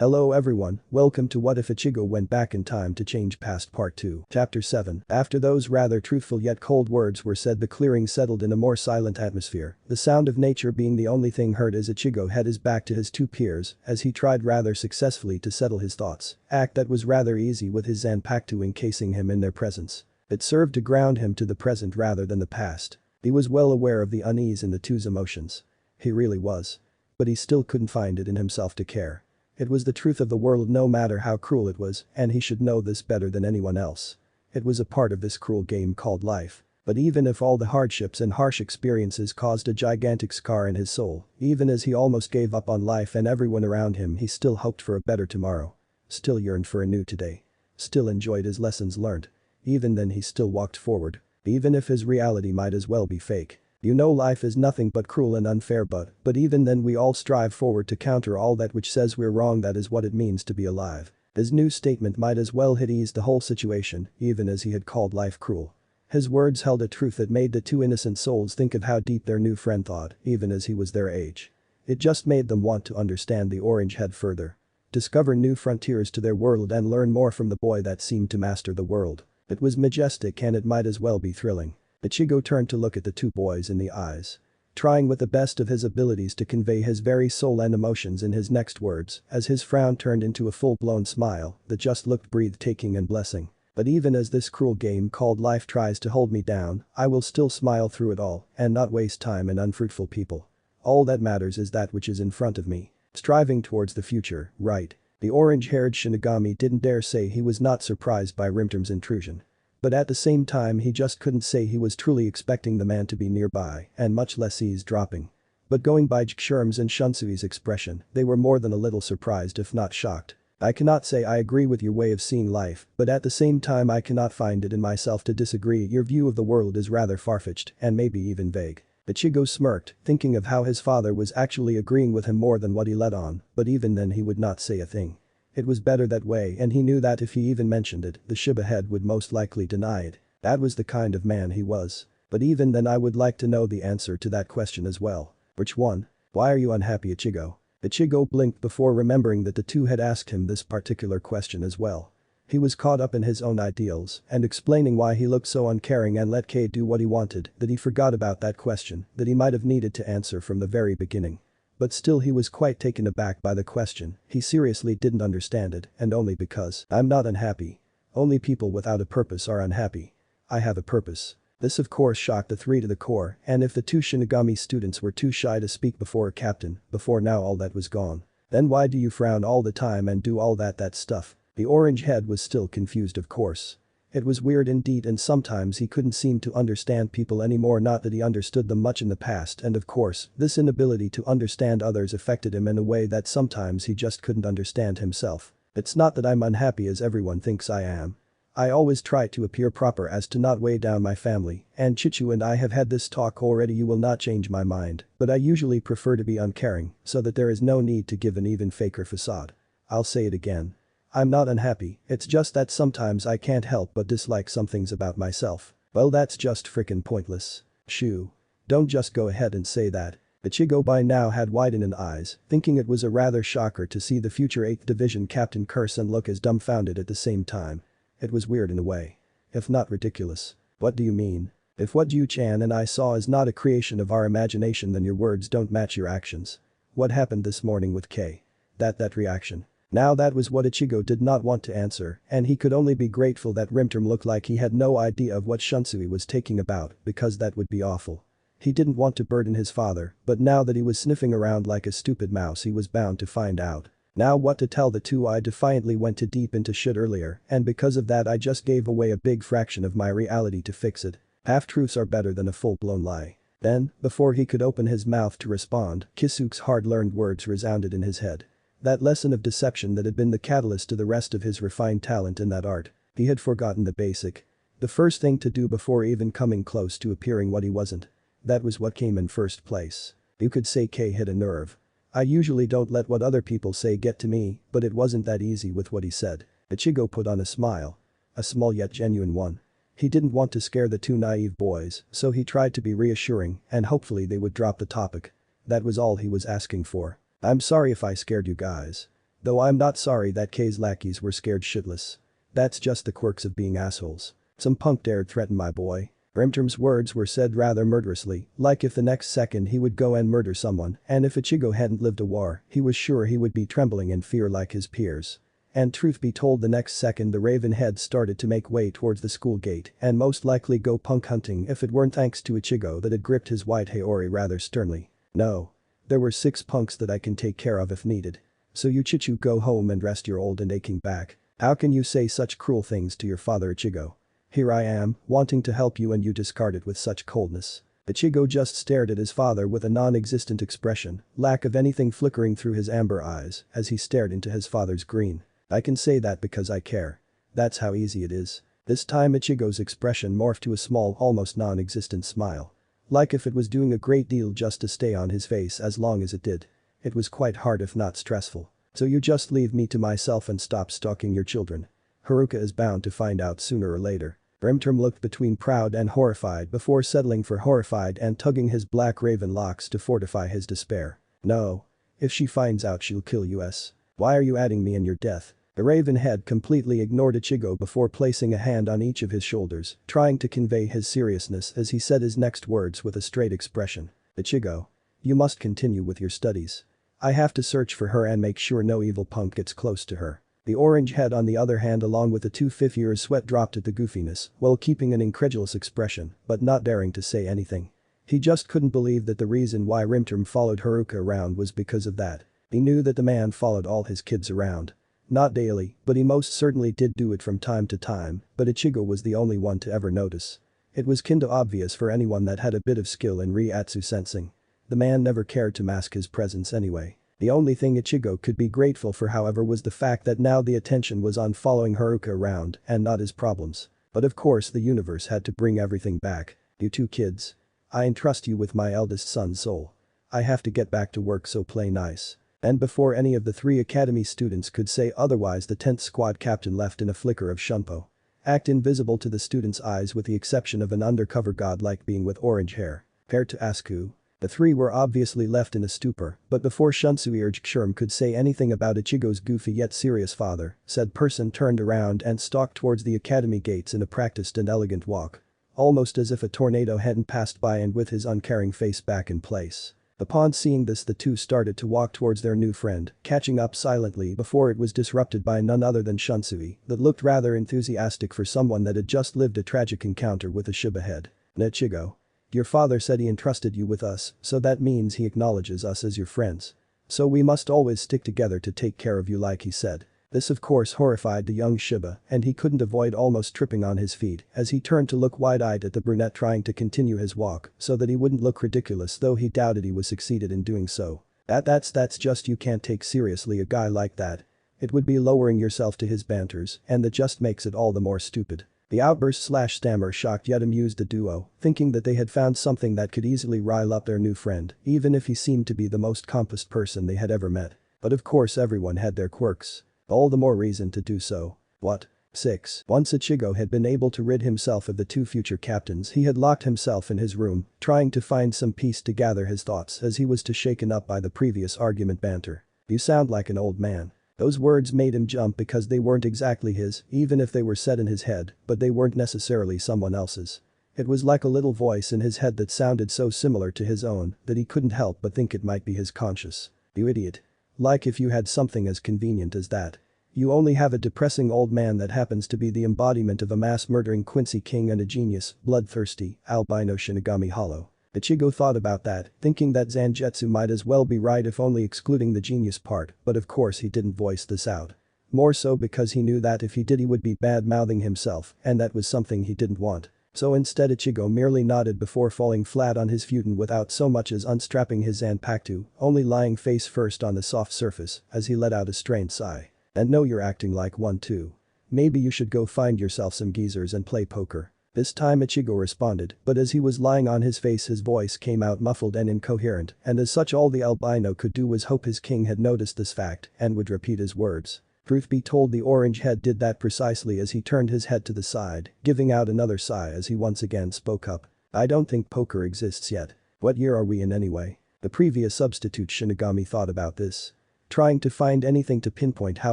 Hello everyone, welcome to What If Ichigo Went Back in Time to Change Past Part 2. Chapter 7. After those rather truthful yet cold words were said, the clearing settled in a more silent atmosphere, the sound of nature being the only thing heard as Ichigo had his back to his two peers as he tried rather successfully to settle his thoughts, act that was rather easy with his zanpakuto encasing him in their presence. It served to ground him to the present rather than the past. He was well aware of the unease in the two's emotions. He really was. But he still couldn't find it in himself to care. It was the truth of the world no matter how cruel it was, and he should know this better than anyone else. It was a part of this cruel game called life. But even if all the hardships and harsh experiences caused a gigantic scar in his soul, even as he almost gave up on life and everyone around him, he still hoped for a better tomorrow. Still yearned for a new today. Still enjoyed his lessons learned. Even then he still walked forward. Even if his reality might as well be fake. You know life is nothing but cruel and unfair, but even then we all strive forward to counter all that which says we're wrong. That is what it means to be alive. His new statement might as well had eased the whole situation, even as he had called life cruel. His words held a truth that made the two innocent souls think of how deep their new friend thought, even as he was their age. It just made them want to understand the orange head further. Discover new frontiers to their world and learn more from the boy that seemed to master the world. It was majestic and it might as well be thrilling. Ichigo turned to look at the two boys in the eyes. Trying with the best of his abilities to convey his very soul and emotions in his next words, as his frown turned into a full-blown smile that just looked breathtaking and blessing. But even as this cruel game called life tries to hold me down, I will still smile through it all and not waste time in unfruitful people. All that matters is that which is in front of me. Striving towards the future, right? The orange-haired Shinigami didn't dare say he was not surprised by Rimterm's intrusion. But at the same time he just couldn't say he was truly expecting the man to be nearby and much less eavesdropping. But going by Jakushirim's and Shunsui's expression, they were more than a little surprised if not shocked. I cannot say I agree with your way of seeing life, but at the same time I cannot find it in myself to disagree. Your view of the world is rather far-fetched and maybe even vague. Ichigo smirked, thinking of how his father was actually agreeing with him more than what he let on, but even then he would not say a thing. It was better that way, and he knew that if he even mentioned it, the Shiba head would most likely deny it. That was the kind of man he was. But even then I would like to know the answer to that question as well. Which one? Why are you unhappy, Ichigo? Ichigo blinked before remembering that the two had asked him this particular question as well. He was caught up in his own ideals and explaining why he looked so uncaring and let Kay do what he wanted that he forgot about that question that he might have needed to answer from the very beginning. But still he was quite taken aback by the question. He seriously didn't understand it, and only because I'm not unhappy. Only people without a purpose are unhappy. I have a purpose. This of course shocked the three to the core, and if the two Shinigami students were too shy to speak before a captain, before now all that was gone. Then why do you frown all the time and do all that stuff? The orange head was still confused of course. It was weird indeed, and sometimes he couldn't seem to understand people anymore, not that he understood them much in the past, and of course, this inability to understand others affected him in a way that sometimes he just couldn't understand himself. It's not that I'm unhappy as everyone thinks I am. I always try to appear proper as to not weigh down my family, and Chichu and I have had this talk already. You will not change my mind, but I usually prefer to be uncaring so that there is no need to give an even faker facade. I'll say it again. I'm not unhappy, it's just that sometimes I can't help but dislike some things about myself. Well, that's just frickin' pointless. Shoo. Don't just go ahead and say that. Ichigo by now had widened eyes, thinking it was a rather shocker to see the future 8th Division captain curse and look as dumbfounded at the same time. It was weird in a way. If not ridiculous. What do you mean? If what Yu-chan and I saw is not a creation of our imagination, then your words don't match your actions. What happened this morning with Kay? That reaction. Now that was what Ichigo did not want to answer, and he could only be grateful that Rimterm looked like he had no idea of what Shunsui was taking about, because that would be awful. He didn't want to burden his father, but now that he was sniffing around like a stupid mouse he was bound to find out. Now what to tell the two? I defiantly went too deep into shit earlier, and because of that I just gave away a big fraction of my reality to fix it. Half-truths are better than a full-blown lie. Then, before he could open his mouth to respond, Kisuke's hard-learned words resounded in his head. That lesson of deception that had been the catalyst to the rest of his refined talent in that art. He had forgotten the basic. The first thing to do before even coming close to appearing what he wasn't. That was what came in first place. You could say Kay hit a nerve. I usually don't let what other people say get to me, but it wasn't that easy with what he said. Ichigo put on a smile. A small yet genuine one. He didn't want to scare the two naive boys, so he tried to be reassuring and hopefully they would drop the topic. That was all he was asking for. I'm sorry if I scared you guys. Though I'm not sorry that K's lackeys were scared shitless. That's just the quirks of being assholes. Some punk dared threaten my boy. Rimterm's words were said rather murderously, like if the next second he would go and murder someone, and if Ichigo hadn't lived a war, he was sure he would be trembling in fear like his peers. And truth be told, the next second the raven head started to make way towards the school gate and most likely go punk hunting if it weren't thanks to Ichigo that had gripped his white Haori rather sternly. No. There were 6 punks that I can take care of if needed. So you Chichu go home and rest your old and aching back. How can you say such cruel things to your father Ichigo? Here I am, wanting to help you and you discard it with such coldness. Ichigo just stared at his father with a non-existent expression, lack of anything flickering through his amber eyes as he stared into his father's green. I can say that because I care. That's how easy it is. This time Ichigo's expression morphed to a small, almost non-existent smile. Like if it was doing a great deal just to stay on his face as long as it did. It was quite hard if not stressful. So you just leave me to myself and stop stalking your children. Haruka is bound to find out sooner or later. Rimterm looked between proud and horrified before settling for horrified and tugging his black raven locks to fortify his despair. No. If she finds out she'll kill us. Why are you adding me in your death? The raven head completely ignored Ichigo before placing a hand on each of his shoulders, trying to convey his seriousness as he said his next words with a straight expression. Ichigo. You must continue with your studies. I have to search for her and make sure no evil punk gets close to her. The orange head on the other hand along with the 2/5 years sweat dropped at the goofiness while keeping an incredulous expression but not daring to say anything. He just couldn't believe that the reason why Rimterm followed Haruka around was because of that. He knew that the man followed all his kids around. Not daily, but he most certainly did do it from time to time, but Ichigo was the only one to ever notice. It was kinda obvious for anyone that had a bit of skill in Reiatsu sensing. The man never cared to mask his presence anyway. The only thing Ichigo could be grateful for however was the fact that now the attention was on following Haruka around and not his problems. But of course the universe had to bring everything back. You 2 kids. I entrust you with my eldest son's soul. I have to get back to work, so play nice. And before any of the 3 academy students could say otherwise, the 10th squad captain left in a flicker of shunpo. Act invisible to the students' eyes with the exception of an undercover godlike being with orange hair. Paired to Asuku. The 3 were obviously left in a stupor, but before Shunsui Urgksherm could say anything about Ichigo's goofy yet serious father, said person turned around and stalked towards the academy gates in a practiced and elegant walk. Almost as if a tornado hadn't passed by and with his uncaring face back in place. Upon seeing this, the 2 started to walk towards their new friend, catching up silently before it was disrupted by none other than Shunsui that looked rather enthusiastic for someone that had just lived a tragic encounter with a Shiba head. Ichigo. Your father said he entrusted you with us, so that means he acknowledges us as your friends. So we must always stick together to take care of you like he said. This of course horrified the young Shiba and he couldn't avoid almost tripping on his feet as he turned to look wide-eyed at the brunette trying to continue his walk so that he wouldn't look ridiculous, though he doubted he was succeeded in doing so. That's just, you can't take seriously a guy like that. It would be lowering yourself to his banters and that just makes it all the more stupid. The outburst/stammer shocked yet amused the duo, thinking that they had found something that could easily rile up their new friend, even if he seemed to be the most composed person they had ever met. But of course everyone had their quirks. All the more reason to do so. What? 6. Once Ichigo had been able to rid himself of the 2 future captains, he had locked himself in his room, trying to find some peace to gather his thoughts as he was too shaken up by the previous argument banter. You sound like an old man. Those words made him jump because they weren't exactly his, even if they were said in his head, but they weren't necessarily someone else's. It was like a little voice in his head that sounded so similar to his own that he couldn't help but think it might be his conscious. You idiot. Like if you had something as convenient as that. You only have a depressing old man that happens to be the embodiment of a mass-murdering Quincy King and a genius, bloodthirsty, albino Shinigami Hollow. Ichigo thought about that, thinking that Zangetsu might as well be right if only excluding the genius part, but of course he didn't voice this out. More so because he knew that if he did he would be bad-mouthing himself, and that was something he didn't want. So instead Ichigo merely nodded before falling flat on his futon without so much as unstrapping his Zanpakuto, only lying face first on the soft surface as he let out a strained sigh. And no, you're acting like one too. Maybe you should go find yourself some geezers and play poker. This time Ichigo responded, but as he was lying on his face his voice came out muffled and incoherent, and as such all the albino could do was hope his king had noticed this fact and would repeat his words. Truth be told, the orange head did that precisely as he turned his head to the side, giving out another sigh as he once again spoke up. I don't think poker exists yet. What year are we in anyway? The previous substitute Shinigami thought about this. trying to find anything to pinpoint how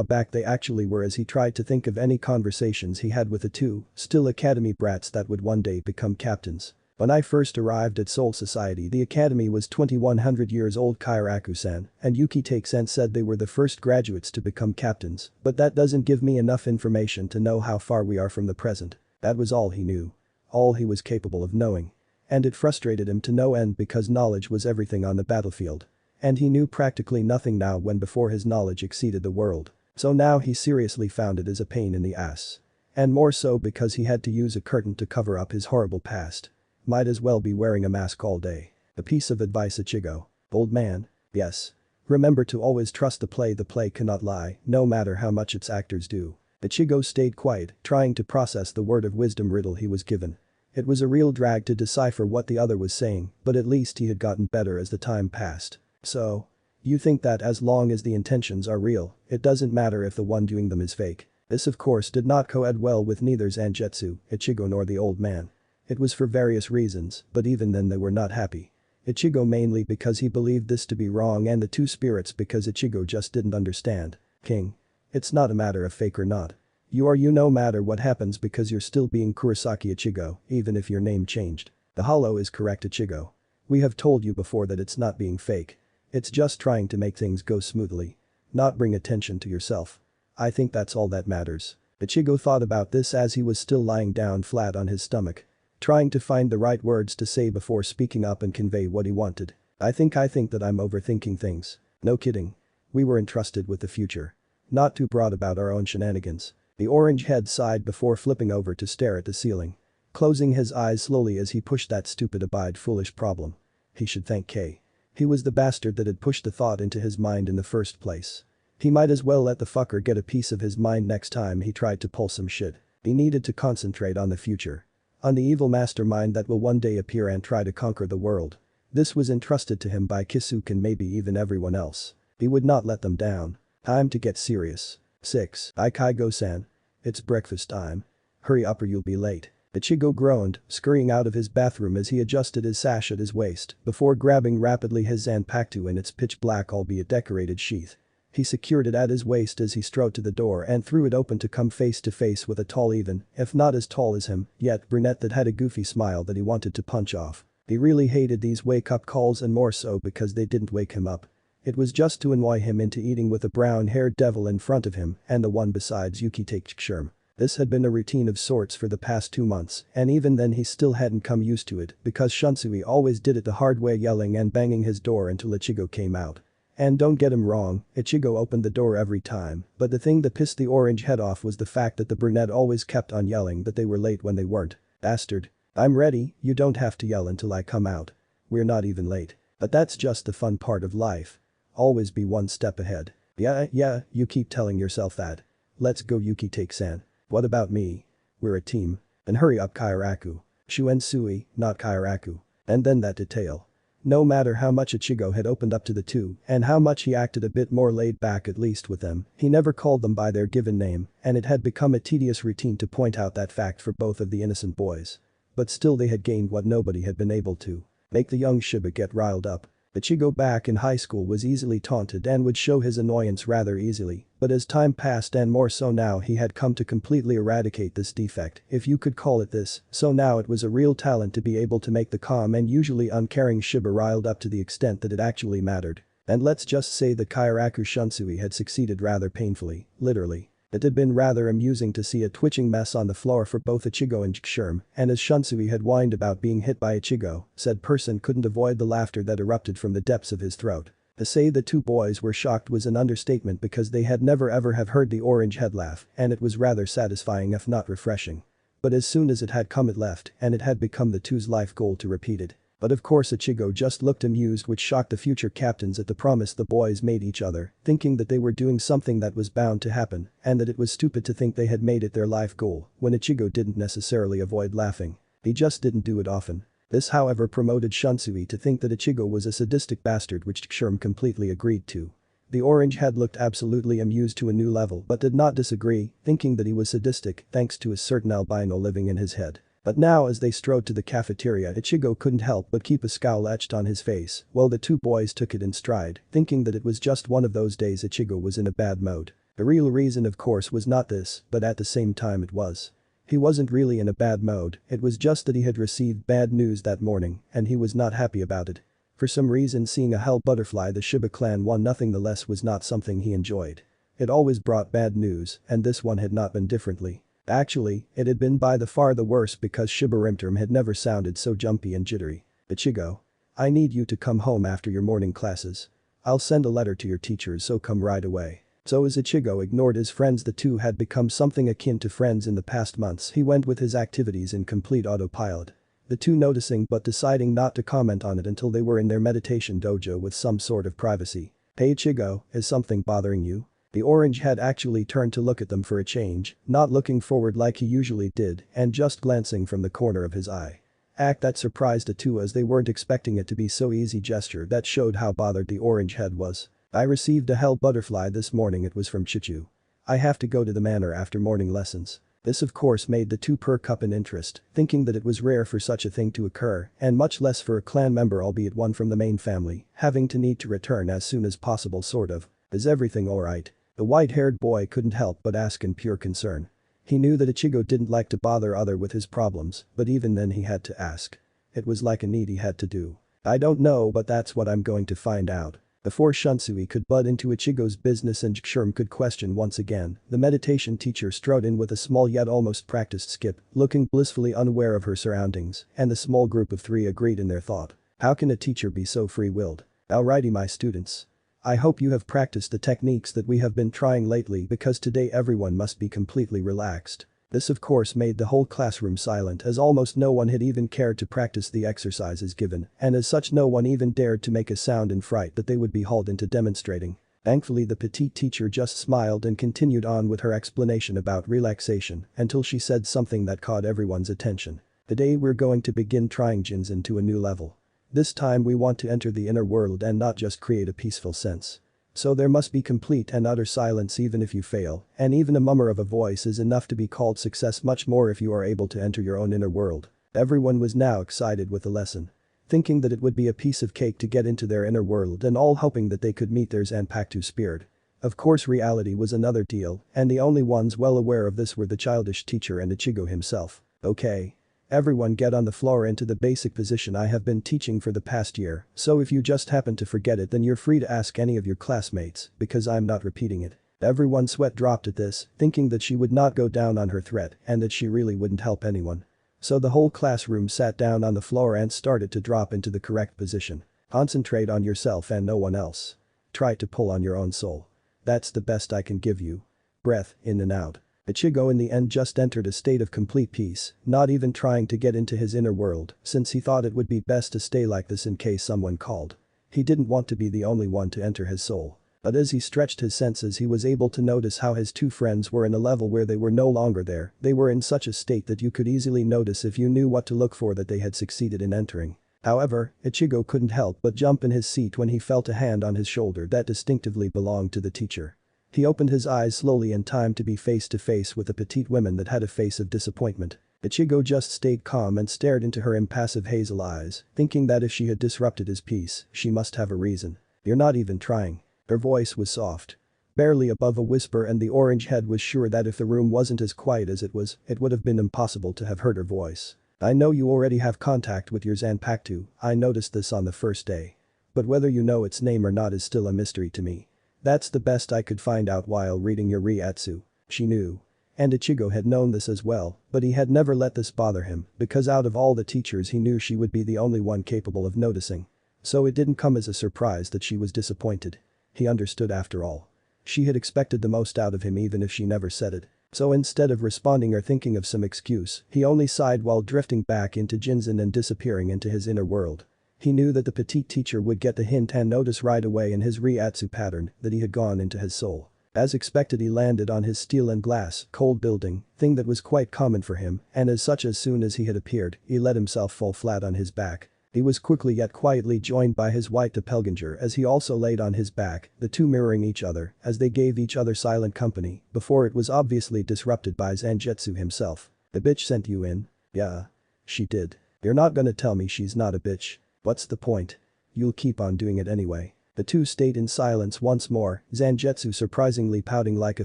back they actually were as he tried to think of any conversations he had with the two, still academy brats that would one day become captains. When I first arrived at Soul Society, the academy was 2100 years old. Kairaku-san and Yuki-take-san said they were the first graduates to become captains, but that doesn't give me enough information to know how far we are from the present. That was all he knew. All he was capable of knowing. And it frustrated him to no end because knowledge was everything on the battlefield. And he knew practically nothing now when before his knowledge exceeded the world. So now he seriously found it as a pain in the ass. And more so because he had to use a curtain to cover up his horrible past. Might as well be wearing a mask all day. A piece of advice, Ichigo. Old man. Yes. Remember to always trust the play cannot lie, no matter how much its actors do. Ichigo stayed quiet, trying to process the word of wisdom riddle he was given. It was a real drag to decipher what the other was saying, but at least he had gotten better as the time passed. So? You think that as long as the intentions are real, it doesn't matter if the one doing them is fake. This of course did not co-ed well with neither Zangetsu, Ichigo nor the old man. It was for various reasons, but even then they were not happy. Ichigo mainly because he believed this to be wrong and the two spirits because Ichigo just didn't understand. King. It's not a matter of fake or not. You are you no matter what happens because you're still being Kurosaki Ichigo, even if your name changed. The hollow is correct Ichigo. We have told you before that it's not being fake. It's just trying to make things go smoothly. Not bring attention to yourself. I think that's all that matters. Ichigo thought about this as he was still lying down flat on his stomach. Trying to find the right words to say before speaking up and convey what he wanted. I think that I'm overthinking things. No kidding. We were entrusted with the future. Not too broad about our own shenanigans. The orange head sighed before flipping over to stare at the ceiling. Closing his eyes slowly as he pushed that stupid abide foolish problem. He should thank K. He was the bastard that had pushed the thought into his mind in the first place. He might as well let the fucker get a piece of his mind next time he tried to pull some shit. He needed to concentrate on the future. On the evil mastermind that will one day appear and try to conquer the world. This was entrusted to him by Kisuke and maybe even everyone else. He would not let them down. Time to get serious. 6. Ichigo-san. It's breakfast time. Hurry up or you'll be late. Ichigo groaned, scurrying out of his bathroom as he adjusted his sash at his waist before grabbing rapidly his zanpakuto in its pitch black albeit decorated sheath. He secured it at his waist as he strode to the door and threw it open to come face to face with a tall even, if not as tall as him, yet brunette that had a goofy smile that he wanted to punch off. He really hated these wake-up calls and more so because they didn't wake him up. It was just to annoy him into eating with a brown-haired devil in front of him and the one besides Yuki-take-shirm. This had been a routine of sorts for the past 2 months, and even then he still hadn't come used to it because Shunsui always did it the hard way, yelling and banging his door until Ichigo came out. And don't get him wrong, Ichigo opened the door every time, but the thing that pissed the orange head off was the fact that the brunette always kept on yelling that they were late when they weren't. Bastard. I'm ready, you don't have to yell until I come out. We're not even late. But that's just the fun part of life. Always be one step ahead. Yeah, you keep telling yourself that. Let's go Yuki-take-san. What about me? We're a team. And hurry up Kairaku. Shuensui, not Kairaku. And then that detail. No matter how much Ichigo had opened up to the two and how much he acted a bit more laid back at least with them, he never called them by their given name and it had become a tedious routine to point out that fact for both of the innocent boys. But still they had gained what nobody had been able to. Make the young Shiba get riled up. Ichigo back in high school was easily taunted and would show his annoyance rather easily, but as time passed and more so now he had come to completely eradicate this defect, if you could call it this, so now it was a real talent to be able to make the calm and usually uncaring Shiba riled up to the extent that it actually mattered. And let's just say that Kairaku Shunsui had succeeded rather painfully, literally. It had been rather amusing to see a twitching mess on the floor for both Ichigo and Shirm, and as Shunsui had whined about being hit by Ichigo, said person couldn't avoid the laughter that erupted from the depths of his throat. To say the two boys were shocked was an understatement because they had never ever have heard the orange head laugh, and it was rather satisfying if not refreshing. But as soon as it had come it left, and it had become the two's life goal to repeat it. But of course Ichigo just looked amused, which shocked the future captains at the promise the boys made each other, thinking that they were doing something that was bound to happen and that it was stupid to think they had made it their life goal when Ichigo didn't necessarily avoid laughing. He just didn't do it often. This however promoted Shunsui to think that Ichigo was a sadistic bastard, which Shirm completely agreed to. The orange head looked absolutely amused to a new level but did not disagree, thinking that he was sadistic thanks to a certain albino living in his head. But now as they strode to the cafeteria, Ichigo couldn't help but keep a scowl etched on his face, while the two boys took it in stride, thinking that it was just one of those days Ichigo was in a bad mode. The real reason of course was not this, but at the same time it was. He wasn't really in a bad mode, it was just that he had received bad news that morning, and he was not happy about it. For some reason seeing a hell butterfly the Shiba clan won nothing the less was not something he enjoyed. It always brought bad news, and this one had not been differently. Actually, it had been by the far the worst because Shiba Rimterm had never sounded so jumpy and jittery. Ichigo. I need you to come home after your morning classes. I'll send a letter to your teachers, so come right away. So as Ichigo ignored his friends, the two had become something akin to friends in the past months. He went with his activities in complete autopilot. The two noticing but deciding not to comment on it until they were in their meditation dojo with some sort of privacy. Hey Ichigo, is something bothering you? The orange head actually turned to look at them for a change, not looking forward like he usually did and just glancing from the corner of his eye. That surprised the two as they weren't expecting it to be so easy gesture that showed how bothered the orange head was. I received a hell butterfly this morning, it was from Chichu. I have to go to the manor after morning lessons. This of course made the two perk up in interest, thinking that it was rare for such a thing to occur and much less for a clan member, albeit one from the main family, having to need to return as soon as possible sort of. Is everything alright? The white-haired boy couldn't help but ask in pure concern. He knew that Ichigo didn't like to bother other with his problems, but even then he had to ask. It was like a need he had to do. I don't know, but that's what I'm going to find out. Before Shunsui could butt into Ichigo's business and Jikshurm could question once again, the meditation teacher strode in with a small yet almost practiced skip, looking blissfully unaware of her surroundings, and the small group of three agreed in their thought. How can a teacher be so free-willed? Alrighty my students. I hope you have practiced the techniques that we have been trying lately, because today everyone must be completely relaxed. This of course made the whole classroom silent as almost no one had even cared to practice the exercises given, and as such no one even dared to make a sound in fright that they would be hauled into demonstrating. Thankfully the petite teacher just smiled and continued on with her explanation about relaxation until she said something that caught everyone's attention. Today we're going to begin trying Jinzen to a new level. This time we want to enter the inner world and not just create a peaceful sense. So there must be complete and utter silence even if you fail, and even a murmur of a voice is enough to be called success, much more if you are able to enter your own inner world. Everyone was now excited with the lesson. Thinking that it would be a piece of cake to get into their inner world and all hoping that they could meet their Zanpakuto spirit. Of course reality was another deal, and the only ones well aware of this were the childish teacher and Ichigo himself. Okay. Everyone get on the floor into the basic position I have been teaching for the past year, so if you just happen to forget it then you're free to ask any of your classmates, because I'm not repeating it. Everyone's sweat dropped at this, thinking that she would not go down on her threat and that she really wouldn't help anyone. So the whole classroom sat down on the floor and started to drop into the correct position. Concentrate on yourself and no one else. Try to pull on your own soul. That's the best I can give you. Breath in and out. Ichigo in the end just entered a state of complete peace, not even trying to get into his inner world, since he thought it would be best to stay like this in case someone called. He didn't want to be the only one to enter his soul. But as he stretched his senses he was able to notice how his two friends were in a level where they were no longer there. They were in such a state that you could easily notice if you knew what to look for that they had succeeded in entering. However, Ichigo couldn't help but jump in his seat when he felt a hand on his shoulder that distinctively belonged to the teacher. He opened his eyes slowly in time to be face to face with a petite woman that had a face of disappointment. Ichigo just stayed calm and stared into her impassive hazel eyes, thinking that if she had disrupted his peace, she must have a reason. You're not even trying. Her voice was soft. Barely above a whisper, and the orange head was sure that if the room wasn't as quiet as it was, it would have been impossible to have heard her voice. I know you already have contact with your Zanpakuto, I noticed this on the first day. But whether you know its name or not is still a mystery to me. That's the best I could find out while reading your Ryatsu. She knew. And Ichigo had known this as well, but he had never let this bother him because out of all the teachers he knew she would be the only one capable of noticing. So it didn't come as a surprise that she was disappointed. He understood after all. She had expected the most out of him even if she never said it. So instead of responding or thinking of some excuse, he only sighed while drifting back into Jinzen and disappearing into his inner world. He knew that the petite teacher would get the hint and notice right away in his Ryatsu pattern that he had gone into his soul. As expected he landed on his steel and glass, cold building, thing that was quite common for him, and as such as soon as he had appeared, he let himself fall flat on his back. He was quickly yet quietly joined by his white doppelganger as he also laid on his back, the two mirroring each other as they gave each other silent company before it was obviously disrupted by Zangetsu himself. The bitch sent you in? Yeah. She did. You're not gonna tell me she's not a bitch. What's the point? You'll keep on doing it anyway. The two stayed in silence once more, Zangetsu surprisingly pouting like a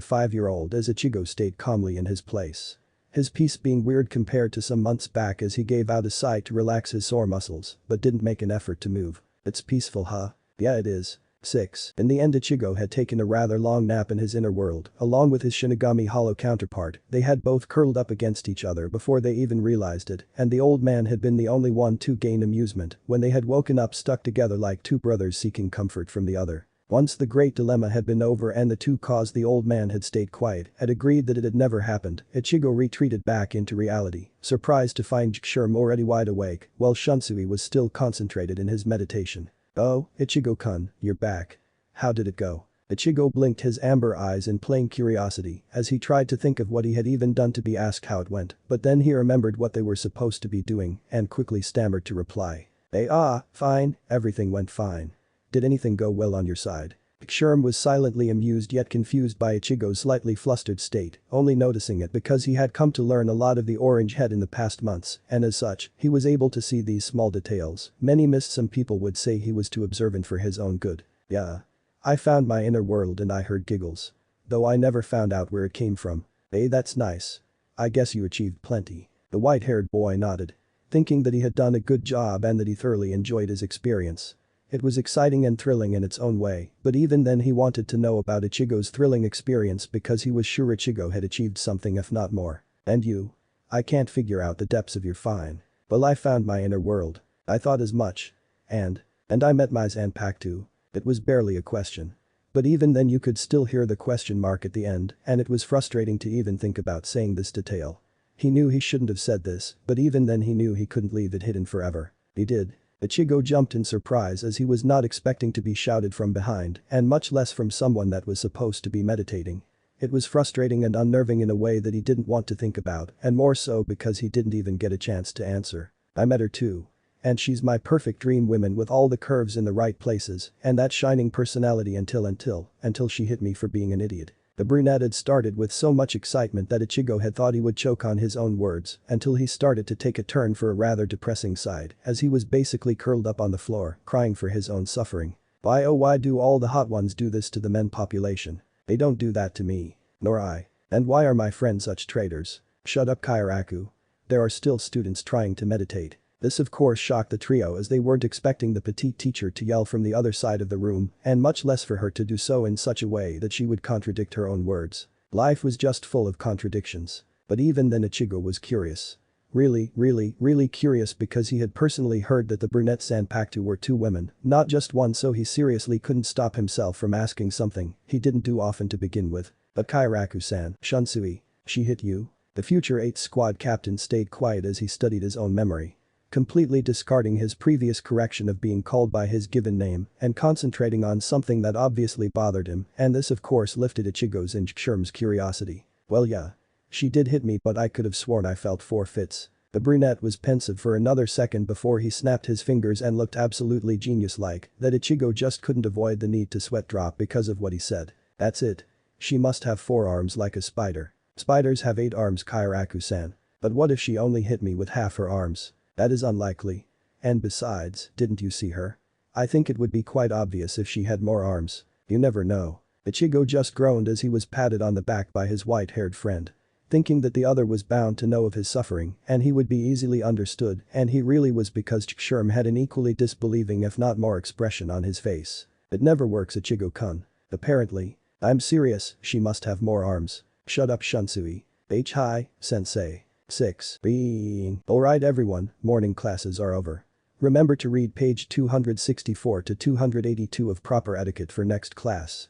5-year-old as Ichigo stayed calmly in his place. His peace being weird compared to some months back as he gave out a sigh to relax his sore muscles, but didn't make an effort to move. It's peaceful, huh? Yeah, it is. 6. In the end, Ichigo had taken a rather long nap in his inner world, along with his Shinigami Hollow counterpart. They had both curled up against each other before they even realized it, and the old man had been the only one to gain amusement when they had woken up stuck together like two brothers seeking comfort from the other. Once the great dilemma had been over and the two cause the old man had stayed quiet, had agreed that it had never happened, Ichigo retreated back into reality, surprised to find Sherm already wide awake, while Shunsui was still concentrated in his meditation. Oh, Ichigo-kun, you're back. How did it go? Ichigo blinked his amber eyes in plain curiosity as he tried to think of what he had even done to be asked how it went, but then he remembered what they were supposed to be doing and quickly stammered to reply. Fine, everything went fine. Did anything go well on your side? Sherm was silently amused yet confused by Ichigo's slightly flustered state, only noticing it because he had come to learn a lot of the orange head in the past months, and as such, he was able to see these small details. Many missed. Some people would say he was too observant for his own good. Yeah. I found my inner world and I heard giggles. Though I never found out where it came from. That's nice. I guess you achieved plenty. The white-haired boy nodded, thinking that he had done a good job and that he thoroughly enjoyed his experience. It was exciting and thrilling in its own way, but even then he wanted to know about Ichigo's thrilling experience because he was sure Ichigo had achieved something if not more. And you? I can't figure out the depths of your fine. Well, I found my inner world. I thought as much. And I met my Zanpakuto. It was barely a question. But even then you could still hear the question mark at the end, and it was frustrating to even think about saying this detail. He knew he shouldn't have said this, but even then he knew he couldn't leave it hidden forever. He did. Ichigo jumped in surprise as he was not expecting to be shouted from behind, and much less from someone that was supposed to be meditating. It was frustrating and unnerving in a way that he didn't want to think about, and more so because he didn't even get a chance to answer. I met her too. And she's my perfect dream woman with all the curves in the right places, and that shining personality until she hit me for being an idiot. The brunette had started with so much excitement that Ichigo had thought he would choke on his own words until he started to take a turn for a rather depressing side as he was basically curled up on the floor, crying for his own suffering. Why do all the hot ones do this to the men population? They don't do that to me. Nor I. And why are my friends such traitors? Shut up, Kairaku. There are still students trying to meditate. This of course shocked the trio as they weren't expecting the petite teacher to yell from the other side of the room and much less for her to do so in such a way that she would contradict her own words. Life was just full of contradictions. But even then Ichigo was curious. Really curious because he had personally heard that the brunette Zanpakuto were two women, not just one, so he seriously couldn't stop himself from asking something he didn't do often to begin with. But Kairaku-san, Shunsui, she hit you? The future 8th squad captain stayed quiet as he studied his own memory, completely discarding his previous correction of being called by his given name and concentrating on something that obviously bothered him, and this of course lifted Ichigo's and Sherm's curiosity. Well, yeah. She did hit me, but I could have sworn I felt 4 fits. The brunette was pensive for another second before he snapped his fingers and looked absolutely genius-like that Ichigo just couldn't avoid the need to sweat drop because of what he said. That's it. She must have 4 arms like a spider. Spiders have 8 arms, Kairaku-san. But what if she only hit me with half her arms? That is unlikely. And besides, didn't you see her? I think it would be quite obvious if she had more arms. You never know. Ichigo just groaned as he was patted on the back by his white-haired friend, thinking that the other was bound to know of his suffering and he would be easily understood, and he really was because Sherm had an equally disbelieving if not more expression on his face. It never works, Ichigo-kun. Apparently. I'm serious, she must have more arms. Shut up, Shunsui. Hi, sensei. 6. Alright everyone, morning classes are over. Remember to read page 264 to 282 of proper etiquette for next class.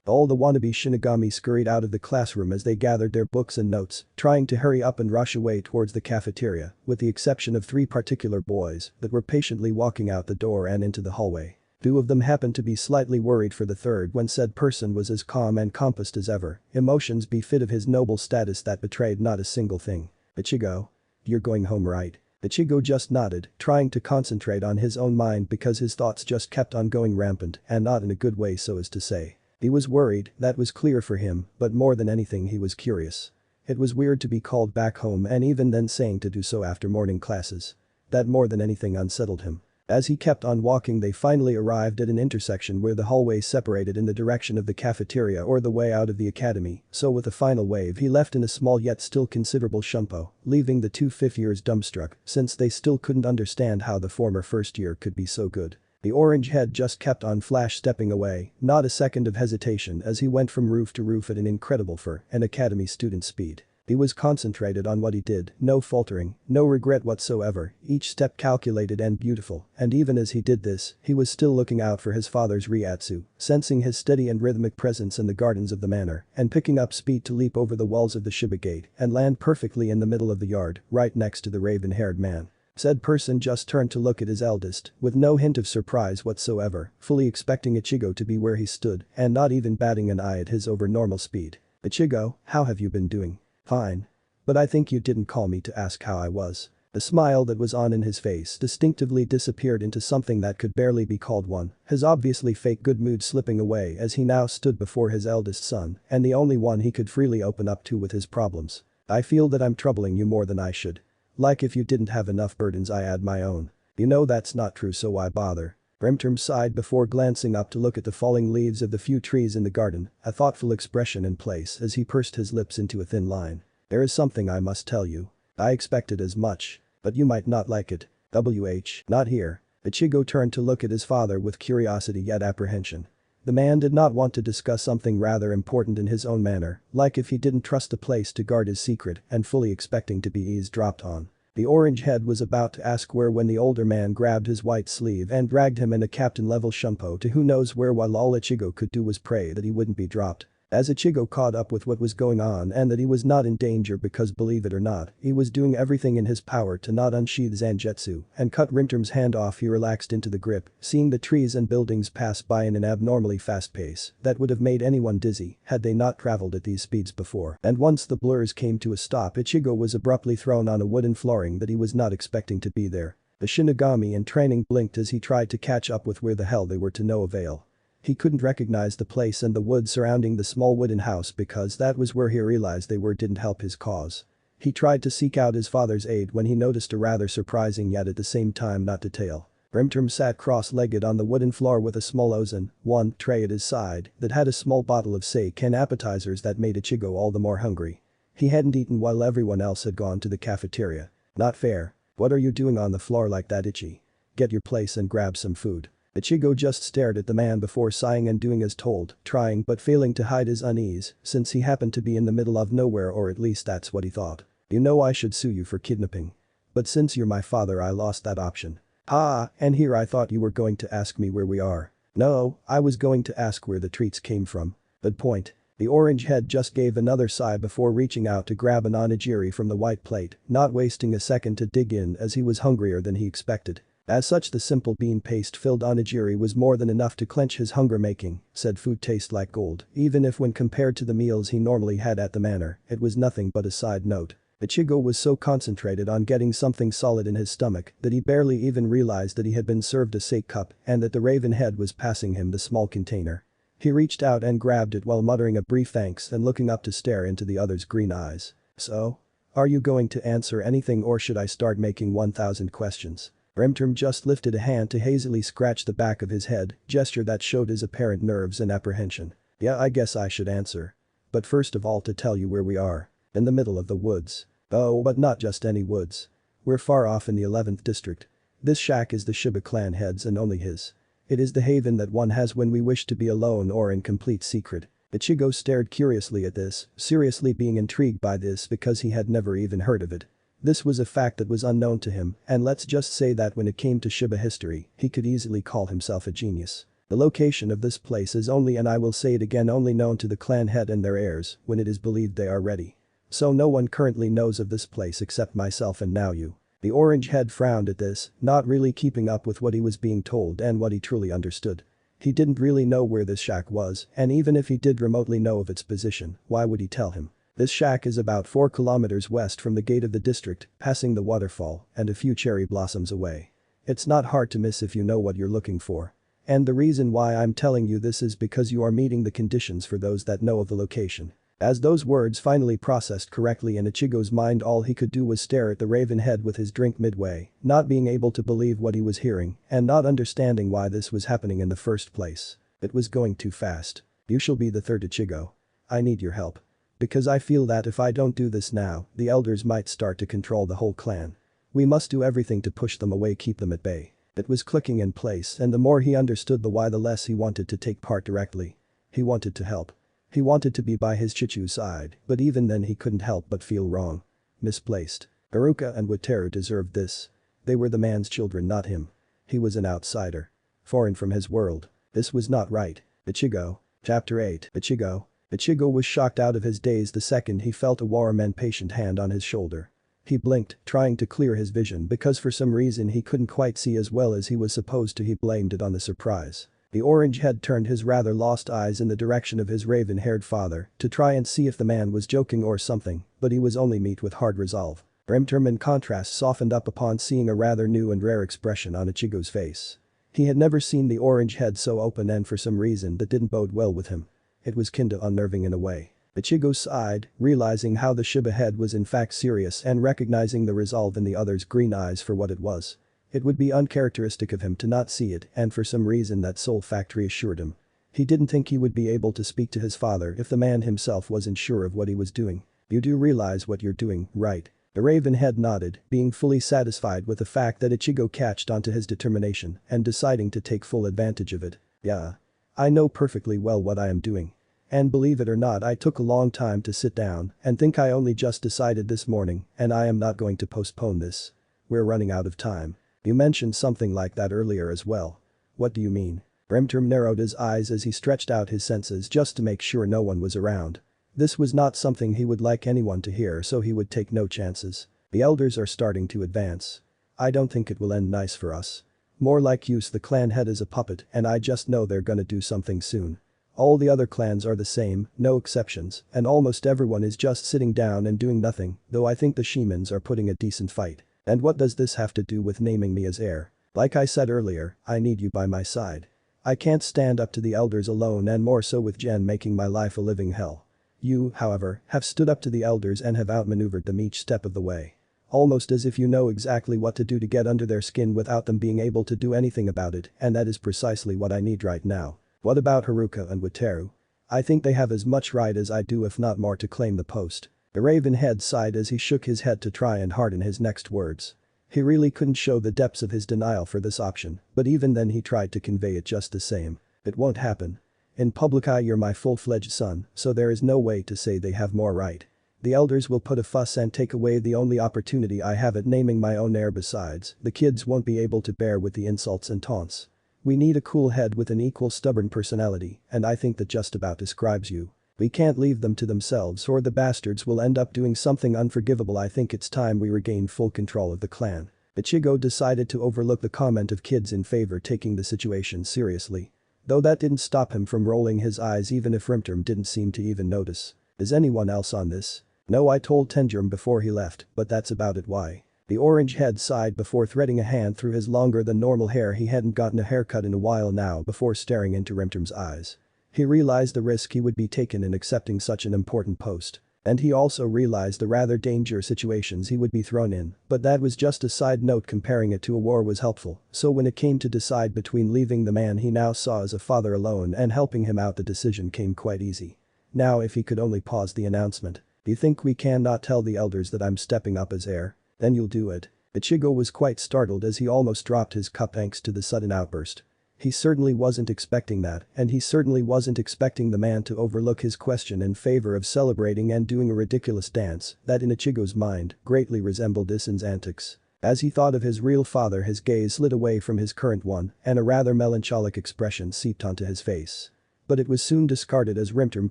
All the wannabe Shinigami scurried out of the classroom as they gathered their books and notes, trying to hurry up and rush away towards the cafeteria, with the exception of 3 particular boys that were patiently walking out the door and into the hallway. 2 of them happened to be slightly worried for the third when said person was as calm and composed as ever, emotions befit of his noble status that betrayed not a single thing. Ichigo? You're going home, right? Ichigo just nodded, trying to concentrate on his own mind because his thoughts just kept on going rampant and not in a good way, so as to say. He was worried, that was clear for him, but more than anything he was curious. It was weird to be called back home and even then saying to do so after morning classes. That more than anything unsettled him. As he kept on walking they finally arrived at an intersection where the hallway separated in the direction of the cafeteria or the way out of the academy, so with a final wave he left in a small yet still considerable shumpo, leaving the two fifth years dumbstruck since they still couldn't understand how the former first year could be so good. The orange head just kept on flash stepping away, not a second of hesitation as he went from roof to roof at an incredible for an academy student speed. He was concentrated on what he did, no faltering, no regret whatsoever, each step calculated and beautiful, and even as he did this, he was still looking out for his father's Ryatsu, sensing his steady and rhythmic presence in the gardens of the manor, and picking up speed to leap over the walls of the Shiba gate and land perfectly in the middle of the yard, right next to the raven-haired man. Said person just turned to look at his eldest, with no hint of surprise whatsoever, fully expecting Ichigo to be where he stood and not even batting an eye at his over normal speed. "Ichigo, how have you been doing?" "Fine. But I think you didn't call me to ask how I was." The smile that was on in his face distinctively disappeared into something that could barely be called one, his obviously fake good mood slipping away as he now stood before his eldest son and the only one he could freely open up to with his problems. "I feel that I'm troubling you more than I should. Like if you didn't have enough burdens I add my own. You know that's not true so why bother?" Brimterm sighed before glancing up to look at the falling leaves of the few trees in the garden, a thoughtful expression in place as he pursed his lips into a thin line. "There is something I must tell you. I expected as much. But you might not like it. Not here." Ichigo turned to look at his father with curiosity yet apprehension. The man did not want to discuss something rather important in his own manner, like if he didn't trust the place to guard his secret and fully expecting to be eavesdropped on. The orange head was about to ask where when the older man grabbed his white sleeve and dragged him in a captain-level shumpo to who knows where while all Ichigo could do was pray that he wouldn't be dropped. As Ichigo caught up with what was going on and that he was not in danger because believe it or not, he was doing everything in his power to not unsheath Zangetsu and cut Rimterm's hand off he relaxed into the grip, seeing the trees and buildings pass by in an abnormally fast pace that would have made anyone dizzy had they not traveled at these speeds before. And once the blurs came to a stop Ichigo was abruptly thrown on a wooden flooring that he was not expecting to be there. The Shinigami in training blinked as he tried to catch up with where the hell they were to no avail. He couldn't recognize the place and the wood surrounding the small wooden house because that was where he realized they were didn't help his cause. He tried to seek out his father's aid when he noticed a rather surprising yet at the same time not detail. Rimterm sat cross-legged on the wooden floor with a small ozen, one tray at his side that had a small bottle of sake and appetizers that made Ichigo all the more hungry. He hadn't eaten while everyone else had gone to the cafeteria. "Not fair. What are you doing on the floor like that, Ichi? Get your place and grab some food." Ichigo just stared at the man before sighing and doing as told, trying but failing to hide his unease since he happened to be in the middle of nowhere or at least that's what he thought. "You know I should sue you for kidnapping. But since you're my father I lost that option." "Ah, and here I thought you were going to ask me where we are." "No, I was going to ask where the treats came from." "Good point." The orange head just gave another sigh before reaching out to grab an onigiri from the white plate, not wasting a second to dig in as he was hungrier than he expected. As such the simple bean paste-filled onigiri was more than enough to quench his hunger making, said food taste like gold, even if when compared to the meals he normally had at the manor, it was nothing but a side note. Ichigo was so concentrated on getting something solid in his stomach that he barely even realized that he had been served a sake cup and that the raven head was passing him the small container. He reached out and grabbed it while muttering a brief thanks and looking up to stare into the other's green eyes. "So? Are you going to answer anything or should I start making 1,000 questions?" Rimterm just lifted a hand to hazily scratch the back of his head, gesture that showed his apparent nerves and apprehension. "Yeah, I guess I should answer. But first of all to tell you where we are. In the middle of the woods. Oh, but not just any woods. We're far off in the 11th district. This shack is the Shiba clan head's and only his. It is the haven that one has when we wish to be alone or in complete secret." Ichigo stared curiously at this, seriously being intrigued by this because he had never even heard of it. This was a fact that was unknown to him, and let's just say that when it came to Shiba history, he could easily call himself a genius. The location of this place is only and I will say it again only known to the clan head and their heirs when it is believed they are ready. So no one currently knows of this place except myself and now you. The orange head frowned at this, not really keeping up with what he was being told and what he truly understood. He didn't really know where this shack was, and even if he did remotely know of its position, why would he tell him? This shack is about 4 kilometers west from the gate of the district, passing the waterfall and a few cherry blossoms away. It's not hard to miss if you know what you're looking for. And the reason why I'm telling you this is because you are meeting the conditions for those that know of the location. As those words finally processed correctly in Ichigo's mind, all he could do was stare at the raven head with his drink midway, not being able to believe what he was hearing and not understanding why this was happening in the first place. It was going too fast. You shall be the third Ichigo. I need your help. Because I feel that if I don't do this now, the elders might start to control the whole clan. We must do everything to push them away, keep them at bay. It was clicking in place, and the more he understood the why, the less he wanted to take part directly. He wanted to help. He wanted to be by his Chichu's side, but even then he couldn't help but feel wrong. Misplaced. Iruka and Wataru deserved this. They were the man's children, not him. He was an outsider. Foreign from his world. This was not right. Ichigo. Chapter 8. Ichigo. Ichigo was shocked out of his daze the second he felt a warm and patient hand on his shoulder. He blinked, trying to clear his vision because for some reason he couldn't quite see as well as he was supposed to. He blamed it on the surprise. The orange head turned his rather lost eyes in the direction of his raven-haired father to try and see if the man was joking or something, but he was only met with hard resolve. Rimterm in contrast softened up upon seeing a rather new and rare expression on Ichigo's face. He had never seen the orange head so open, and for some reason that didn't bode well with him. It was kinda unnerving in a way. Ichigo sighed, realizing how the Shiba head was in fact serious and recognizing the resolve in the other's green eyes for what it was. It would be uncharacteristic of him to not see it, and for some reason that sole fact reassured him. He didn't think he would be able to speak to his father if the man himself wasn't sure of what he was doing. You do realize what you're doing, right? The raven head nodded, being fully satisfied with the fact that Ichigo catched onto his determination and deciding to take full advantage of it. Yeah. I know perfectly well what I am doing. And believe it or not, I took a long time to sit down and think. I only just decided this morning, and I am not going to postpone this. We're running out of time. You mentioned something like that earlier as well. What do you mean? Rimterm narrowed his eyes as he stretched out his senses just to make sure no one was around. This was not something he would like anyone to hear, so he would take no chances. The elders are starting to advance. I don't think it will end nice for us. More like use the clan head as a puppet, and I just know they're gonna do something soon. All the other clans are the same, no exceptions, and almost everyone is just sitting down and doing nothing, though I think the Shimans are putting a decent fight. And what does this have to do with naming me as heir? Like I said earlier, I need you by my side. I can't stand up to the elders alone, and more so with Jen making my life a living hell. You, however, have stood up to the elders and have outmaneuvered them each step of the way. Almost as if you know exactly what to do to get under their skin without them being able to do anything about it, and that is precisely what I need right now. What about Haruka and Wataru? I think they have as much right as I do, if not more, to claim the post. The raven head sighed as he shook his head to try and harden his next words. He really couldn't show the depths of his denial for this option, but even then he tried to convey it just the same. It won't happen. In public eye you're my full-fledged son, so there is no way to say they have more right. The elders will put a fuss and take away the only opportunity I have at naming my own heir. Besides, the kids won't be able to bear with the insults and taunts. We need a cool head with an equal stubborn personality, and I think that just about describes you. We can't leave them to themselves or the bastards will end up doing something unforgivable. I think it's time we regain full control of the clan. Ichigo decided to overlook the comment of kids in favor taking the situation seriously. Though that didn't stop him from rolling his eyes, even if Rimterm didn't seem to even notice. Is anyone else on this? No, I told Tenjurm before he left, but that's about it. Why? The orange head sighed before threading a hand through his longer than normal hair. He hadn't gotten a haircut in a while now before staring into Rimterm's eyes. He realized the risk he would be taking in accepting such an important post. And he also realized the rather dangerous situations he would be thrown in, but that was just a side note. Comparing it to a war was helpful, so when it came to decide between leaving the man he now saw as a father alone and helping him out, the decision came quite easy. Now if he could only pause the announcement. You think we cannot tell the elders that I'm stepping up as heir? Then you'll do it. Ichigo was quite startled as he almost dropped his cup thanks to the sudden outburst. He certainly wasn't expecting that, and he certainly wasn't expecting the man to overlook his question in favor of celebrating and doing a ridiculous dance that in Ichigo's mind greatly resembled Isen's antics. As he thought of his real father, his gaze slid away from his current one and a rather melancholic expression seeped onto his face. But it was soon discarded as Rimterm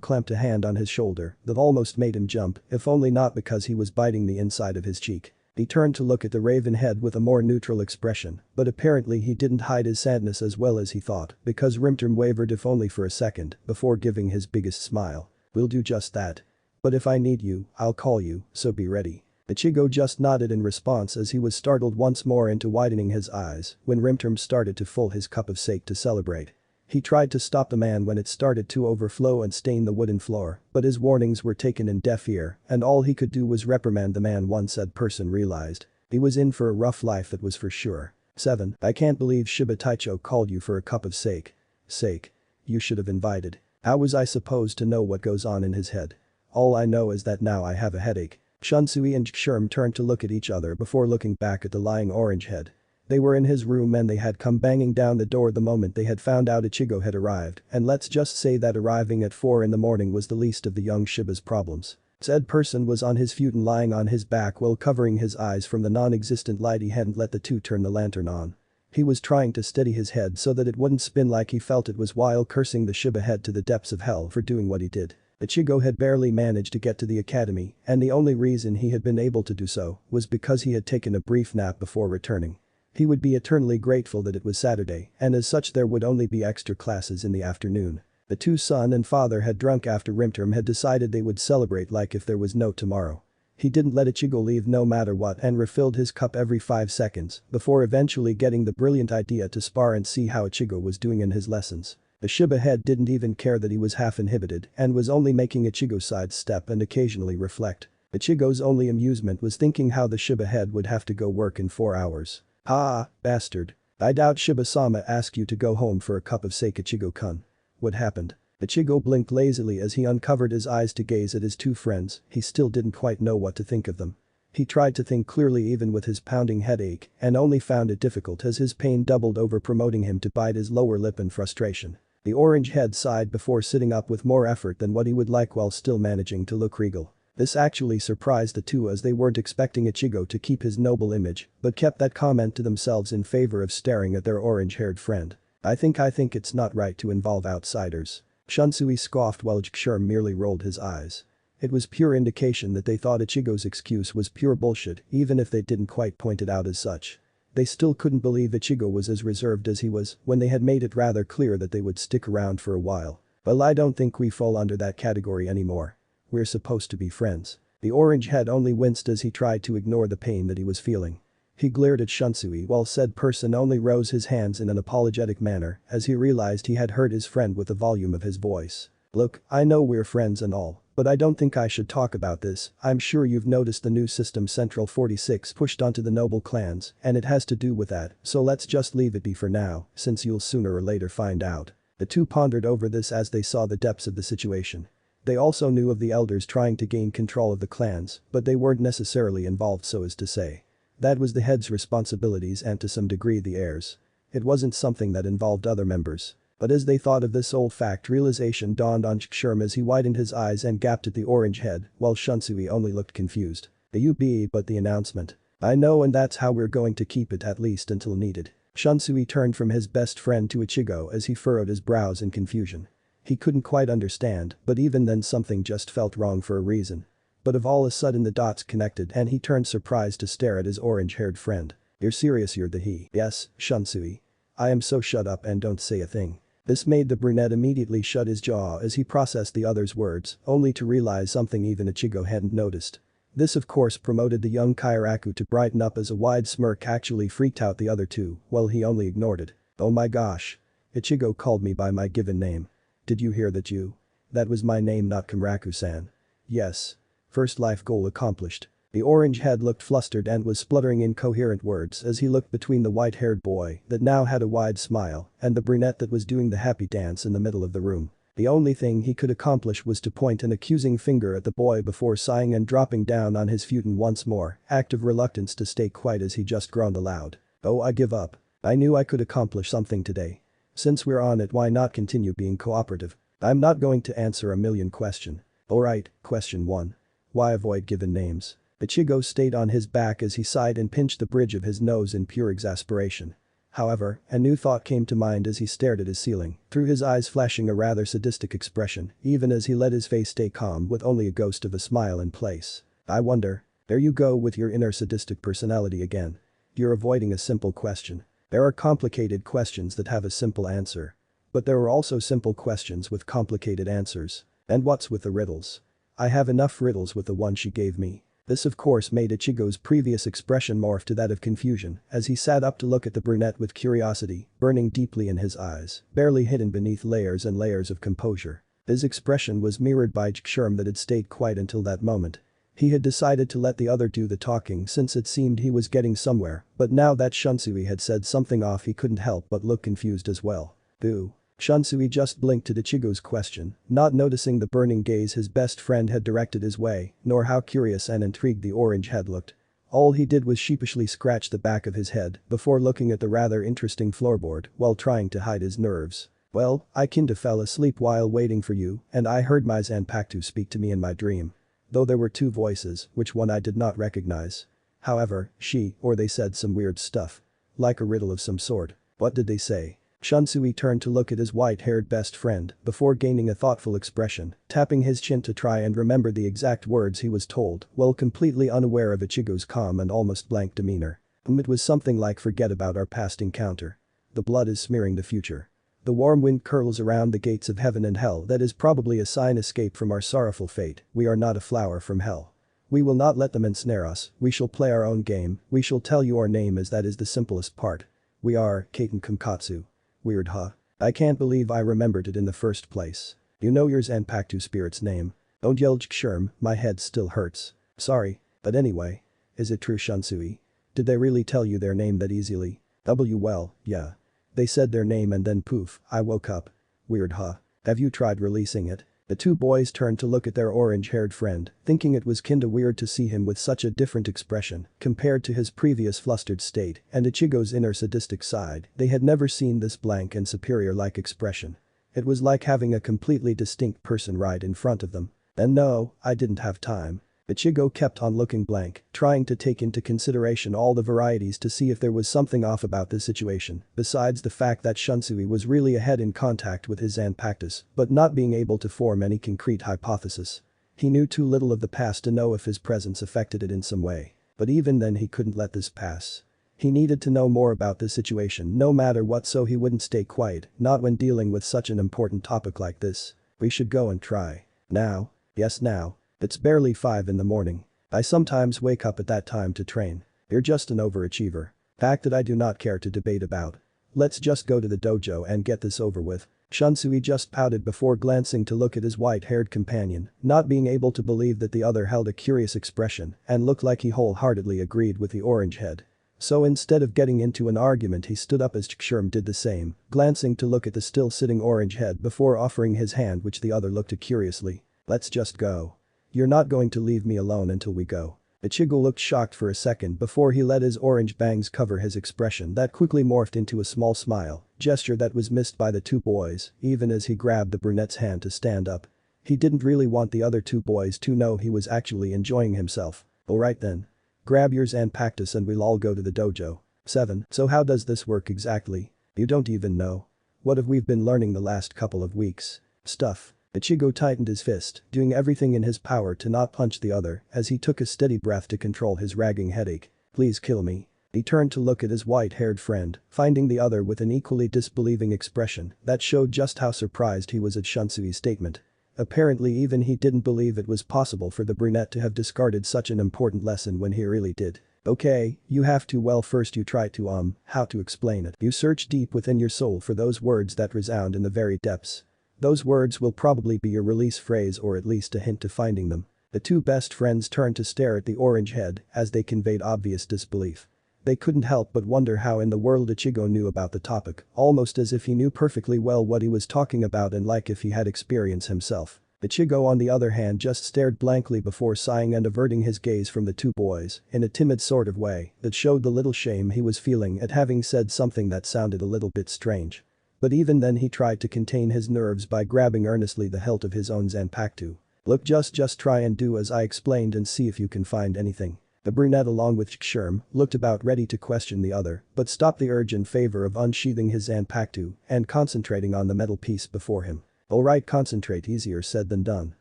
clamped a hand on his shoulder that almost made him jump, if only not because he was biting the inside of his cheek. He turned to look at the raven head with a more neutral expression, but apparently he didn't hide his sadness as well as he thought, because Rimterm wavered if only for a second before giving his biggest smile. We'll do just that. But if I need you, I'll call you, so be ready. Ichigo just nodded in response as he was startled once more into widening his eyes when Rimterm started to fill his cup of sake to celebrate. He tried to stop the man when it started to overflow and stain the wooden floor, but his warnings were taken in deaf ear, and all he could do was reprimand the man once said person realized. He was in for a rough life, that was for sure. 7. I can't believe Shiba Taicho called you for a cup of sake. Sake. You should have invited. How was I supposed to know what goes on in his head? All I know is that now I have a headache. Shunsui and Sherm turned to look at each other before looking back at the lying orange head. They were in his room and they had come banging down the door the moment they had found out Ichigo had arrived, and let's just say that arriving at 4 in the morning was the least of the young Shiba's problems. Said person was on his futon lying on his back while covering his eyes from the non-existent light. He hadn't let the two turn the lantern on. He was trying to steady his head so that it wouldn't spin like he felt it was, while cursing the Shiba head to the depths of hell for doing what he did. Ichigo had barely managed to get to the academy, and the only reason he had been able to do so was because he had taken a brief nap before returning. He would be eternally grateful that it was Saturday, and as such there would only be extra classes in the afternoon. The two son and father had drunk after rimterm had decided they would celebrate like if there was no tomorrow. He didn't let Ichigo leave no matter what and refilled his cup every 5 seconds before eventually getting the brilliant idea to spar and see how Ichigo was doing in his lessons. The Shiba head didn't even care that he was half inhibited and was only making Ichigo sidestep and occasionally reflect. Ichigo's only amusement was thinking how the Shiba head would have to go work in 4 hours. Ha, bastard. I doubt Shiba-sama asked you to go home for a cup of sake, Ichigo-kun. What happened? Ichigo blinked lazily as he uncovered his eyes to gaze at his two friends. He still didn't quite know what to think of them. He tried to think clearly even with his pounding headache and only found it difficult as his pain doubled over, promoting him to bite his lower lip in frustration. The orange head sighed before sitting up with more effort than what he would like while still managing to look regal. This actually surprised the two as they weren't expecting Ichigo to keep his noble image, but kept that comment to themselves in favor of staring at their orange-haired friend. I think it's not right to involve outsiders. Shunsui scoffed while Sherm merely rolled his eyes. It was pure indication that they thought Ichigo's excuse was pure bullshit, even if they didn't quite point it out as such. They still couldn't believe Ichigo was as reserved as he was when they had made it rather clear that they would stick around for a while. Well, I don't think we fall under that category anymore. We're supposed to be friends. The orange head only winced as he tried to ignore the pain that he was feeling. He glared at Shunsui while said person only rose his hands in an apologetic manner as he realized he had hurt his friend with the volume of his voice. Look, I know we're friends and all, but I don't think I should talk about this. I'm sure you've noticed the new system Central 46 pushed onto the noble clans, and it has to do with that, so let's just leave it be for now, since you'll sooner or later find out. The two pondered over this as they saw the depths of the situation. They also knew of the elders trying to gain control of the clans, but they weren't necessarily involved, so as to say. That was the head's responsibilities and to some degree the heirs. It wasn't something that involved other members. But as they thought of this old fact, realization dawned on Sherm as he widened his eyes and gaped at the orange head, while Shunsui only looked confused. But the announcement. I know, and that's how we're going to keep it, at least until needed. Shunsui turned from his best friend to Ichigo as he furrowed his brows in confusion. He couldn't quite understand, but even then something just felt wrong for a reason. But of all a sudden the dots connected and he turned surprised to stare at his orange-haired friend. You're serious? You're the he? Yes, Shunsui. I am, so shut up and don't say a thing. This made the brunette immediately shut his jaw as he processed the other's words, only to realize something even Ichigo hadn't noticed. This of course promoted the young Kairaku to brighten up as a wide smirk actually freaked out the other two, while he only ignored it. Oh my gosh. Ichigo called me by my given name. Did you hear that? That was my name, not Kamraku-san. Yes. First life goal accomplished. The orange head looked flustered and was spluttering incoherent words as he looked between the white-haired boy that now had a wide smile and the brunette that was doing the happy dance in the middle of the room. The only thing he could accomplish was to point an accusing finger at the boy before sighing and dropping down on his futon once more, act of reluctance to stay quiet as he just groaned aloud. Oh, I give up. I knew I could accomplish something today. Since we're on it, why not continue being cooperative? I'm not going to answer a million questions. Alright, question 1. Why avoid given names? Ichigo stayed on his back as he sighed and pinched the bridge of his nose in pure exasperation. However, a new thought came to mind as he stared at his ceiling, through his eyes flashing a rather sadistic expression, even as he let his face stay calm with only a ghost of a smile in place. I wonder. There you go with your inner sadistic personality again. You're avoiding a simple question. There are complicated questions that have a simple answer. But there are also simple questions with complicated answers. And what's with the riddles? I have enough riddles with the one she gave me. This of course made Ichigo's previous expression morph to that of confusion as he sat up to look at the brunette with curiosity, burning deeply in his eyes, barely hidden beneath layers and layers of composure. His expression was mirrored by Ichigo that had stayed quiet until that moment. He had decided to let the other do the talking since it seemed he was getting somewhere, but now that Shunsui had said something off he couldn't help but look confused as well. Boo. Shunsui just blinked at Ichigo's question, not noticing the burning gaze his best friend had directed his way, nor how curious and intrigued the orange head looked. All he did was sheepishly scratch the back of his head before looking at the rather interesting floorboard while trying to hide his nerves. Well, I kinda fell asleep while waiting for you, and I heard my Zanpakuto speak to me in my dream. Though there were two voices, which one I did not recognize. However, she or they said some weird stuff. Like a riddle of some sort. What did they say? Shunsui turned to look at his white-haired best friend before gaining a thoughtful expression, tapping his chin to try and remember the exact words he was told while completely unaware of Ichigo's calm and almost blank demeanor. It was something like forget about our past encounter. The blood is smearing the future. The warm wind curls around the gates of heaven and hell that is probably a sign escape from our sorrowful fate, we are not a flower from hell. We will not let them ensnare us, we shall play our own game, we shall tell you our name as that is the simplest part. We are Kaiten Kunkatsu. Weird huh? I can't believe I remembered it in the first place. You know your Zanpakuto spirit's name. Don't yell Jkshurm, my head still hurts. Sorry, but anyway. Is it true Shunsui? Did they really tell you their name that easily? Well, yeah. They said their name and then poof, I woke up. Weird huh? Have you tried releasing it? The two boys turned to look at their orange-haired friend, thinking it was kinda weird to see him with such a different expression compared to his previous flustered state and Ichigo's inner sadistic side. They had never seen this blank and superior-like expression. It was like having a completely distinct person right in front of them. And no, I didn't have time. Ichigo kept on looking blank, trying to take into consideration all the varieties to see if there was something off about this situation, besides the fact that Shunsui was really ahead in contact with his Zanpakuto, but not being able to form any concrete hypothesis. He knew too little of the past to know if his presence affected it in some way. But even then he couldn't let this pass. He needed to know more about this situation no matter what so he wouldn't stay quiet, not when dealing with such an important topic like this. We should go and try. Now? Yes now. It's barely 5 in the morning. I sometimes wake up at that time to train. You're just an overachiever. Fact that I do not care to debate about. Let's just go to the dojo and get this over with. Shunsui just pouted before glancing to look at his white-haired companion, not being able to believe that the other held a curious expression and looked like he wholeheartedly agreed with the orange head. So instead of getting into an argument he stood up as Jkshurm did the same, glancing to look at the still sitting orange head before offering his hand which the other looked at curiously. Let's just go. You're not going to leave me alone until we go. Ichigo looked shocked for a second before he let his orange bangs cover his expression that quickly morphed into a small smile, gesture that was missed by the two boys, even as he grabbed the brunette's hand to stand up. He didn't really want the other two boys to know he was actually enjoying himself. Alright then. Grab your Zanpakuto and we'll all go to the dojo. 7. So how does this work exactly? You don't even know. What have we been learning the last couple of weeks? Stuff. Ichigo tightened his fist, doing everything in his power to not punch the other as he took a steady breath to control his ragging headache. Please kill me. He turned to look at his white-haired friend, finding the other with an equally disbelieving expression that showed just how surprised he was at Shunsui's statement. Apparently even he didn't believe it was possible for the brunette to have discarded such an important lesson when he really did. Okay, you have to well first you try to how to explain it. You search deep within your soul for those words that resound in the very depths. Those words will probably be your release phrase or at least a hint to finding them. The two best friends turned to stare at the orange head as they conveyed obvious disbelief. They couldn't help but wonder how in the world Ichigo knew about the topic, almost as if he knew perfectly well what he was talking about and like if he had experience himself. Ichigo on the other hand just stared blankly before sighing and averting his gaze from the two boys in a timid sort of way that showed the little shame he was feeling at having said something that sounded a little bit strange. But even then he tried to contain his nerves by grabbing earnestly the hilt of his own Zanpakuto. Look just try and do as I explained and see if you can find anything. The brunette along with Jkshurm looked about ready to question the other but stopped the urge in favor of unsheathing his Zanpakuto and concentrating on the metal piece before him. Alright, concentrate, easier said than done.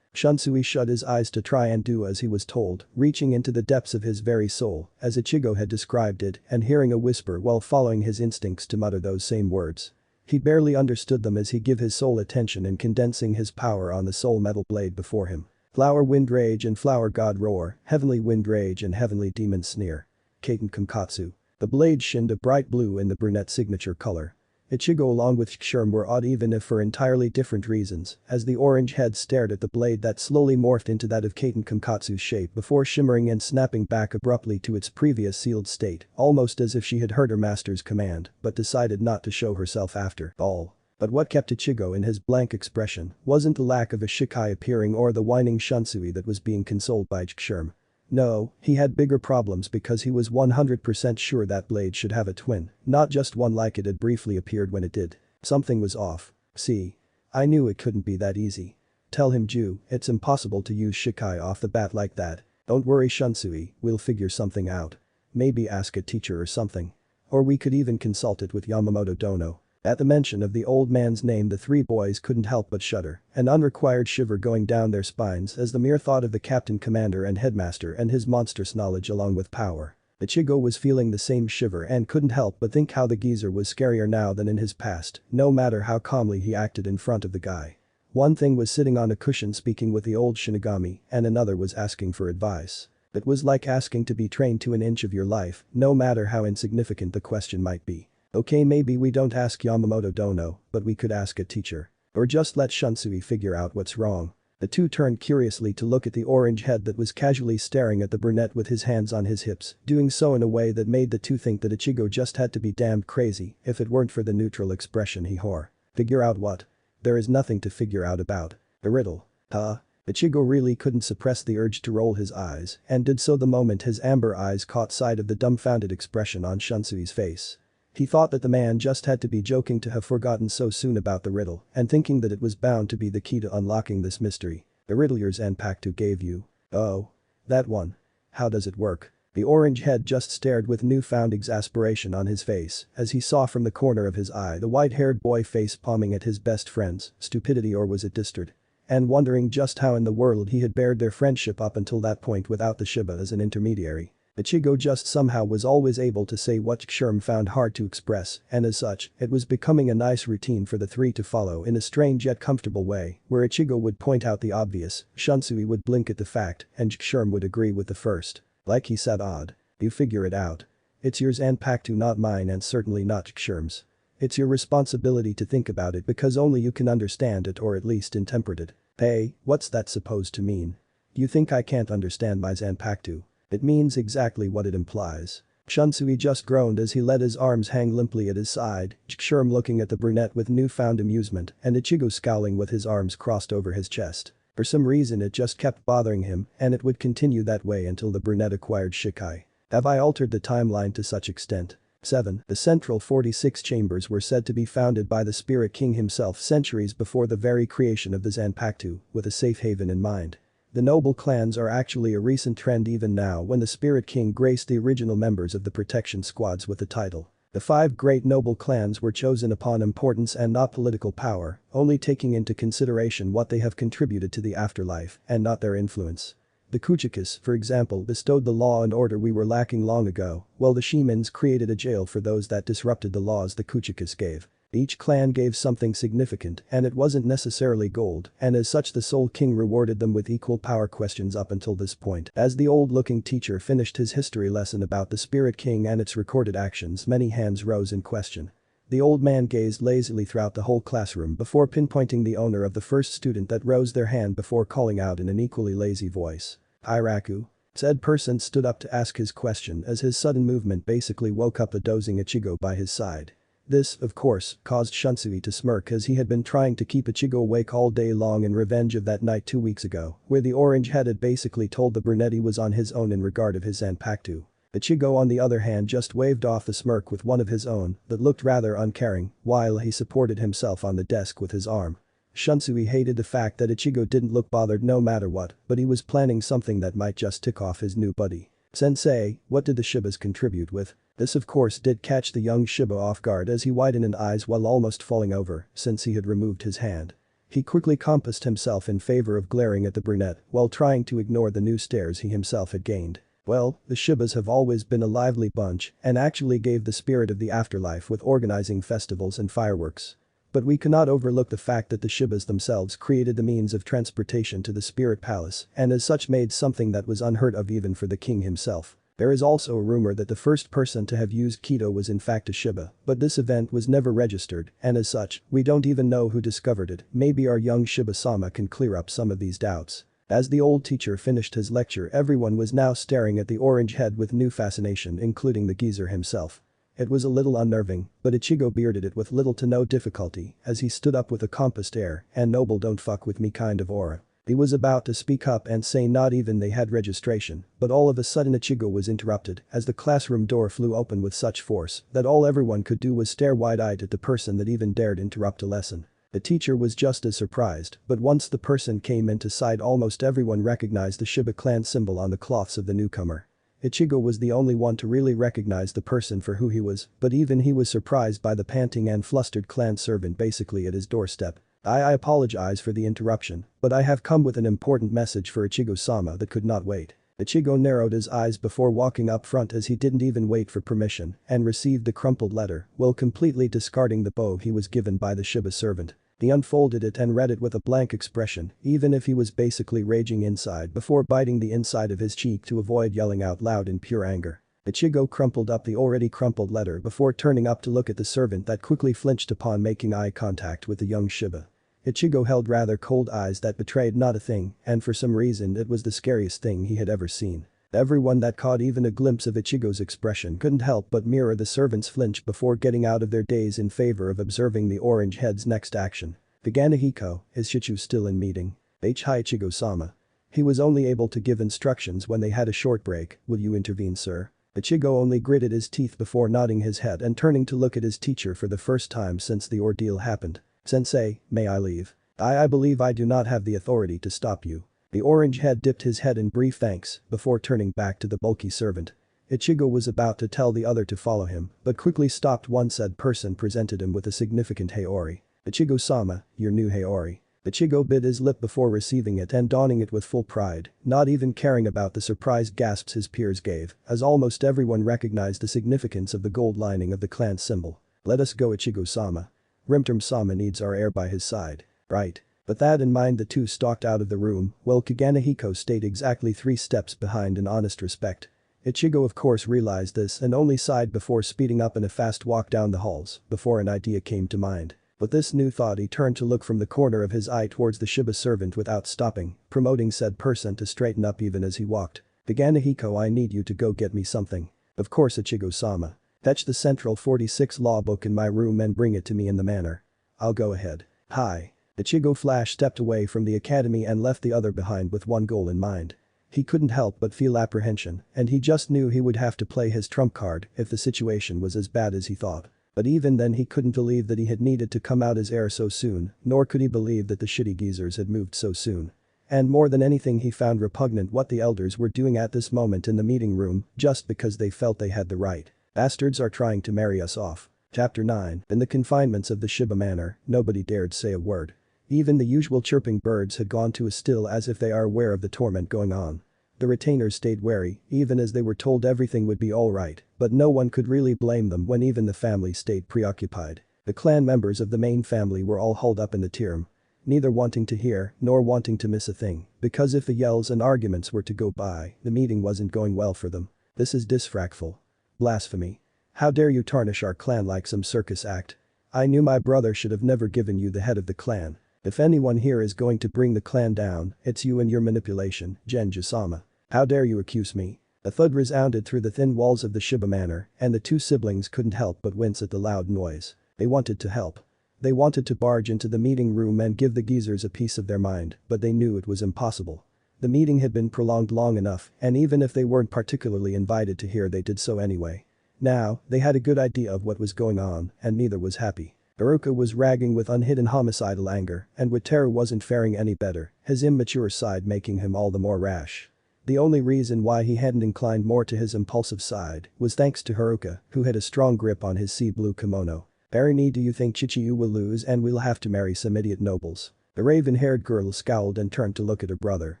Shunsui shut his eyes to try and do as he was told, reaching into the depths of his very soul as Ichigo had described it and hearing a whisper while following his instincts to mutter those same words. He barely understood them as he gave his soul attention and condensing his power on the soul metal blade before him. Flower wind rage and flower god roar, heavenly wind rage and heavenly demon sneer. Kaiten Kumkatsu. The blade shinned a bright blue in the brunette's signature color. Ichigo along with Sherm were awed even if for entirely different reasons, as the orange head stared at the blade that slowly morphed into that of Kaiten Kumkatsu's shape before shimmering and snapping back abruptly to its previous sealed state, almost as if she had heard her master's command, but decided not to show herself after all. But what kept Ichigo in his blank expression wasn't the lack of a shikai appearing or the whining Shunsui that was being consoled by Sherm. No, he had bigger problems because he was 100% sure that blade should have a twin, not just one like it had briefly appeared when it did. Something was off. See? I knew it couldn't be that easy. Tell him Ju, it's impossible to use shikai off the bat like that. Don't worry Shunsui, we'll figure something out. Maybe ask a teacher or something. Or we could even consult it with Yamamoto Dono. At the mention of the old man's name the three boys couldn't help but shudder, an unrequired shiver going down their spines as the mere thought of the captain commander and headmaster and his monstrous knowledge along with power. Ichigo was feeling the same shiver and couldn't help but think how the geezer was scarier now than in his past, no matter how calmly he acted in front of the guy. One thing was sitting on a cushion speaking with the old Shinigami and another was asking for advice. It was like asking to be trained to an inch of your life, no matter how insignificant the question might be. Okay, maybe we don't ask Yamamoto Dono, but we could ask a teacher. Or just let Shunsui figure out what's wrong. The two turned curiously to look at the orange head that was casually staring at the brunette with his hands on his hips, doing so in a way that made the two think that Ichigo just had to be damned crazy if it weren't for the neutral expression he wore. Figure out what? There is nothing to figure out about. A riddle. Huh? Ichigo really couldn't suppress the urge to roll his eyes and did so the moment his amber eyes caught sight of the dumbfounded expression on Shunsui's face. He thought that the man just had to be joking to have forgotten so soon about the riddle and thinking that it was bound to be the key to unlocking this mystery. The riddle your Zanpakuto gave you. Oh. That one. How does it work? The orange head just stared with newfound exasperation on his face as he saw from the corner of his eye the white-haired boy face palming at his best friend's stupidity or was it distort? And wondering just how in the world he had bared their friendship up until that point without the Shiba as an intermediary. Ichigo just somehow was always able to say what Sherm found hard to express and as such, it was becoming a nice routine for the three to follow in a strange yet comfortable way where Ichigo would point out the obvious, Shunsui would blink at the fact and Sherm would agree with the first. Like he said odd. You figure it out. It's your Zanpakuto not mine and certainly not Sherm's. It's your responsibility to think about it because only you can understand it or at least interpret it. Hey, what's that supposed to mean? You think I can't understand my Zanpakuto? It means exactly what it implies. Shunsui just groaned as he let his arms hang limply at his side, Sherm looking at the brunette with newfound amusement and Ichigo scowling with his arms crossed over his chest. For some reason it just kept bothering him and it would continue that way until the brunette acquired shikai. Have I altered the timeline to such extent? 7. The central 46 chambers were said to be founded by the Spirit King himself centuries before the very creation of the Zanpakuto, with a safe haven in mind. The noble clans are actually a recent trend even now when the Spirit King graced the original members of the protection squads with the title. The 5 great noble clans were chosen upon importance and not political power, only taking into consideration what they have contributed to the afterlife and not their influence. The Kuchikas, for example, bestowed the law and order we were lacking long ago, while the Shimans created a jail for those that disrupted the laws the Kuchikas gave. Each clan gave something significant and it wasn't necessarily gold and as such the Soul King rewarded them with equal power questions up until this point. As the old-looking teacher finished his history lesson about the Spirit King and its recorded actions many hands rose in question. The old man gazed lazily throughout the whole classroom before pinpointing the owner of the first student that rose their hand before calling out in an equally lazy voice. Iraku? Said person stood up to ask his question as his sudden movement basically woke up a dozing Ichigo by his side. This, of course, caused Shunsui to smirk as he had been trying to keep Ichigo awake all day long in revenge of that night 2 weeks ago, where the orange head had basically told the brunette he was on his own in regard of his Zanpakuto. Ichigo on the other hand just waved off the smirk with one of his own that looked rather uncaring, while he supported himself on the desk with his arm. Shunsui hated the fact that Ichigo didn't look bothered no matter what, but he was planning something that might just tick off his new buddy. Sensei, what did the Shibas contribute with? This of course did catch the young Shiba off guard as he widened his eyes while almost falling over since he had removed his hand. He quickly compassed himself in favor of glaring at the brunette while trying to ignore the new stares he himself had gained. Well, the Shibas have always been a lively bunch and actually gave the spirit of the afterlife with organizing festivals and fireworks. But we cannot overlook the fact that the Shibas themselves created the means of transportation to the spirit palace and as such made something that was unheard of even for the king himself. There is also a rumor that the first person to have used Kido was in fact a Shiba, but this event was never registered and as such, we don't even know who discovered it. Maybe our young Shiba-sama can clear up some of these doubts. As the old teacher finished his lecture, everyone was now staring at the orange head with new fascination, including the geezer himself. It was a little unnerving, but Ichigo bearded it with little to no difficulty as he stood up with a compassed air and noble don't fuck with me kind of aura. He was about to speak up and say not even they had registration, but all of a sudden Ichigo was interrupted as the classroom door flew open with such force that all everyone could do was stare wide-eyed at the person that even dared interrupt a lesson. The teacher was just as surprised, but once the person came into sight almost everyone recognized the Shiba clan symbol on the cloths of the newcomer. Ichigo was the only one to really recognize the person for who he was, but even he was surprised by the panting and flustered clan servant basically at his doorstep. I apologize for the interruption, but I have come with an important message for Ichigo-sama that could not wait. Ichigo narrowed his eyes before walking up front as he didn't even wait for permission and received the crumpled letter while completely discarding the bow he was given by the Shiba servant. He unfolded it and read it with a blank expression, even if he was basically raging inside before biting the inside of his cheek to avoid yelling out loud in pure anger. Ichigo crumpled up the already crumpled letter before turning up to look at the servant that quickly flinched upon making eye contact with the young Shiba. Ichigo held rather cold eyes that betrayed not a thing, and for some reason it was the scariest thing he had ever seen. Everyone that caught even a glimpse of Ichigo's expression couldn't help but mirror the servant's flinch before getting out of their daze in favor of observing the orange head's next action. Began Hiko, is Shichu still in meeting? Hi Ichigo-sama. He was only able to give instructions when they had a short break. Will you intervene, sir? Ichigo only gritted his teeth before nodding his head and turning to look at his teacher for the first time since the ordeal happened. Sensei, may I leave? I believe I do not have the authority to stop you. The orange head dipped his head in brief thanks before turning back to the bulky servant. Ichigo was about to tell the other to follow him, but quickly stopped when said person presented him with a significant Heiori. Ichigo-sama, your new Heiori. Ichigo bit his lip before receiving it and donning it with full pride, not even caring about the surprised gasps his peers gave, as almost everyone recognized the significance of the gold lining of the clan symbol. Let us go, Ichigo-sama. Rimterm-sama needs our heir by his side. Right. With that in mind the two stalked out of the room, while Kaganehiko stayed exactly 3 steps behind in honest respect. Ichigo of course realized this and only sighed before speeding up in a fast walk down the halls before an idea came to mind. With this new thought he turned to look from the corner of his eye towards the Shiba servant without stopping, promoting said person to straighten up even as he walked. Kaganehiko, I need you to go get me something. Of course Ichigo-sama. Fetch the Central 46 law book in my room and bring it to me in the manor. I'll go ahead. Hi. Ichigo Flash stepped away from the academy and left the other behind with one goal in mind. He couldn't help but feel apprehension, and he just knew he would have to play his trump card if the situation was as bad as he thought. But even then he couldn't believe that he had needed to come out as heir so soon, nor could he believe that the shitty geezers had moved so soon. And more than anything he found repugnant what the elders were doing at this moment in the meeting room just because they felt they had the right. Bastards are trying to marry us off. Chapter 9. In the confinements of the Shiba Manor, nobody dared say a word. Even the usual chirping birds had gone to a still as if they are aware of the torment going on. The retainers stayed wary, even as they were told everything would be alright, but no one could really blame them when even the family stayed preoccupied. The clan members of the main family were all holed up in the tirum, neither wanting to hear nor wanting to miss a thing, because if the yells and arguments were to go by, the meeting wasn't going well for them. This is disrespectful. Blasphemy. How dare you tarnish our clan like some circus act? I knew my brother should have never given you the head of the clan. If anyone here is going to bring the clan down, it's you and your manipulation, Genji-sama. How dare you accuse me? A thud resounded through the thin walls of the Shiba Manor, and the two siblings couldn't help but wince at the loud noise. They wanted to help. They wanted to barge into the meeting room and give the geezers a piece of their mind, but they knew it was impossible. The meeting had been prolonged long enough, and even if they weren't particularly invited to hear, they did so anyway. Now, they had a good idea of what was going on, and neither was happy. Haruka was ragging with unhidden homicidal anger, and Wataru wasn't faring any better, his immature side making him all the more rash. The only reason why he hadn't inclined more to his impulsive side was thanks to Haruka, who had a strong grip on his sea blue kimono. Barini, do you think Chichiyu will lose and we'll have to marry some idiot nobles? The raven-haired girl scowled and turned to look at her brother.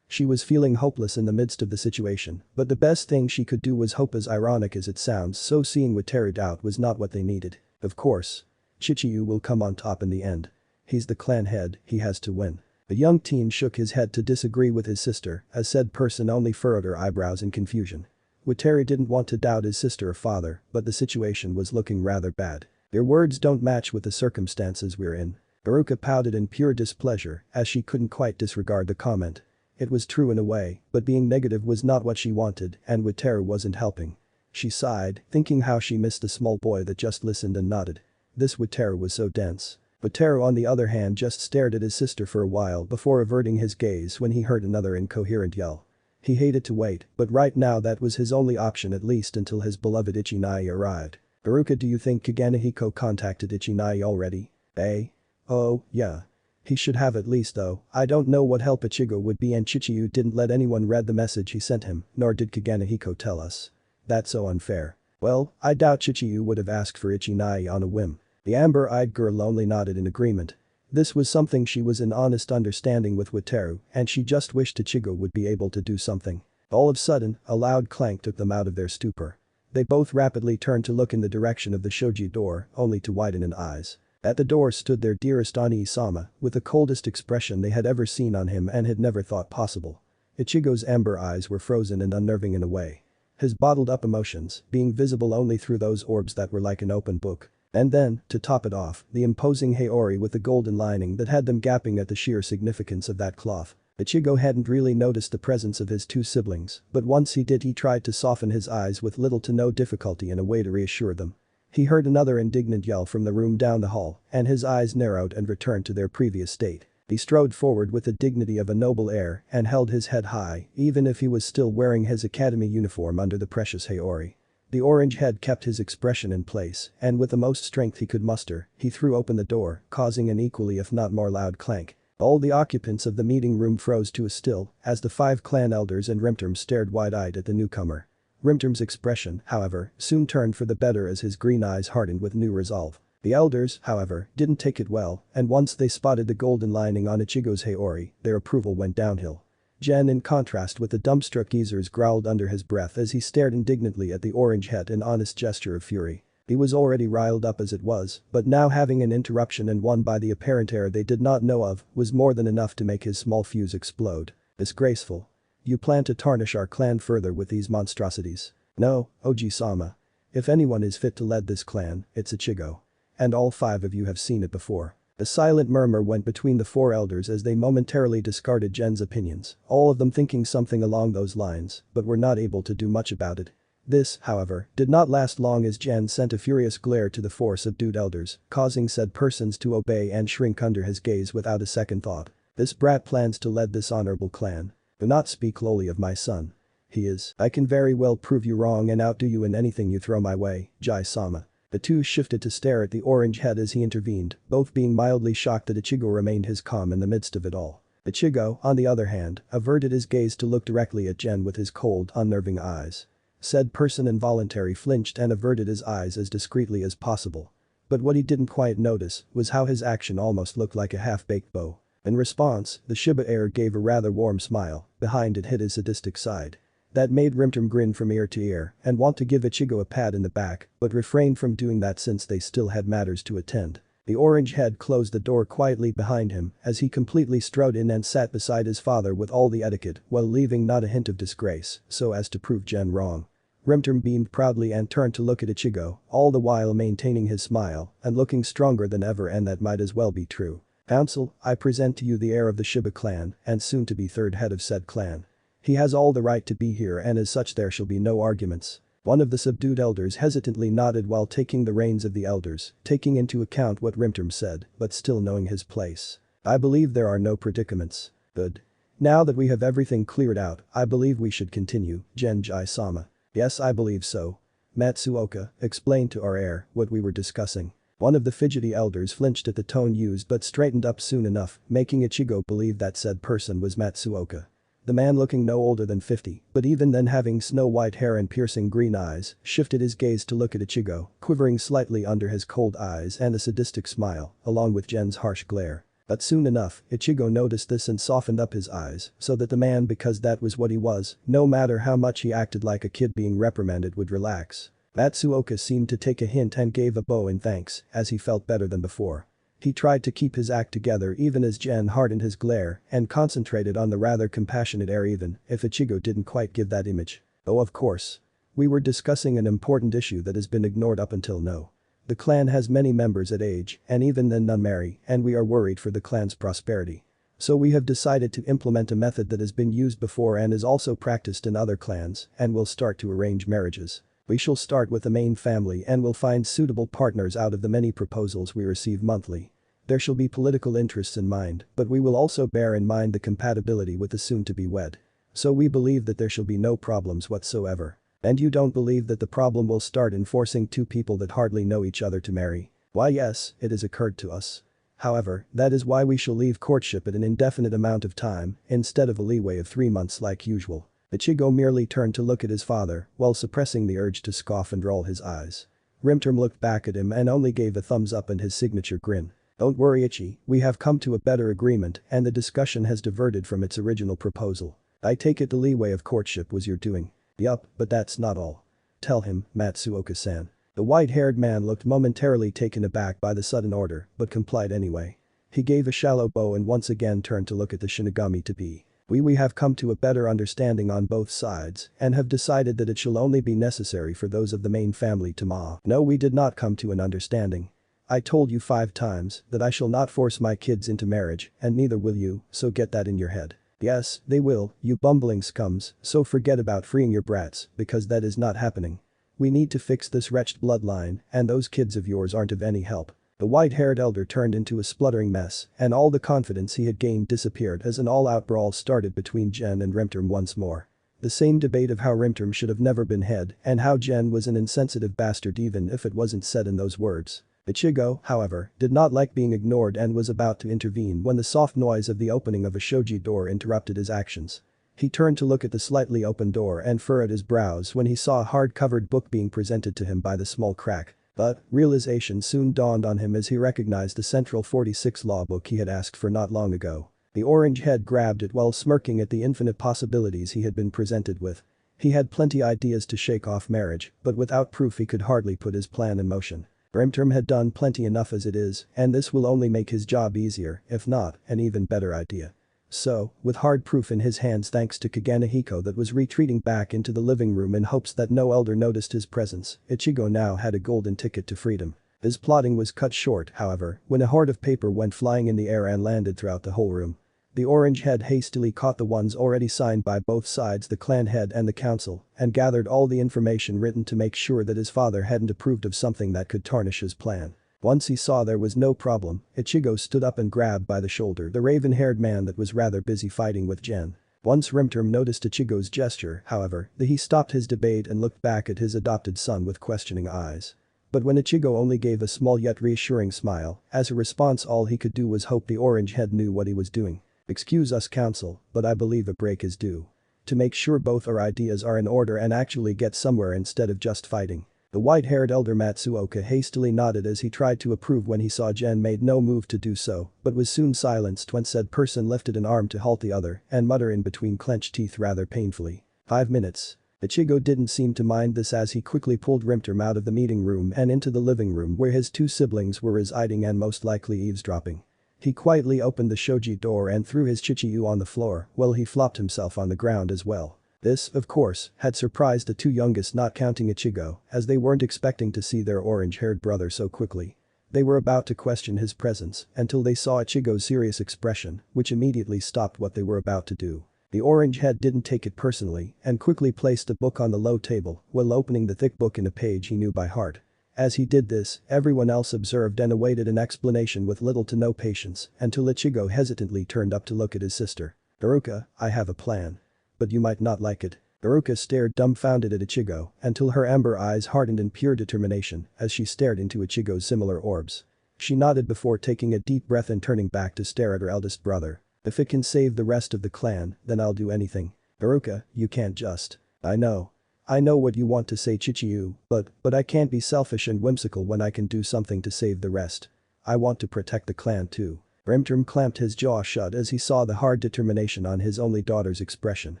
She was feeling hopeless in the midst of the situation, but the best thing she could do was hope, as ironic as it sounds, so seeing Wataru out was not what they needed. Of course. Chichiyu will come on top in the end. He's the clan head, he has to win. The young teen shook his head to disagree with his sister, as said person only furrowed her eyebrows in confusion. Wataru didn't want to doubt his sister or father, but the situation was looking rather bad. Their words don't match with the circumstances we're in. Haruka pouted in pure displeasure, as she couldn't quite disregard the comment. It was true in a way, but being negative was not what she wanted, and Wataru wasn't helping. She sighed, thinking how she missed the small boy that just listened and nodded. This Wataru was so dense. Wataru on the other hand just stared at his sister for a while before averting his gaze when he heard another incoherent yell. He hated to wait, but right now that was his only option at least until his beloved Ichinai arrived. Haruka, do you think Kaganehiko contacted Ichinai already? Eh? Oh, yeah. He should have at least though. I don't know what help Ichigo would be, and Chichiyu didn't let anyone read the message he sent him, nor did Kaganehiko tell us. That's so unfair. Well, I doubt Chichiyu would have asked for Ichinai on a whim. The amber-eyed girl only nodded in agreement. This was something she was in honest understanding with Wataru, and she just wished Ichigo would be able to do something. All of a sudden, a loud clank took them out of their stupor. They both rapidly turned to look in the direction of the shoji door, only to widen in eyes. At the door stood their dearest Ani-sama, with the coldest expression they had ever seen on him and had never thought possible. Ichigo's amber eyes were frozen and unnerving in a way. His bottled-up emotions, being visible only through those orbs that were like an open book. And then, to top it off, the imposing Haori with the golden lining that had them gaping at the sheer significance of that cloth. Ichigo hadn't really noticed the presence of his two siblings, but once he did he tried to soften his eyes with little to no difficulty in a way to reassure them. He heard another indignant yell from the room down the hall, and his eyes narrowed and returned to their previous state. He strode forward with the dignity of a noble heir and held his head high, even if he was still wearing his academy uniform under the precious Haori. The orange head kept his expression in place, and with the most strength he could muster, he threw open the door, causing an equally if not more loud clank. All the occupants of the meeting room froze to a still, as the 5 clan elders and Rimterm stared wide-eyed at the newcomer. Rimterm's expression, however, soon turned for the better as his green eyes hardened with new resolve. The elders, however, didn't take it well, and once they spotted the golden lining on Ichigo's Haori, their approval went downhill. Jen, in contrast with the dumbstruck geezers, growled under his breath as he stared indignantly at the orange head in honest gesture of fury. He was already riled up as it was, but now having an interruption and one by the apparent heir they did not know of was more than enough to make his small fuse explode. Disgraceful. You plan to tarnish our clan further with these monstrosities. No, Oji-sama. If anyone is fit to lead this clan, it's Ichigo. And all 5 of you have seen it before. A silent murmur went between the 4 elders as they momentarily discarded Jen's opinions, all of them thinking something along those lines, but were not able to do much about it. This, however, did not last long as Jen sent a furious glare to the 4 subdued elders, causing said persons to obey and shrink under his gaze without a second thought. This brat plans to lead this honorable clan. Do not speak lowly of my son. He is. I can very well prove you wrong and outdo you in anything you throw my way, Jai-sama. The two shifted to stare at the orange head as he intervened, both being mildly shocked that Ichigo remained his calm in the midst of it all. Ichigo, on the other hand, averted his gaze to look directly at Jen with his cold, unnerving eyes. Said person involuntarily flinched and averted his eyes as discreetly as possible. But what he didn't quite notice was how his action almost looked like a half-baked bow. In response, the Shiba heir gave a rather warm smile, behind it hid his sadistic side. That made Rimterm grin from ear to ear and want to give Ichigo a pat in the back, but refrained from doing that since they still had matters to attend. The orange head closed the door quietly behind him as he completely strode in and sat beside his father with all the etiquette while leaving not a hint of disgrace so as to prove Jen wrong. Rimterm beamed proudly and turned to look at Ichigo, all the while maintaining his smile and looking stronger than ever, and that might as well be true. Council, I present to you the heir of the Shiba clan and soon to be 3rd head of said clan. He has all the right to be here and as such there shall be no arguments. One of the subdued elders hesitantly nodded while taking the reins of the elders, taking into account what Rimterm said, but still knowing his place. I believe there are no predicaments. Good. Now that we have everything cleared out, I believe we should continue, Genji-sama. Yes, I believe so. Matsuoka, explained to our heir what we were discussing. One of the fidgety elders flinched at the tone used but straightened up soon enough, making Ichigo believe that said person was Matsuoka. The man, looking no older than 50, but even then having snow-white hair and piercing green eyes, shifted his gaze to look at Ichigo, quivering slightly under his cold eyes and a sadistic smile, along with Jen's harsh glare. But soon enough, Ichigo noticed this and softened up his eyes so that the man, because that was what he was, no matter how much he acted like a kid being reprimanded, would relax. Matsuoka seemed to take a hint and gave a bow in thanks, as he felt better than before. He tried to keep his act together even as Jen hardened his glare and concentrated on the rather compassionate air even if Ichigo didn't quite give that image. Oh, of course. We were discussing an important issue that has been ignored up until now. The clan has many members at age, and even then none marry, and we are worried for the clan's prosperity. So we have decided to implement a method that has been used before and is also practiced in other clans, and will start to arrange marriages. We shall start with the main family and will find suitable partners out of the many proposals we receive monthly. There shall be political interests in mind, but we will also bear in mind the compatibility with the soon-to-be wed. So we believe that there shall be no problems whatsoever. And you don't believe that the problem will start in forcing two people that hardly know each other to marry? Why yes, it has occurred to us. However, that is why we shall leave courtship at an indefinite amount of time, instead of a leeway of 3 months like usual. Ichigo merely turned to look at his father, while suppressing the urge to scoff and roll his eyes. Rimterm looked back at him and only gave a thumbs up and his signature grin. Don't worry Ichi, we have come to a better agreement and the discussion has diverted from its original proposal. I take it the leeway of courtship was your doing. Yup, but that's not all. Tell him, Matsuoka-san. The white-haired man looked momentarily taken aback by the sudden order, but complied anyway. He gave a shallow bow and once again turned to look at the Shinigami to be. We have come to a better understanding on both sides and have decided that it shall only be necessary for those of the main family to ma. No, we did not come to an understanding. I told you 5 times that I shall not force my kids into marriage and neither will you, so get that in your head. Yes, they will, you bumbling scums, so forget about freeing your brats because that is not happening. We need to fix this wretched bloodline and those kids of yours aren't of any help. The white-haired elder turned into a spluttering mess and all the confidence he had gained disappeared as an all-out brawl started between Jen and Rimterm once more. The same debate of how Rimterm should have never been head and how Jen was an insensitive bastard even if it wasn't said in those words. Ichigo, however, did not like being ignored and was about to intervene when the soft noise of the opening of a shoji door interrupted his actions. He turned to look at the slightly open door and furrowed his brows when he saw a hard-covered book being presented to him by the small crack. But, realization soon dawned on him as he recognized the Central 46 law book he had asked for not long ago. The orange head grabbed it while smirking at the infinite possibilities he had been presented with. He had plenty ideas to shake off marriage, but without proof he could hardly put his plan in motion. Rimterm had done plenty enough as it is, and this will only make his job easier, if not, an even better idea. So, with hard proof in his hands thanks to Kaganehiko that was retreating back into the living room in hopes that no elder noticed his presence, Ichigo now had a golden ticket to freedom. His plotting was cut short, however, when a horde of paper went flying in the air and landed throughout the whole room. The orange head hastily caught the ones already signed by both sides, the clan head and the council, and gathered all the information written to make sure that his father hadn't approved of something that could tarnish his plan. Once he saw there was no problem, Ichigo stood up and grabbed by the shoulder the raven-haired man that was rather busy fighting with Jen. Once Rimterm noticed Ichigo's gesture, however, he stopped his debate and looked back at his adopted son with questioning eyes. But when Ichigo only gave a small yet reassuring smile, as a response all he could do was hope the orange head knew what he was doing. Excuse us council, but I believe a break is due. To make sure both our ideas are in order and actually get somewhere instead of just fighting. The white-haired elder Matsuoka hastily nodded as he tried to approve when he saw Jen made no move to do so, but was soon silenced when said person lifted an arm to halt the other and mutter in between clenched teeth rather painfully. 5 minutes. Ichigo didn't seem to mind this as he quickly pulled Rimterm out of the meeting room and into the living room where his 2 siblings were residing and most likely eavesdropping. He quietly opened the shoji door and threw his chichiyu on the floor while he flopped himself on the ground as well. This, of course, had surprised the 2 youngest not counting Ichigo as they weren't expecting to see their orange-haired brother so quickly. They were about to question his presence until they saw Ichigo's serious expression, which immediately stopped what they were about to do. The orange head didn't take it personally and quickly placed the book on the low table while opening the thick book in a page he knew by heart. As he did this, everyone else observed and awaited an explanation with little to no patience until Ichigo hesitantly turned up to look at his sister. Haruka, I have a plan. But you might not like it. Haruka stared dumbfounded at Ichigo until her amber eyes hardened in pure determination as she stared into Ichigo's similar orbs. She nodded before taking a deep breath and turning back to stare at her eldest brother. If it can save the rest of the clan, then I'll do anything. Haruka, you can't just. I know what you want to say Chichiyu, but I can't be selfish and whimsical when I can do something to save the rest. I want to protect the clan too. Rimterm clamped his jaw shut as he saw the hard determination on his only daughter's expression.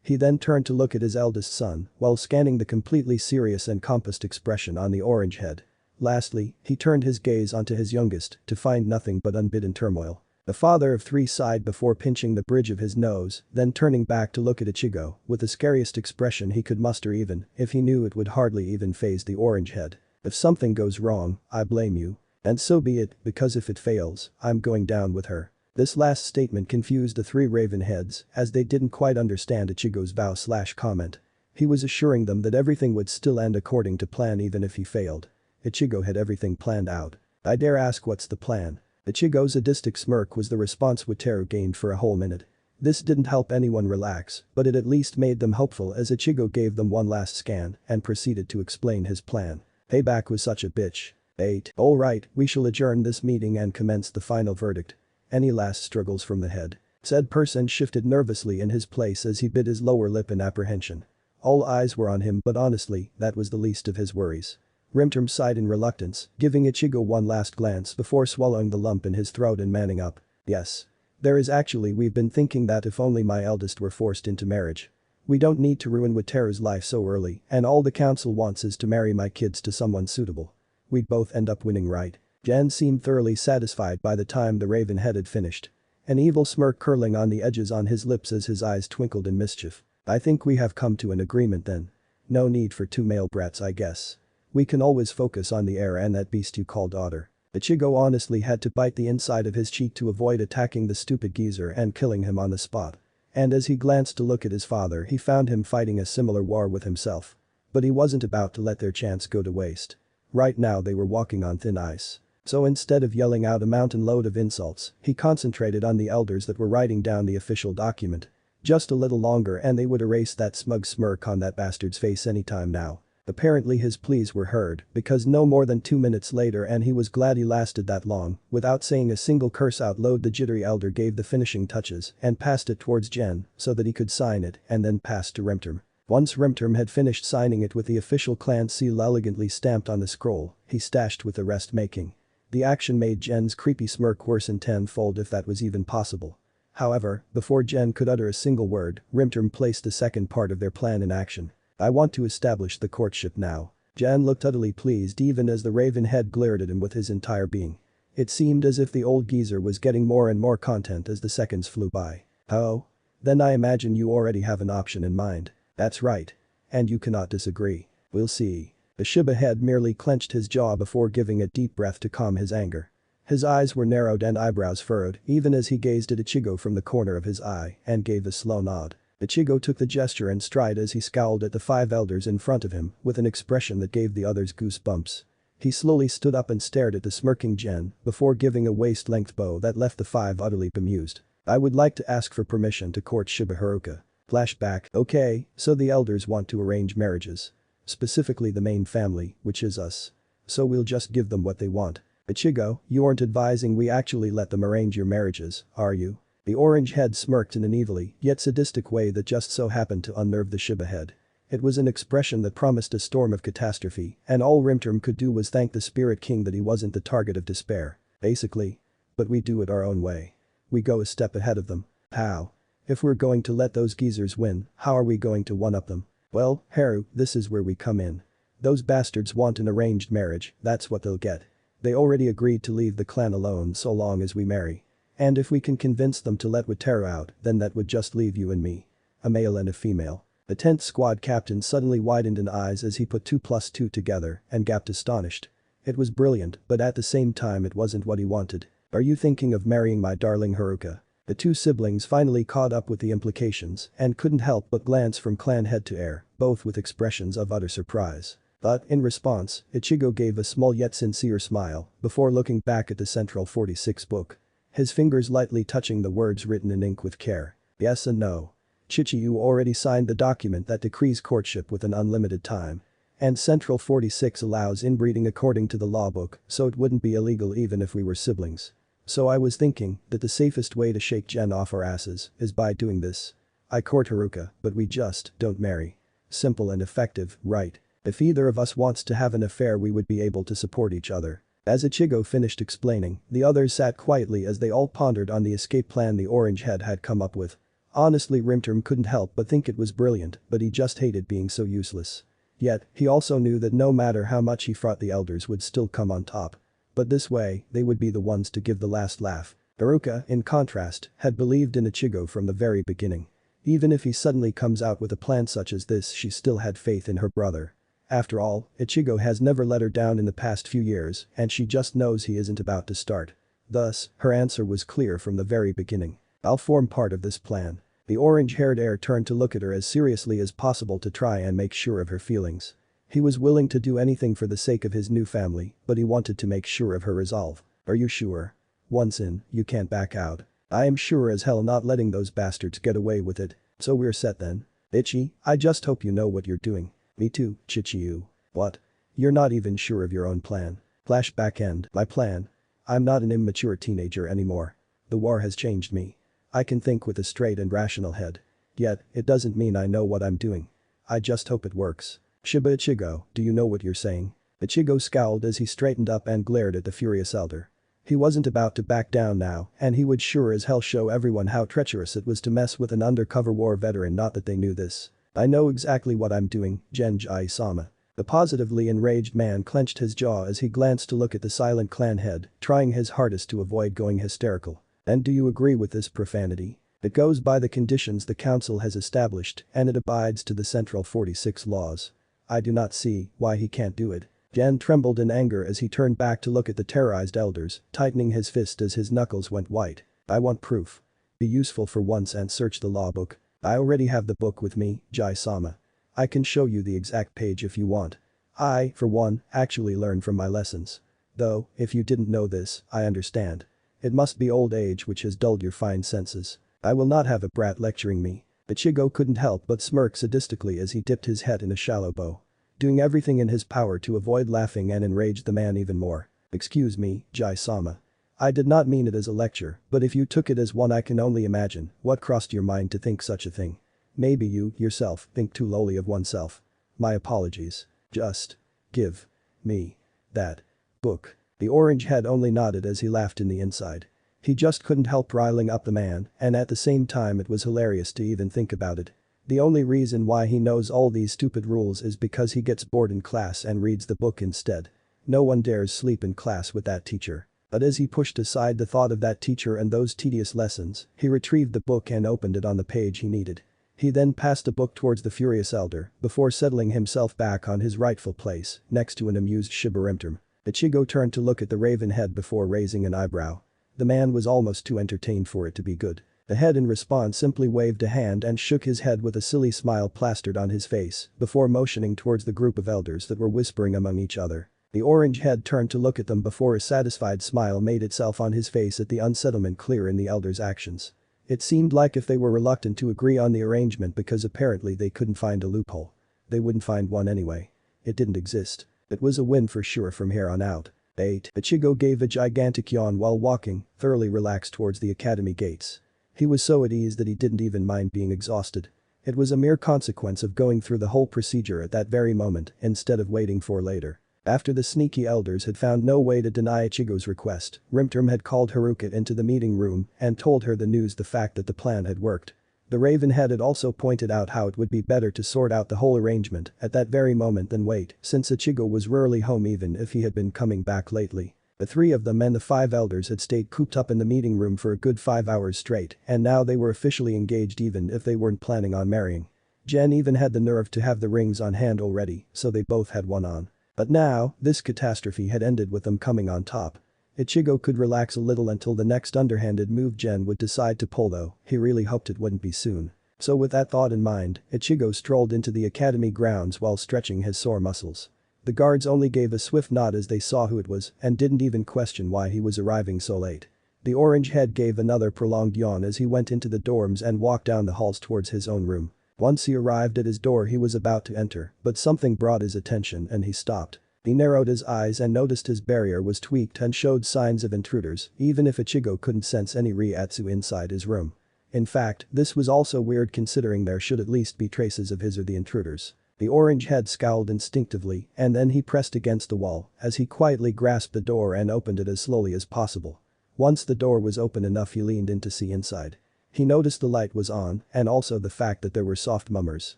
He then turned to look at his eldest son while scanning the completely serious and composed expression on the orange head. Lastly, he turned his gaze onto his youngest to find nothing but unbidden turmoil. The father of three sighed before pinching the bridge of his nose, then turning back to look at Ichigo with the scariest expression he could muster even if he knew it would hardly even faze the orange head. If something goes wrong, I blame you. And so be it, because if it fails, I'm going down with her. This last statement confused the three raven heads as they didn't quite understand Ichigo's vow/comment. He was assuring them that everything would still end according to plan even if he failed. Ichigo had everything planned out. I dare ask what's the plan? Ichigo's sadistic smirk was the response Wataru gained for a whole minute. This didn't help anyone relax, but it at least made them hopeful as Ichigo gave them one last scan and proceeded to explain his plan. Payback was such a bitch. 8. Alright, we shall adjourn this meeting and commence the final verdict. Any last struggles from the head? Said person shifted nervously in his place as he bit his lower lip in apprehension. All eyes were on him but honestly, that was the least of his worries. Rimterm sighed in reluctance, giving Ichigo one last glance before swallowing the lump in his throat and manning up. Yes. We've been thinking that if only my eldest were forced into marriage. We don't need to ruin Wataru's life so early and all the council wants is to marry my kids to someone suitable. We'd both end up winning, right? Jan seemed thoroughly satisfied by the time the raven head had finished. An evil smirk curling on the edges on his lips as his eyes twinkled in mischief. I think we have come to an agreement then. No need for two male brats, I guess. We can always focus on the heir and that beast you call daughter. Ichigo honestly had to bite the inside of his cheek to avoid attacking the stupid geezer and killing him on the spot. And as he glanced to look at his father he found him fighting a similar war with himself. But he wasn't about to let their chance go to waste. Right now they were walking on thin ice. So instead of yelling out a mountain load of insults, he concentrated on the elders that were writing down the official document. Just a little longer and they would erase that smug smirk on that bastard's face anytime now. Apparently his pleas were heard because no more than 2 minutes later and he was glad he lasted that long, without saying a single curse out loud the jittery elder gave the finishing touches and passed it towards Jen so that he could sign it and then passed to Rimterm. Once Rimterm had finished signing it with the official clan seal elegantly stamped on the scroll, he stashed with the rest making. The action made Jen's creepy smirk worsen tenfold if that was even possible. However, before Jen could utter a single word, Rimterm placed the second part of their plan in action. I want to establish the courtship now. Jen looked utterly pleased even as the raven head glared at him with his entire being. It seemed as if the old geezer was getting more and more content as the seconds flew by. Oh? Then I imagine you already have an option in mind. That's right. And you cannot disagree. We'll see. The Shiba head merely clenched his jaw before giving a deep breath to calm his anger. His eyes were narrowed and eyebrows furrowed even as he gazed at Ichigo from the corner of his eye and gave a slow nod. Ichigo took the gesture in stride as he scowled at the 5 elders in front of him with an expression that gave the others goosebumps. He slowly stood up and stared at the smirking Jen before giving a waist-length bow that left the 5 utterly bemused. I would like to ask for permission to court Shiba Haruka. Flashback. Okay, so the elders want to arrange marriages. Specifically the main family, which is us. So we'll just give them what they want. Ichigo, you aren't advising we actually let them arrange your marriages, are you? The orange head smirked in an evilly yet sadistic way that just so happened to unnerve the Shiba head. It was an expression that promised a storm of catastrophe and all Rimterm could do was thank the Spirit King that he wasn't the target of despair. Basically. But we do it our own way. We go a step ahead of them. How? If we're going to let those geezers win, how are we going to one-up them? Well, Haru, this is where we come in. Those bastards want an arranged marriage, that's what they'll get. They already agreed to leave the clan alone so long as we marry. And if we can convince them to let Wataru out, then that would just leave you and me. A male and a female. The 10th squad captain suddenly widened in eyes as he put 2 plus 2 together and gaped astonished. It was brilliant, but at the same time it wasn't what he wanted. Are you thinking of marrying my darling Haruka? The 2 siblings finally caught up with the implications and couldn't help but glance from clan head to heir, both with expressions of utter surprise. But, in response, Ichigo gave a small yet sincere smile before looking back at the Central 46 book. His fingers lightly touching the words written in ink with care. Yes and no. Chichi, you already signed the document that decrees courtship with an unlimited time. And Central 46 allows inbreeding according to the law book, so it wouldn't be illegal even if we were siblings. So I was thinking that the safest way to shake Jen off our asses is by doing this. I court Haruka, but we just don't marry. Simple and effective, right? If either of us wants to have an affair we would be able to support each other. As Ichigo finished explaining, the others sat quietly as they all pondered on the escape plan the orange head had come up with. Honestly, Rimterm couldn't help but think it was brilliant, but he just hated being so useless. Yet, he also knew that no matter how much he fought, the elders would still come on top. But this way, they would be the ones to give the last laugh. Haruka, in contrast, had believed in Ichigo from the very beginning. Even if he suddenly comes out with a plan such as this, she still had faith in her brother. After all, Ichigo has never let her down in the past few years, and she just knows he isn't about to start. Thus, her answer was clear from the very beginning. I'll form part of this plan. The orange-haired heir turned to look at her as seriously as possible to try and make sure of her feelings. He was willing to do anything for the sake of his new family, but he wanted to make sure of her resolve. Are you sure? Once in, you can't back out. I am sure as hell not letting those bastards get away with it. So we're set then. Ichi, I just hope you know what you're doing. Me too, Chichiyu. What? You're not even sure of your own plan. Flashback end. My plan? I'm not an immature teenager anymore. The war has changed me. I can think with a straight and rational head. Yet, it doesn't mean I know what I'm doing. I just hope it works. Shiba Ichigo, do you know what you're saying? Ichigo scowled as he straightened up and glared at the furious elder. He wasn't about to back down now, and he would sure as hell show everyone how treacherous it was to mess with an undercover war veteran, not that they knew this. I know exactly what I'm doing, Genji-sama. The positively enraged man clenched his jaw as he glanced to look at the silent clan head, trying his hardest to avoid going hysterical. And do you agree with this profanity? It goes by the conditions the council has established, and it abides to the Central 46 laws. I do not see why he can't do it. Jan trembled in anger as he turned back to look at the terrorized elders, tightening his fist as his knuckles went white. I want proof. Be useful for once and search the law book. I already have the book with me, Jai-sama. I can show you the exact page if you want. I, for one, actually learn from my lessons. Though, if you didn't know this, I understand. It must be old age which has dulled your fine senses. I will not have a brat lecturing me. Ichigo couldn't help but smirk sadistically as he dipped his head in a shallow bow. Doing everything in his power to avoid laughing and enrage the man even more. Excuse me, Jai-sama. I did not mean it as a lecture, but if you took it as one, I can only imagine what crossed your mind to think such a thing. Maybe you, yourself, think too lowly of oneself. My apologies. Just give me that book. The orange head only nodded as he laughed in the inside. He just couldn't help riling up the man, and at the same time it was hilarious to even think about it. The only reason why he knows all these stupid rules is because he gets bored in class and reads the book instead. No one dares sleep in class with that teacher. But as he pushed aside the thought of that teacher and those tedious lessons, he retrieved the book and opened it on the page he needed. He then passed the book towards the furious elder, before settling himself back on his rightful place, next to an amused Shiba Rimterm. Ichigo turned to look at the raven head before raising an eyebrow. The man was almost too entertained for it to be good. The head in response simply waved a hand and shook his head with a silly smile plastered on his face, before motioning towards the group of elders that were whispering among each other. The orange head turned to look at them before a satisfied smile made itself on his face at the unsettlement clear in the elders' actions. It seemed like if they were reluctant to agree on the arrangement because apparently they couldn't find a loophole. They wouldn't find one anyway. It didn't exist. It was a win for sure from here on out. 8. Ichigo gave a gigantic yawn while walking, thoroughly relaxed towards the academy gates. He was so at ease that he didn't even mind being exhausted. It was a mere consequence of going through the whole procedure at that very moment instead of waiting for later. After the sneaky elders had found no way to deny Ichigo's request, Rimterm had called Haruka into the meeting room and told her the news, the fact that the plan had worked. The Ravenhead had also pointed out how it would be better to sort out the whole arrangement at that very moment than wait, since Ichigo was rarely home even if he had been coming back lately. The three of them and the 5 elders had stayed cooped up in the meeting room for a good 5 hours straight, and now they were officially engaged even if they weren't planning on marrying. Jen even had the nerve to have the rings on hand already, so they both had one on. But now, this catastrophe had ended with them coming on top. Ichigo could relax a little until the next underhanded move Jen would decide to pull, though he really hoped it wouldn't be soon. So with that thought in mind, Ichigo strolled into the academy grounds while stretching his sore muscles. The guards only gave a swift nod as they saw who it was and didn't even question why he was arriving so late. The orange head gave another prolonged yawn as he went into the dorms and walked down the halls towards his own room. Once he arrived at his door, he was about to enter, but something brought his attention and he stopped. He narrowed his eyes and noticed his barrier was tweaked and showed signs of intruders, even if Ichigo couldn't sense any Ryatsu inside his room. In fact, this was also weird considering there should at least be traces of his or the intruders. The orange head scowled instinctively and then he pressed against the wall as he quietly grasped the door and opened it as slowly as possible. Once the door was open enough, he leaned in to see inside. He noticed the light was on and also the fact that there were soft mummers.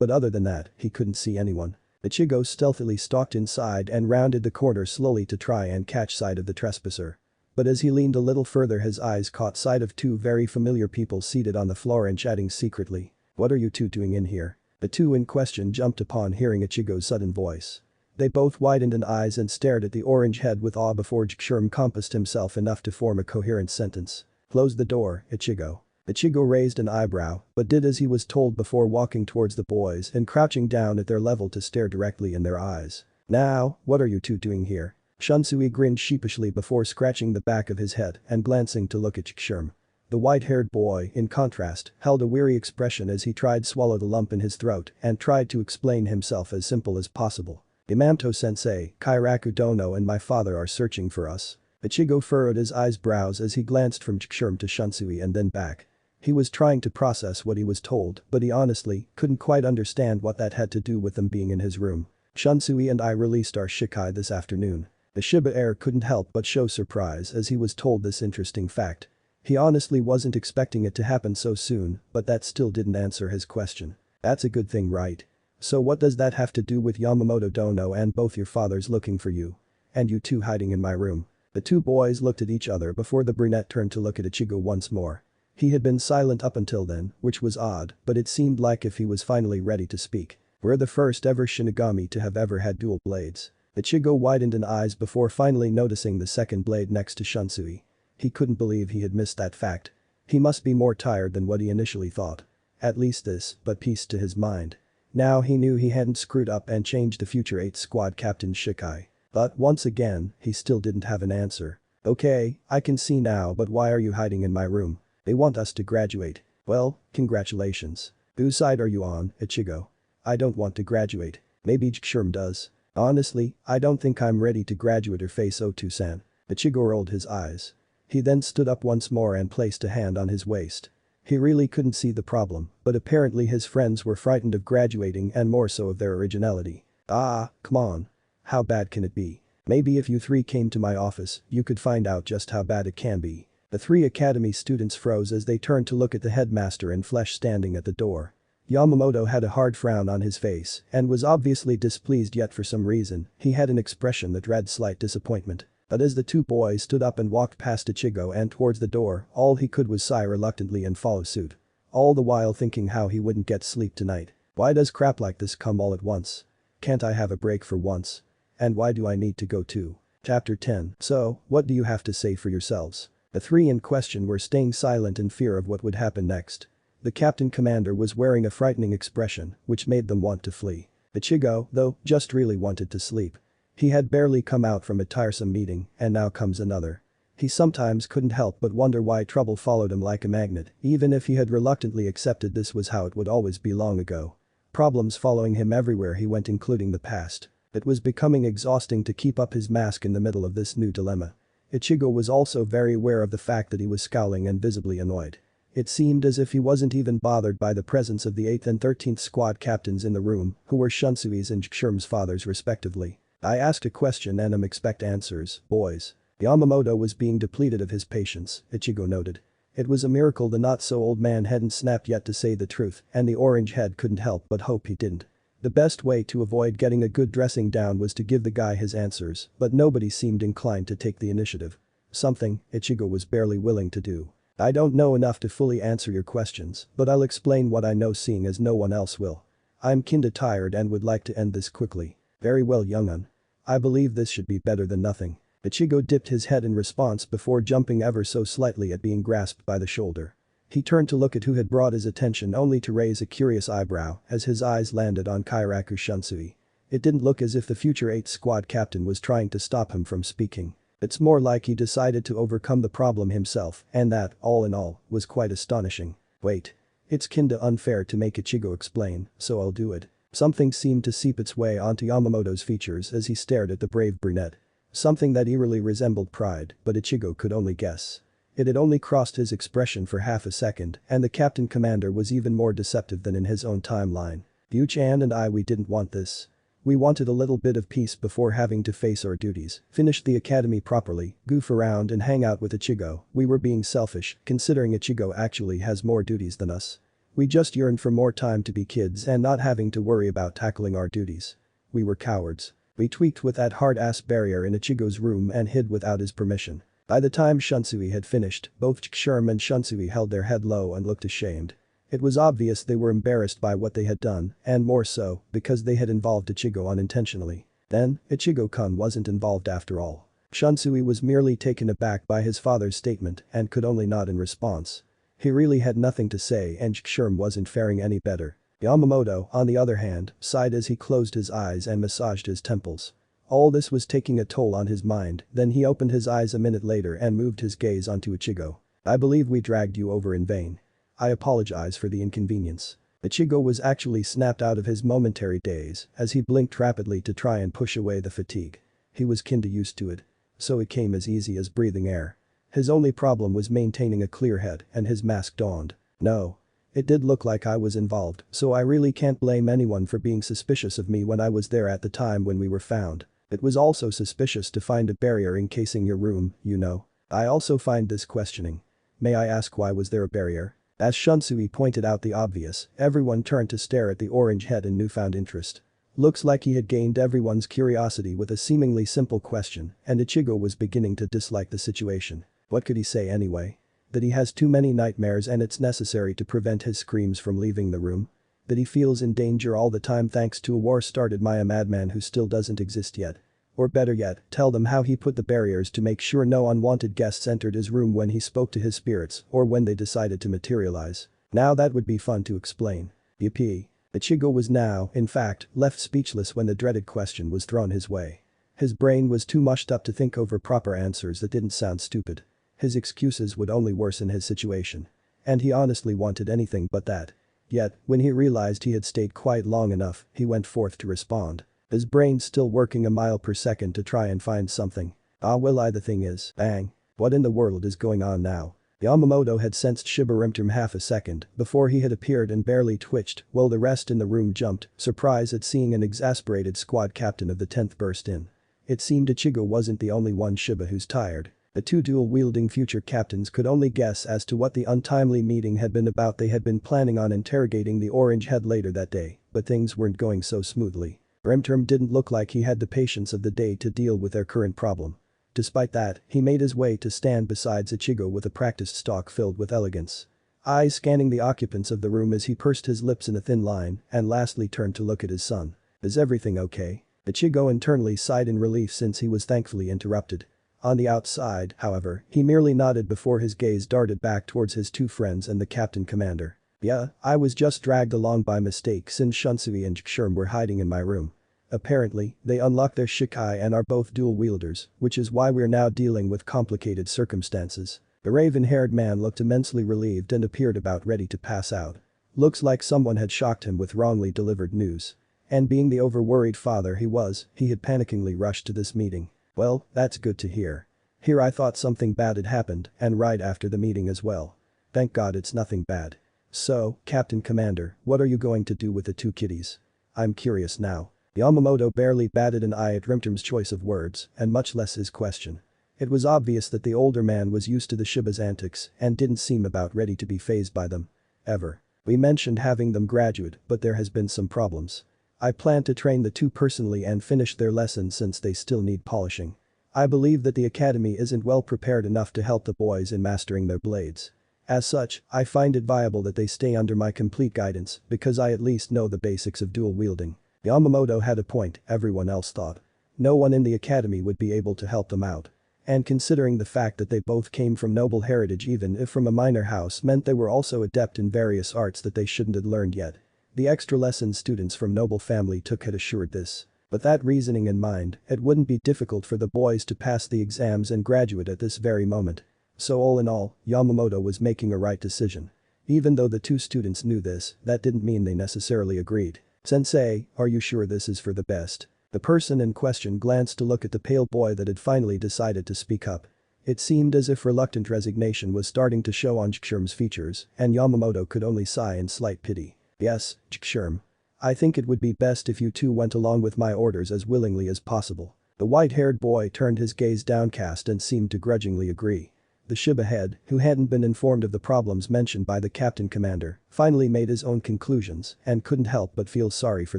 But other than that, he couldn't see anyone. Ichigo stealthily stalked inside and rounded the corner slowly to try and catch sight of the trespasser. But as he leaned a little further his eyes caught sight of two very familiar people seated on the floor and chatting secretly. "What are you two doing in here?" The two in question jumped upon hearing Ichigo's sudden voice. They both widened an eyes and stared at the orange head with awe before Ichigo compassed himself enough to form a coherent sentence. "Close the door, Ichigo." Ichigo raised an eyebrow, but did as he was told before walking towards the boys and crouching down at their level to stare directly in their eyes. "Now, what are you two doing here?" Shunsui grinned sheepishly before scratching the back of his head and glancing to look at Ichigo. The white-haired boy, in contrast, held a weary expression as he tried to swallow the lump in his throat and tried to explain himself as simple as possible. "Yamato-sensei, Kairaku Dono and my father are searching for us." Ichigo furrowed his eyebrows as he glanced from Ichigo to Shunsui and then back. He was trying to process what he was told, but he honestly couldn't quite understand what that had to do with them being in his room. "Shunsui and I released our shikai this afternoon." The Shiba heir couldn't help but show surprise as he was told this interesting fact. He honestly wasn't expecting it to happen so soon, but that still didn't answer his question. "That's a good thing, right? So what does that have to do with Yamamoto Dono and both your fathers looking for you? And you two hiding in my room?" The two boys looked at each other before the brunette turned to look at Ichigo once more. He had been silent up until then, which was odd, but it seemed like if he was finally ready to speak. "We're the first ever Shinigami to have ever had dual blades." Ichigo widened an eyes before finally noticing the second blade next to Shunsui. He couldn't believe he had missed that fact. He must be more tired than what he initially thought. At least this, but pieced to his mind. Now he knew he hadn't screwed up and changed the future 8th squad captain's shikai. But once again, he still didn't have an answer. "Okay, I can see now, but why are you hiding in my room?" "They want us to graduate." "Well, congratulations. Whose side are you on, Ichigo?" "I don't want to graduate." "Maybe Ichigo does." "Honestly, I don't think I'm ready to graduate or face Otu-san." Ichigo rolled his eyes. He then stood up once more and placed a hand on his waist. He really couldn't see the problem, but apparently his friends were frightened of graduating and more so of their originality. "Ah, come on. How bad can it be? Maybe if you three came to my office, you could find out just how bad it can be." The three academy students froze as they turned to look at the headmaster in flesh standing at the door. Yamamoto had a hard frown on his face and was obviously displeased, yet for some reason, he had an expression that read slight disappointment. But as the two boys stood up and walked past Ichigo and towards the door, all he could was sigh reluctantly and follow suit. All the while thinking how he wouldn't get sleep tonight. Why does crap like this come all at once? Can't I have a break for once? And why do I need to go too? Chapter 10. So, what do you have to say for yourselves? The three in question were staying silent in fear of what would happen next. The captain commander was wearing a frightening expression, which made them want to flee. Ichigo, though, just really wanted to sleep. He had barely come out from a tiresome meeting, and now comes another. He sometimes couldn't help but wonder why trouble followed him like a magnet, even if he had reluctantly accepted this was how it would always be long ago. Problems following him everywhere he went, including the past. It was becoming exhausting to keep up his mask in the middle of this new dilemma. Ichigo was also very aware of the fact that he was scowling and visibly annoyed. It seemed as if he wasn't even bothered by the presence of the 8th and 13th squad captains in the room, who were Shunsui's and Ichigo's fathers respectively. "I asked a question and expect answers, boys." Yamamoto was being depleted of his patience, Ichigo noted. It was a miracle the not-so-old man hadn't snapped yet to say the truth, and the orange head couldn't help but hope he didn't. The best way to avoid getting a good dressing down was to give the guy his answers, but nobody seemed inclined to take the initiative. Something Ichigo was barely willing to do. "I don't know enough to fully answer your questions, but I'll explain what I know, seeing as no one else will. I'm kinda tired and would like to end this quickly." "Very well, young'un. I believe this should be better than nothing." Ichigo dipped his head in response before jumping ever so slightly at being grasped by the shoulder. He turned to look at who had brought his attention, only to raise a curious eyebrow as his eyes landed on Kairaku Shunsui. It didn't look as if the future 8th squad captain was trying to stop him from speaking. It's more like he decided to overcome the problem himself, and that, all in all, was quite astonishing. "Wait. It's kinda unfair to make Ichigo explain, so I'll do it." Something seemed to seep its way onto Yamamoto's features as he stared at the brave brunette. Something that eerily resembled pride, but Ichigo could only guess. It had only crossed his expression for half a second, and the captain commander was even more deceptive than in his own timeline. "You-chan and we didn't want this. We wanted a little bit of peace before having to face our duties, finish the academy properly, goof around and hang out with Ichigo. We were being selfish, considering Ichigo actually has more duties than us. We just yearned for more time to be kids and not having to worry about tackling our duties. We were cowards. We tweaked with that hard-ass barrier in Ichigo's room and hid without his permission. By the time Shunsui had finished, both Chikshurm and Shunsui held their head low and looked ashamed. It was obvious they were embarrassed by what they had done, and more so, because they had involved Ichigo unintentionally. Then, Ichigo-kun wasn't involved after all. Shunsui was merely taken aback by his father's statement and could only nod in response. He really had nothing to say and Chikshurm wasn't faring any better. Yamamoto, on the other hand, sighed as he closed his eyes and massaged his temples. All this was taking a toll on his mind, then he opened his eyes a minute later and moved his gaze onto Ichigo. I believe we dragged you over in vain. I apologize for the inconvenience. Ichigo was actually snapped out of his momentary daze as he blinked rapidly to try and push away the fatigue. He was kinda used to it. So it came as easy as breathing air. His only problem was maintaining a clear head and his mask donned. No. It did look like I was involved, so I really can't blame anyone for being suspicious of me when I was there at the time when we were found. It was also suspicious to find a barrier encasing your room, you know. I also find this questioning. May I ask why was there a barrier? As Shunsui pointed out the obvious, everyone turned to stare at the orange head in newfound interest. Looks like he had gained everyone's curiosity with a seemingly simple question, and Ichigo was beginning to dislike the situation. What could he say anyway? That he has too many nightmares and it's necessary to prevent his screams from leaving the room? That he feels in danger all the time thanks to a war started by a madman who still doesn't exist yet? Or better yet, tell them how he put the barriers to make sure no unwanted guests entered his room when he spoke to his spirits or when they decided to materialize. Now that would be fun to explain. Yippee. Ichigo was now, in fact, left speechless when the dreaded question was thrown his way. His brain was too mushed up to think over proper answers that didn't sound stupid. His excuses would only worsen his situation. And he honestly wanted anything but that. Yet, when he realized he had stayed quiet long enough, he went forth to respond. His brain still working a mile per second to try and find something. The thing is, bang. What in the world is going on now? Yamamoto had sensed Shibarimtum half a second before he had appeared and barely twitched while the rest in the room jumped, surprised at seeing an exasperated squad captain of the 10th burst in. It seemed Ichigo wasn't the only one Shiba who's tired. The two dual-wielding future captains could only guess as to what the untimely meeting had been about. They had been planning on interrogating the orange head later that day, but things weren't going so smoothly. Rimterm didn't look like he had the patience of the day to deal with their current problem. Despite that, he made his way to stand beside Ichigo with a practiced stalk filled with elegance. Eyes scanning the occupants of the room as he pursed his lips in a thin line and lastly turned to look at his son. Is everything okay? Ichigo internally sighed in relief since he was thankfully interrupted. On the outside, however, he merely nodded before his gaze darted back towards his two friends and the captain commander. Yeah, I was just dragged along by mistake since Shunsui and Chikshurm were hiding in my room. Apparently, they unlocked their shikai and are both dual wielders, which is why we're now dealing with complicated circumstances. The raven-haired man looked immensely relieved and appeared about ready to pass out. Looks like someone had shocked him with wrongly delivered news. And being the over-worried father he had panickingly rushed to this meeting. Well, that's good to hear. Here I thought something bad had happened, and right after the meeting as well. Thank God it's nothing bad. So, Captain Commander, what are you going to do with the two kiddies? I'm curious now. Yamamoto barely batted an eye at Rimterm's choice of words, and much less his question. It was obvious that the older man was used to the Shiba's antics and didn't seem about ready to be fazed by them. Ever. We mentioned having them graduate, but there has been some problems. I plan to train the two personally and finish their lessons since they still need polishing. I believe that the academy isn't well prepared enough to help the boys in mastering their blades. As such, I find it viable that they stay under my complete guidance because I at least know the basics of dual wielding. Yamamoto had a point, everyone else thought. No one in the academy would be able to help them out. And considering the fact that they both came from noble heritage even if from a minor house meant they were also adept in various arts that they shouldn't have learned yet. The extra lessons students from noble family took had assured this. With that reasoning in mind, it wouldn't be difficult for the boys to pass the exams and graduate at this very moment. So all in all, Yamamoto was making a right decision. Even though the two students knew this, that didn't mean they necessarily agreed. Sensei, are you sure this is for the best? The person in question glanced to look at the pale boy that had finally decided to speak up. It seemed as if reluctant resignation was starting to show on Chikshurm's features, and Yamamoto could only sigh in slight pity. Yes, Chikshurm. I think it would be best if you two went along with my orders as willingly as possible." The white-haired boy turned his gaze downcast and seemed to grudgingly agree. The Shiba head, who hadn't been informed of the problems mentioned by the captain commander, finally made his own conclusions and couldn't help but feel sorry for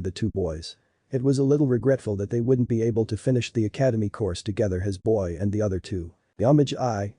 the two boys. It was a little regretful that they wouldn't be able to finish the academy course together, his boy and the other two. The homage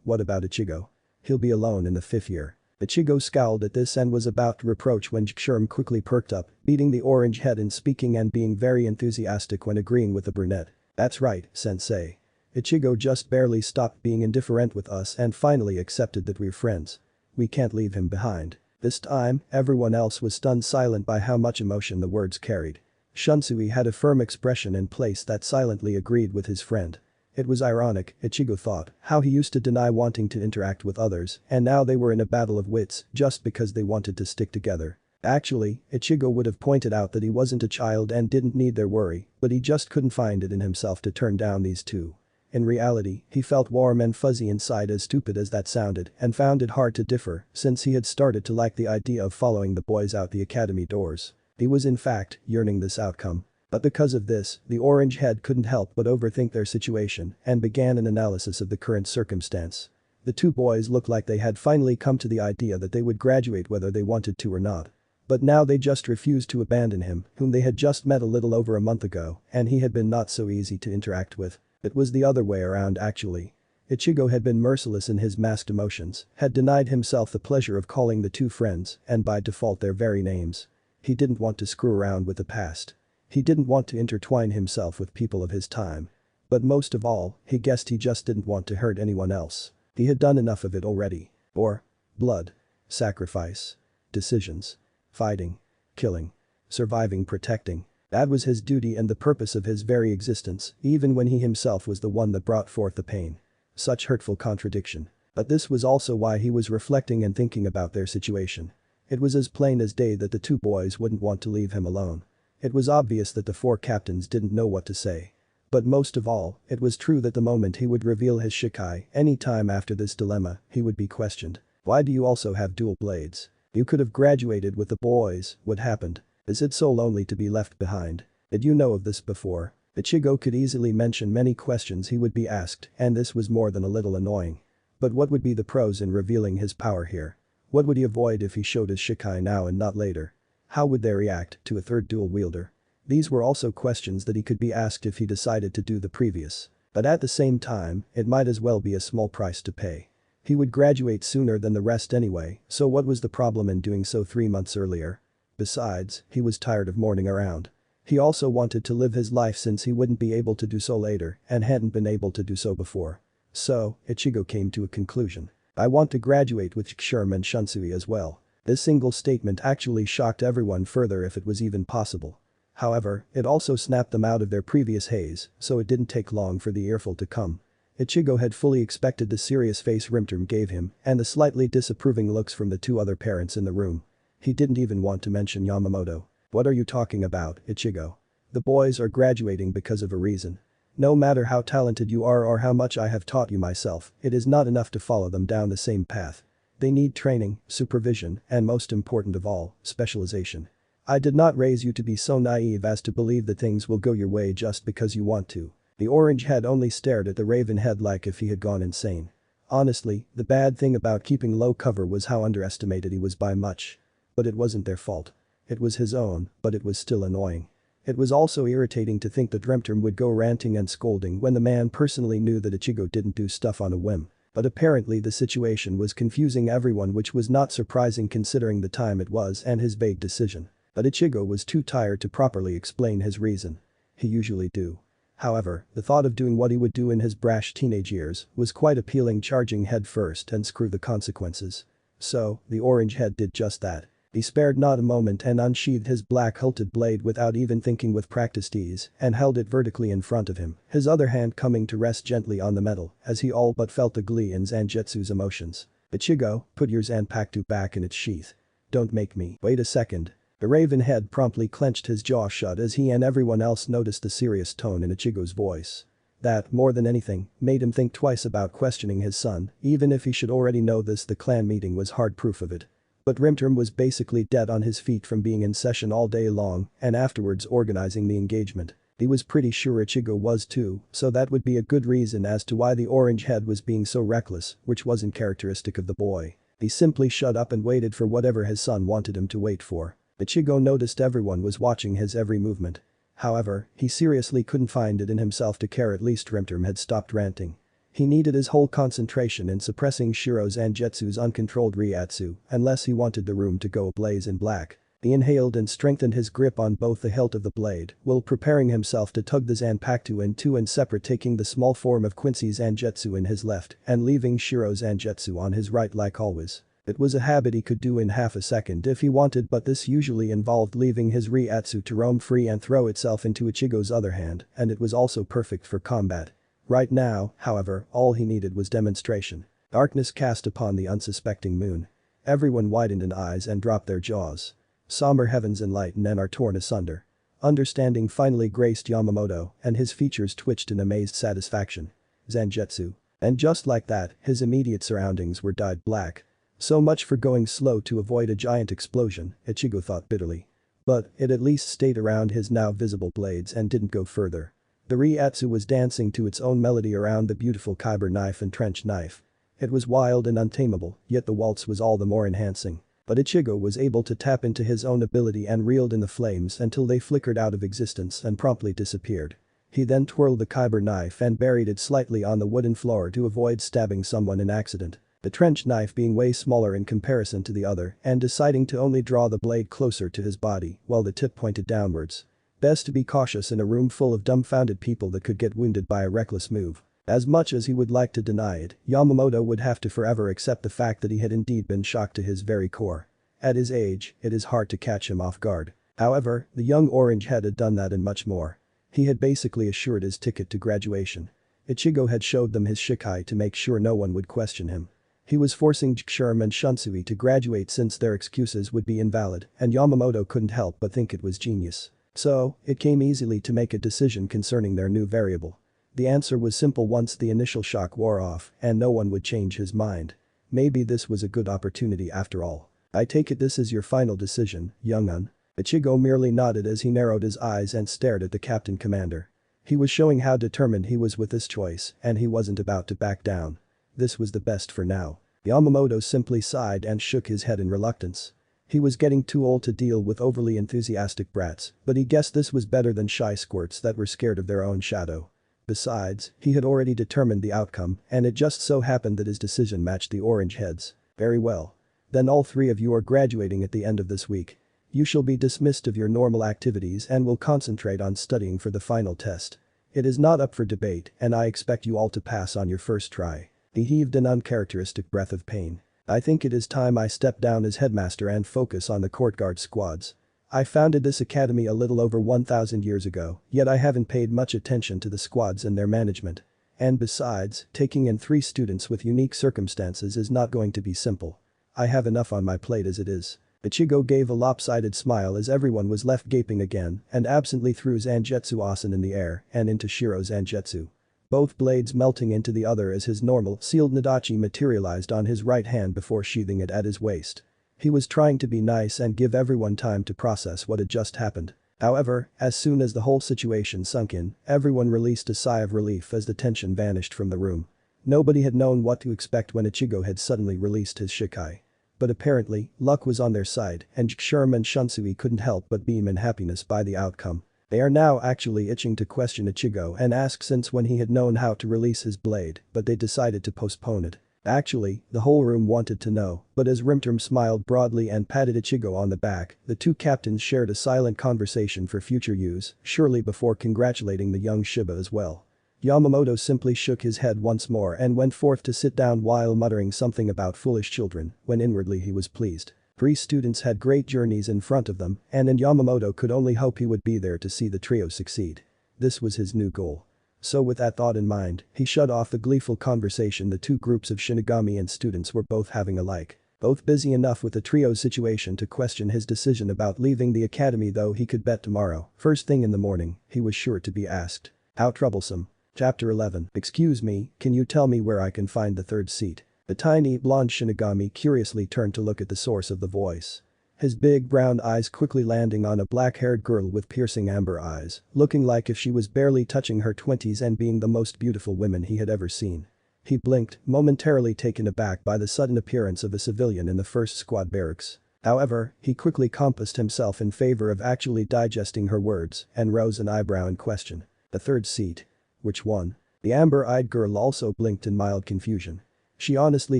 what about Ichigo? He'll be alone in the 5th year. Ichigo scowled at this and was about to reproach when Sherm quickly perked up, beating the orange head in speaking and being very enthusiastic when agreeing with the brunette. "That's right, sensei. Ichigo just barely stopped being indifferent with us and finally accepted that we're friends. We can't leave him behind." This time, everyone else was stunned silent by how much emotion the words carried. Shunsui had a firm expression in place that silently agreed with his friend. It was ironic, Ichigo thought, how he used to deny wanting to interact with others, and now they were in a battle of wits just because they wanted to stick together. Actually, Ichigo would have pointed out that he wasn't a child and didn't need their worry, but he just couldn't find it in himself to turn down these two. In reality, he felt warm and fuzzy inside, as stupid as that sounded, and found it hard to differ since he had started to like the idea of following the boys out the academy doors. He was in fact yearning this outcome. But because of this, the orange head couldn't help but overthink their situation and began an analysis of the current circumstance. The two boys looked like they had finally come to the idea that they would graduate whether they wanted to or not. But now they just refused to abandon him, whom they had just met a little over a month ago, and he had been not so easy to interact with. It was the other way around actually. Ichigo had been merciless in his masked emotions, had denied himself the pleasure of calling the two friends, and by default their very names. He didn't want to screw around with the past. He didn't want to intertwine himself with people of his time. But most of all, he guessed he just didn't want to hurt anyone else. He had done enough of it already. Blood. Sacrifice. Decisions. Fighting. Killing. Surviving, protecting. That was his duty and the purpose of his very existence, even when he himself was the one that brought forth the pain. Such hurtful contradiction. But this was also why he was reflecting and thinking about their situation. It was as plain as day that the two boys wouldn't want to leave him alone. It was obvious that the four captains didn't know what to say. But most of all, it was true that the moment he would reveal his shikai, any time after this dilemma, he would be questioned. "Why do you also have dual blades? You could have graduated with the boys, what happened? Is it so lonely to be left behind? Did you know of this before?" Ichigo could easily mention many questions he would be asked, and this was more than a little annoying. But what would be the pros in revealing his power here? What would he avoid if he showed his shikai now and not later? How would they react to a third dual wielder? These were also questions that he could be asked if he decided to do the previous. But at the same time, it might as well be a small price to pay. He would graduate sooner than the rest anyway, so what was the problem in doing so 3 months earlier? Besides, he was tired of mourning around. He also wanted to live his life since he wouldn't be able to do so later and hadn't been able to do so before. So, Ichigo came to a conclusion. "I want to graduate with Sherm and Shunsui as well." This single statement actually shocked everyone further if it was even possible. However, it also snapped them out of their previous haze, so it didn't take long for the earful to come. Ichigo had fully expected the serious face Rimterm gave him and the slightly disapproving looks from the two other parents in the room. He didn't even want to mention Yamamoto. "What are you talking about, Ichigo? The boys are graduating because of a reason. No matter how talented you are or how much I have taught you myself, it is not enough to follow them down the same path. They need training, supervision, and most important of all, specialization. I did not raise you to be so naive as to believe that things will go your way just because you want to." The orange head only stared at the raven head like if he had gone insane. Honestly, the bad thing about keeping low cover was how underestimated he was by much. But it wasn't their fault. It was his own, but it was still annoying. It was also irritating to think that Rimterm would go ranting and scolding when the man personally knew that Ichigo didn't do stuff on a whim. But apparently the situation was confusing everyone, which was not surprising considering the time it was and his vague decision. But Ichigo was too tired to properly explain his reason. He usually do. However, the thought of doing what he would do in his brash teenage years was quite appealing, charging head first and screw the consequences. So, the orange head did just that. He spared not a moment and unsheathed his black hilted blade without even thinking, with practiced ease, and held it vertically in front of him, his other hand coming to rest gently on the metal as he all but felt the glee in Zangetsu's emotions. "Ichigo, put your Zanpakuto back in its sheath. Don't make me wait a second." The raven head promptly clenched his jaw shut as he and everyone else noticed the serious tone in Ichigo's voice. That, more than anything, made him think twice about questioning his son, even if he should already know this. The clan meeting was hard proof of it. But Rimterm was basically dead on his feet from being in session all day long and afterwards organizing the engagement. He was pretty sure Ichigo was too, so that would be a good reason as to why the orange head was being so reckless, which wasn't characteristic of the boy. He simply shut up and waited for whatever his son wanted him to wait for. Ichigo noticed everyone was watching his every movement. However, he seriously couldn't find it in himself to care at least Rimterm had stopped ranting. He needed his whole concentration in suppressing Shiro Zangetsu's uncontrolled Reiatsu unless he wanted the room to go ablaze in black. He inhaled and strengthened his grip on both the hilt of the blade while preparing himself to tug the Zanpakuto in two and separate, taking the small form of Quincy Zangetsu in his left and leaving Shiro Zangetsu on his right like always. It was a habit he could do in half a second if he wanted, but this usually involved leaving his Reiatsu to roam free and throw itself into Ichigo's other hand, and it was also perfect for combat. Right now, however, all he needed was demonstration. Darkness cast upon the unsuspecting moon. Everyone widened in eyes and dropped their jaws. Somber heavens enlighten and are torn asunder. Understanding finally graced Yamamoto, and his features twitched in amazed satisfaction. Zangetsu. And just like that, his immediate surroundings were dyed black. So much for going slow to avoid a giant explosion, Ichigo thought bitterly. But it at least stayed around his now visible blades and didn't go further. The Reiatsu was dancing to its own melody around the beautiful kyber knife and trench knife. It was wild and untamable, yet the waltz was all the more enhancing. But Ichigo was able to tap into his own ability and reeled in the flames until they flickered out of existence and promptly disappeared. He then twirled the kyber knife and buried it slightly on the wooden floor to avoid stabbing someone in accident. The trench knife being way smaller in comparison to the other and deciding to only draw the blade closer to his body while the tip pointed downwards. Best to be cautious in a room full of dumbfounded people that could get wounded by a reckless move. As much as he would like to deny it, Yamamoto would have to forever accept the fact that he had indeed been shocked to his very core. At his age, it is hard to catch him off guard. However, the young orange head had done that and much more. He had basically assured his ticket to graduation. Ichigo had showed them his shikai to make sure no one would question him. He was forcing Jikshurm and Shunsui to graduate since their excuses would be invalid, and Yamamoto couldn't help but think it was genius. So, it came easily to make a decision concerning their new variable. The answer was simple once the initial shock wore off and no one would change his mind. Maybe this was a good opportunity after all. I take it this is your final decision, young-un? Ichigo merely nodded as he narrowed his eyes and stared at the captain commander. He was showing how determined he was with this choice and he wasn't about to back down. This was the best for now. Yamamoto simply sighed and shook his head in reluctance. He was getting too old to deal with overly enthusiastic brats, but he guessed this was better than shy squirts that were scared of their own shadow. Besides, he had already determined the outcome and it just so happened that his decision matched the orange heads. Very well. Then all three of you are graduating at the end of this week. You shall be dismissed of your normal activities and will concentrate on studying for the final test. It is not up for debate and I expect you all to pass on your first try. He heaved an uncharacteristic breath of pain. I think it is time I step down as headmaster and focus on the courtyard squads. I founded this academy a little over 1,000 years ago, yet I haven't paid much attention to the squads and their management. And besides, taking in 3 students with unique circumstances is not going to be simple. I have enough on my plate as it is. Ichigo gave a lopsided smile as everyone was left gaping again and absently threw Zangetsu Asen in the air and into Shiro Zangetsu. Both blades melting into the other as his normal sealed Nadachi materialized on his right hand before sheathing it at his waist. He was trying to be nice and give everyone time to process what had just happened. However, as soon as the whole situation sunk in, everyone released a sigh of relief as the tension vanished from the room. Nobody had known what to expect when Ichigo had suddenly released his shikai. But apparently, luck was on their side and Jikshurm and Shunsui couldn't help but beam in happiness by the outcome. They are now actually itching to question Ichigo and ask since when he had known how to release his blade, but they decided to postpone it. Actually, the whole room wanted to know, but as Rimterm smiled broadly and patted Ichigo on the back, the two captains shared a silent conversation for future use, surely before congratulating the young Shiba as well. Yamamoto simply shook his head once more and went forth to sit down while muttering something about foolish children, when inwardly he was pleased. 3 students had great journeys in front of them, and Yamamoto could only hope he would be there to see the trio succeed. This was his new goal. So with that thought in mind, he shut off the gleeful conversation the 2 groups of Shinigami and students were both having alike. Both busy enough with the trio's situation to question his decision about leaving the academy, though he could bet tomorrow, first thing in the morning, he was sure to be asked. How troublesome. Chapter 11. Excuse me, can you tell me where I can find the 3rd seat? The tiny, blonde Shinigami curiously turned to look at the source of the voice. His big brown eyes quickly landing on a black-haired girl with piercing amber eyes, looking like if she was barely touching her 20s and being the most beautiful woman he had ever seen. He blinked, momentarily taken aback by the sudden appearance of a civilian in the first squad barracks. However, he quickly composed himself in favor of actually digesting her words and rose an eyebrow in question. The third seat. Which one? The amber-eyed girl also blinked in mild confusion. She honestly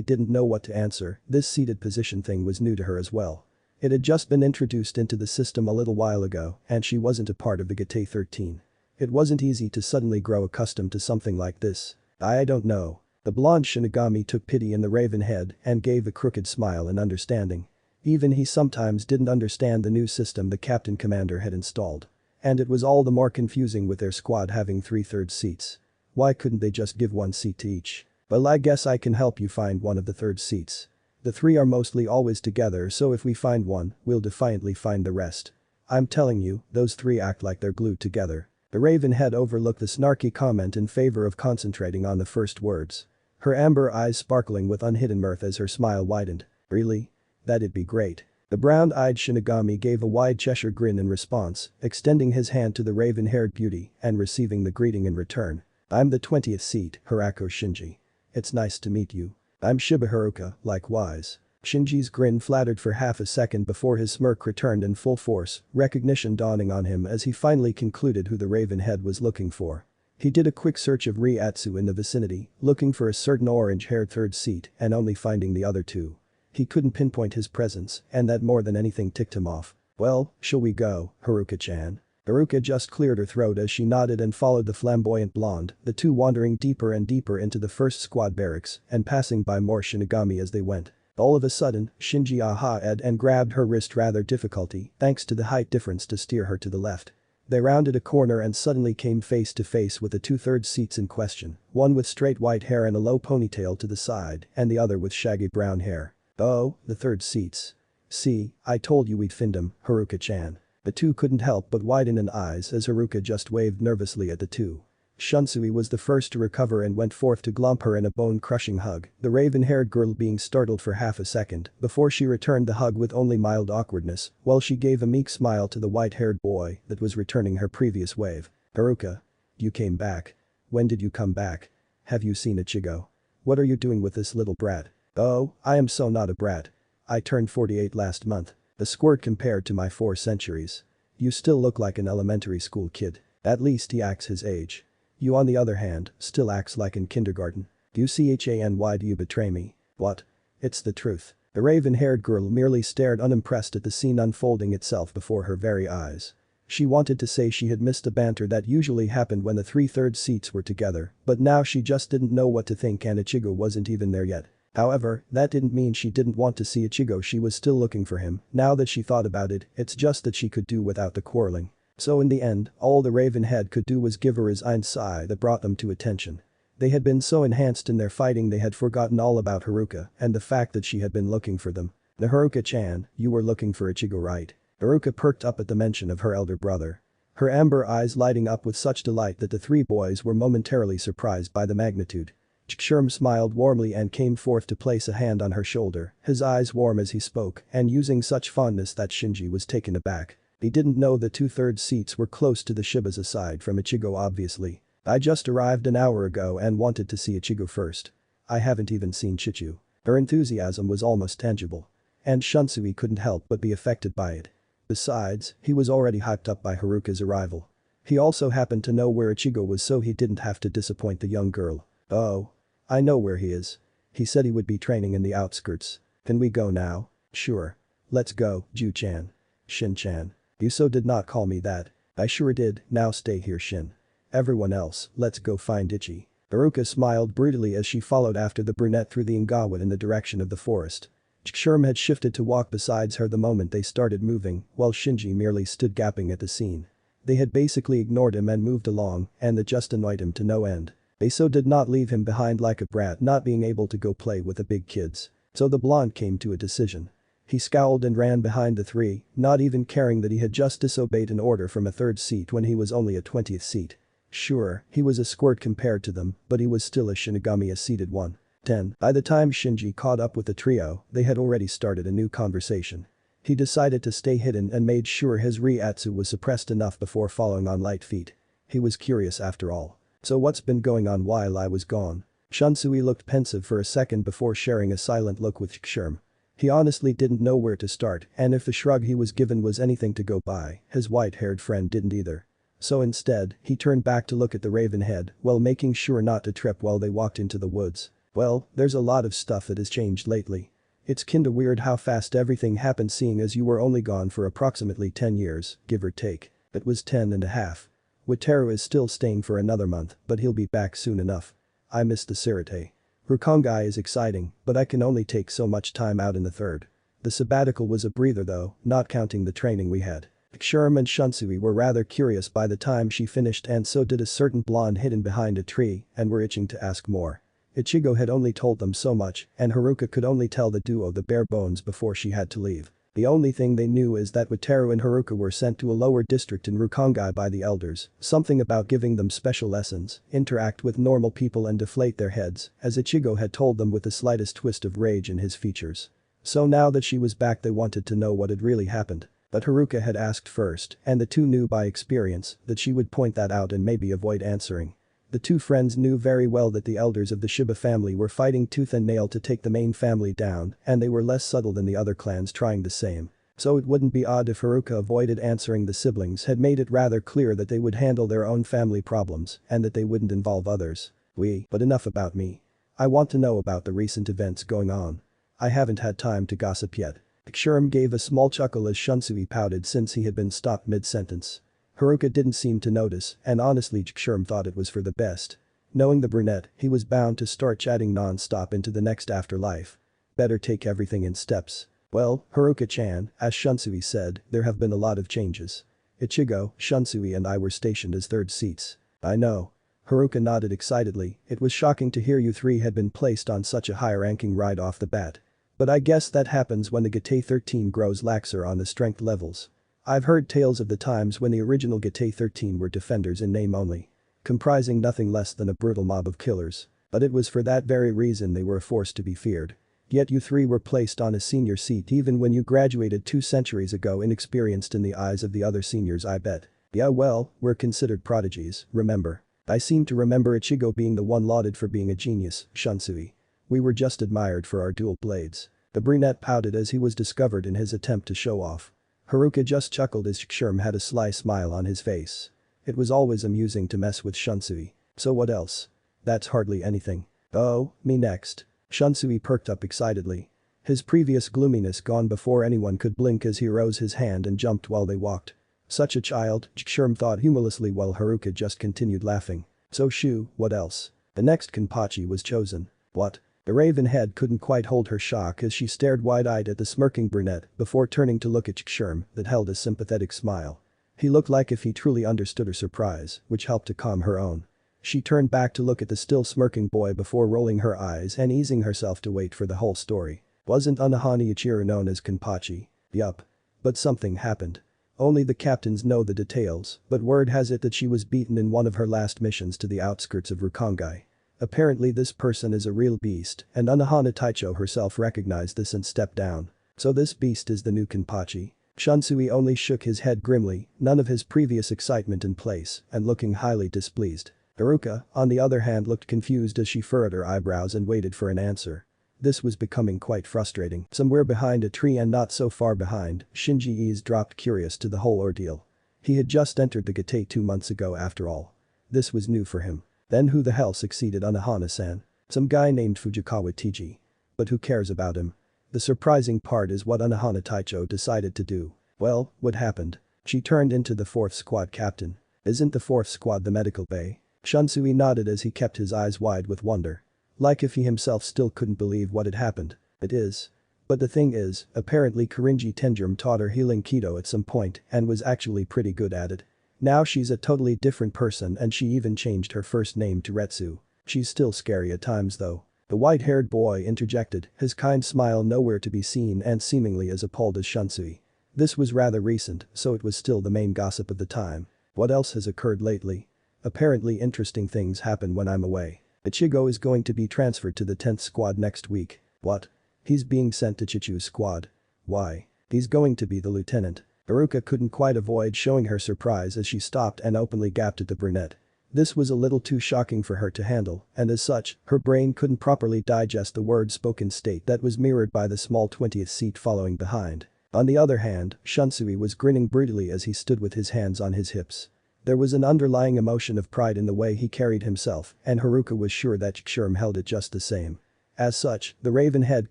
didn't know what to answer, this seated position thing was new to her as well. It had just been introduced into the system a little while ago and she wasn't a part of the GT 13. It wasn't easy to suddenly grow accustomed to something like this. I don't know. The blonde Shinigami took pity in the raven head and gave a crooked smile in understanding. Even he sometimes didn't understand the new system the captain commander had installed. And it was all the more confusing with their squad having 3/3 seats. Why couldn't they just give one seat to each? Well, I guess I can help you find one of the third seats. The three are mostly always together, so if we find one, we'll defiantly find the rest. I'm telling you, those three act like they're glued together. The raven head overlooked the snarky comment in favor of concentrating on the first words. Her amber eyes sparkling with unhidden mirth as her smile widened. Really? That'd be great. The brown-eyed Shinigami gave a wide Cheshire grin in response, extending his hand to the raven-haired beauty and receiving the greeting in return. I'm the 20th seat, Hirako Shinji. It's nice to meet you. I'm Shiba Haruka, likewise. Shinji's grin flattered for half a second before his smirk returned in full force, recognition dawning on him as he finally concluded who the raven head was looking for. He did a quick search of Ryatsu in the vicinity, looking for a certain orange-haired third seat and only finding the other two. He couldn't pinpoint his presence, and that more than anything ticked him off. Well, shall we go, Haruka-chan? Haruka just cleared her throat as she nodded and followed the flamboyant blonde, the two wandering deeper and deeper into the first squad barracks and passing by more Shinigami as they went. All of a sudden, Shinji aha-ed and grabbed her wrist rather difficulty thanks to the height difference to steer her to the left. They rounded a corner and suddenly came face to face with the 2/3 seats in question, one with straight white hair and a low ponytail to the side and the other with shaggy brown hair. Oh, the third seats. See, I told you we'd find 'em, Haruka-chan. The two couldn't help but widen an eyes as Haruka just waved nervously at the two. Shunsui was the first to recover and went forth to glomp her in a bone-crushing hug, the raven-haired girl being startled for half a second before she returned the hug with only mild awkwardness while she gave a meek smile to the white-haired boy that was returning her previous wave. Haruka. You came back. When did you come back? Have you seen Ichigo? What are you doing with this little brat? Oh, I am so not a brat. I turned 48 last month. A squirt compared to my 4 centuries. You still look like an elementary school kid. At least he acts his age. You on the other hand, still acts like in kindergarten. Do you see why do you betray me? What? It's the truth. The raven-haired girl merely stared unimpressed at the scene unfolding itself before her very eyes. She wanted to say she had missed the banter that usually happened when the 3/3 seats were together, but now she just didn't know what to think and Ichigo wasn't even there yet. However, that didn't mean she didn't want to see Ichigo, she was still looking for him. Now that she thought about it, it's just that she could do without the quarreling. So in the end, all the raven head could do was give her his ein sigh that brought them to attention. They had been so enhanced in their fighting they had forgotten all about Haruka and the fact that she had been looking for them. The Haruka-chan, you were looking for Ichigo, right? Haruka perked up at the mention of her elder brother. Her amber eyes lighting up with such delight that the three boys were momentarily surprised by the magnitude. Sherm smiled warmly and came forth to place a hand on her shoulder, his eyes warm as he spoke and using such fondness that Shinji was taken aback. He didn't know the 2/3 seats were close to the Shibas aside from Ichigo obviously. I just arrived an hour ago and wanted to see Ichigo first. I haven't even seen Chichu. Her enthusiasm was almost tangible. And Shunsui couldn't help but be affected by it. Besides, he was already hyped up by Haruka's arrival. He also happened to know where Ichigo was so he didn't have to disappoint the young girl. Oh. I know where he is. He said he would be training in the outskirts. Can we go now? Sure. Let's go, Ju-chan. Shin-chan. You so did not call me that. I sure did, now stay here, Shin. Everyone else, let's go find Ichi. Haruka smiled brutally as she followed after the brunette through the Ingawa in the direction of the forest. Sherm had shifted to walk beside her the moment they started moving, while Shinji merely stood gaping at the scene. They had basically ignored him and moved along, and that just annoyed him to no end. They so did not leave him behind like a brat not being able to go play with the big kids. So the blonde came to a decision. He scowled and ran behind the three, not even caring that he had just disobeyed an order from a 3rd seat when he was only a 20th seat. Sure, he was a squirt compared to them, but he was still a Shinigami, a seated one. 10. By the time Shinji caught up with the trio, they had already started a new conversation. He decided to stay hidden and made sure his Riatsu was suppressed enough before following on light feet. He was curious after all. So what's been going on while I was gone? Shunsui looked pensive for a second before sharing a silent look with Chikshurm. He honestly didn't know where to start, and if the shrug he was given was anything to go by, his white-haired friend didn't either. So instead, he turned back to look at the raven head while making sure not to trip while they walked into the woods. Well, there's a lot of stuff that has changed lately. It's kinda weird how fast everything happened seeing as you were only gone for approximately 10 years, give or take. It was 10 and a half. Wataru is still staying for another month, but he'll be back soon enough. I miss the Sirite. Rukongai is exciting, but I can only take so much time out in the third. The sabbatical was a breather though, not counting the training we had. Sherm and Shunsui were rather curious by the time she finished and so did a certain blonde hidden behind a tree and were itching to ask more. Ichigo had only told them so much and Haruka could only tell the duo the bare bones before she had to leave. The only thing they knew is that Wataru and Haruka were sent to a lower district in Rukongai by the elders, something about giving them special lessons, interact with normal people and deflate their heads, as Ichigo had told them with the slightest twist of rage in his features. So now that she was back they wanted to know what had really happened. But Haruka had asked first, and the two knew by experience that she would point that out and maybe avoid answering. The two friends knew very well that the elders of the Shiba family were fighting tooth and nail to take the main family down and they were less subtle than the other clans trying the same. So it wouldn't be odd if Haruka avoided answering the siblings had made it rather clear that they would handle their own family problems and that they wouldn't involve others. But enough about me. I want to know about the recent events going on. I haven't had time to gossip yet. Sherm gave a small chuckle as Shunsui pouted since he had been stopped mid-sentence. Haruka didn't seem to notice and honestly Sherm thought it was for the best. Knowing the brunette, he was bound to start chatting non-stop into the next afterlife. Better take everything in steps. Well, Haruka-chan, as Shunsui said, there have been a lot of changes. Ichigo, Shunsui and I were stationed as third seats. I know. Haruka nodded excitedly, it was shocking to hear you three had been placed on such a high-ranking right off the bat. But I guess that happens when the Gate 13 grows laxer on the strength levels. I've heard tales of the times when the original Gate 13 were defenders in name only. Comprising nothing less than a brutal mob of killers. But it was for that very reason they were a force to be feared. Yet you three were placed on a senior seat even when you graduated 2 centuries ago, inexperienced in the eyes of the other seniors I bet. Yeah well, we're considered prodigies, remember. I seem to remember Ichigo being the one lauded for being a genius, Shunsui. We were just admired for our dual blades. The brunette pouted as he was discovered in his attempt to show off. Haruka just chuckled as Sherm had a sly smile on his face. It was always amusing to mess with Shunsui. So what else? That's hardly anything. Oh, me next. Shunsui perked up excitedly. His previous gloominess gone before anyone could blink as he rose his hand and jumped while they walked. Such a child, Sherm thought humorlessly while Haruka just continued laughing. So shoo, what else? The next Kenpachi was chosen. What? The raven head couldn't quite hold her shock as she stared wide-eyed at the smirking brunette before turning to look at Sherm that held a sympathetic smile. He looked like if he truly understood her surprise, which helped to calm her own. She turned back to look at the still smirking boy before rolling her eyes and easing herself to wait for the whole story. Wasn't Unohana Ichiro known as Kenpachi? Yup. But something happened. Only the captains know the details, but word has it that she was beaten in one of her last missions to the outskirts of Rukongai. Apparently this person is a real beast and Unohana Taicho herself recognized this and stepped down. So this beast is the new Kenpachi. Shunsui only shook his head grimly, none of his previous excitement in place and looking highly displeased. Haruka, on the other hand, looked confused as she furrowed her eyebrows and waited for an answer. This was becoming quite frustrating. Somewhere behind a tree and not so far behind, Shinji eavesdropped curious to the whole ordeal. He had just entered the Gate 2 months ago after all. This was new for him. Then who the hell succeeded Unohana-san? Some guy named Fujikawa Teiji. But who cares about him? The surprising part is what Unohana Taicho decided to do. Well, what happened? She turned into the 4th squad captain. Isn't the 4th squad the medical bay? Shunsui nodded as he kept his eyes wide with wonder. Like if he himself still couldn't believe what had happened. It is. But the thing is, apparently Kirinji Tenjum taught her healing Kido at some point and was actually pretty good at it. Now she's a totally different person and she even changed her first name to Retsu. She's still scary at times though. The white-haired boy interjected, his kind smile nowhere to be seen and seemingly as appalled as Shunsui. This was rather recent, so it was still the main gossip of the time. What else has occurred lately? Apparently interesting things happen when I'm away. Ichigo is going to be transferred to the 10th squad next week. What? He's being sent to Chichu's squad. Why? He's going to be the lieutenant. Haruka couldn't quite avoid showing her surprise as she stopped and openly gaped at the brunette. This was a little too shocking for her to handle, and as such, her brain couldn't properly digest the word-spoken state that was mirrored by the small 20th seat following behind. On the other hand, Shunsui was grinning brutally as he stood with his hands on his hips. There was an underlying emotion of pride in the way he carried himself, and Haruka was sure that Chikshurm held it just the same. As such, the Ravenhead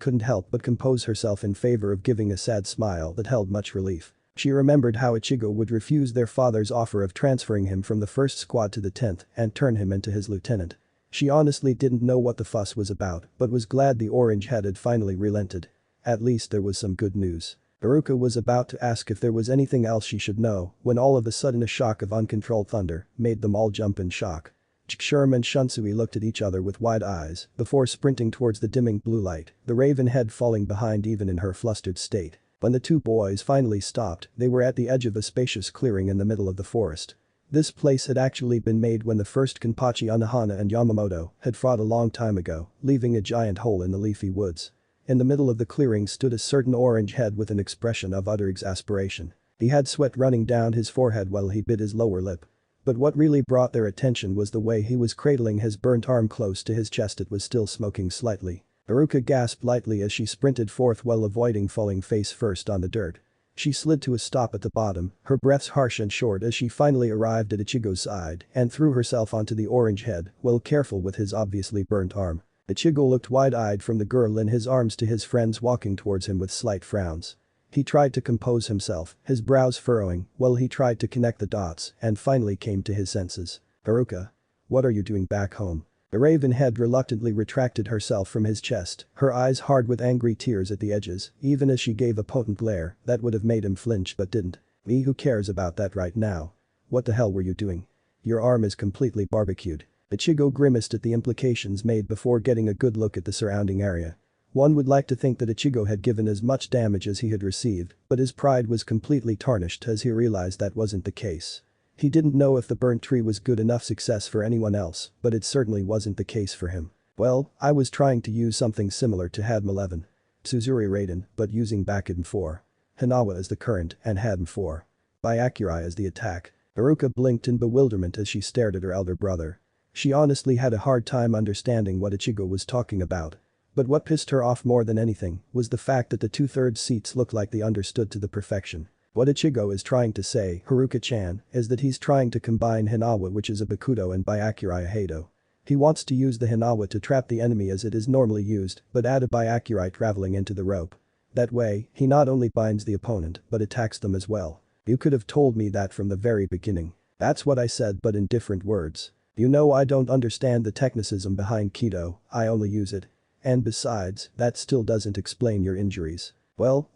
couldn't help but compose herself in favor of giving a sad smile that held much relief. She remembered how Ichigo would refuse their father's offer of transferring him from the 1st squad to the 10th and turn him into his lieutenant. She honestly didn't know what the fuss was about, but was glad the orange head had finally relented. At least there was some good news. Haruka was about to ask if there was anything else she should know when all of a sudden a shock of uncontrolled thunder made them all jump in shock. Chikshurm and Shunsui looked at each other with wide eyes before sprinting towards the dimming blue light, the Ravenhead falling behind even in her flustered state. When the two boys finally stopped, they were at the edge of a spacious clearing in the middle of the forest. This place had actually been made when the first Kenpachi Anohana and Yamamoto had fought a long time ago, leaving a giant hole in the leafy woods. In the middle of the clearing stood a certain orange head with an expression of utter exasperation. He had sweat running down his forehead while he bit his lower lip. But what really brought their attention was the way he was cradling his burnt arm close to his chest. It was still smoking slightly. Haruka gasped lightly as she sprinted forth while avoiding falling face first on the dirt. She slid to a stop at the bottom, her breaths harsh and short as she finally arrived at Ichigo's side and threw herself onto the orange head, well careful with his obviously burnt arm. Ichigo looked wide-eyed from the girl in his arms to his friends walking towards him with slight frowns. He tried to compose himself, his brows furrowing, while he tried to connect the dots and finally came to his senses. Haruka? What are you doing back home? The Ravenhead reluctantly retracted herself from his chest, her eyes hard with angry tears at the edges, even as she gave a potent glare that would have made him flinch but didn't. Me, who cares about that right now? What the hell were you doing? Your arm is completely barbecued. Ichigo grimaced at the implications made before getting a good look at the surrounding area. One would like to think that Ichigo had given as much damage as he had received, but his pride was completely tarnished as he realized that wasn't the case. He didn't know if the burnt tree was good enough success for anyone else, but it certainly wasn't the case for him. Well, I was trying to use something similar to Hadm 11. Tsuzuri Raiden, but using Bakadm 4. Hinawa as the current and Hadm 4. Byakurai as the attack. Haruka blinked in bewilderment as she stared at her elder brother. She honestly had a hard time understanding what Ichigo was talking about. But what pissed her off more than anything was the fact that the 2/3 seats looked like they understood to the perfection. What Ichigo is trying to say, Haruka-chan, is that he's trying to combine Hinawa, which is a Bakudo, and Byakurai Heido. He wants to use the Hinawa to trap the enemy as it is normally used, but add a Byakurai traveling into the rope. That way, he not only binds the opponent, but attacks them as well. You could have told me that from the very beginning. That's what I said, but in different words. You know I don't understand the technicism behind Kido, I only use it. And besides, that still doesn't explain your injuries. Well,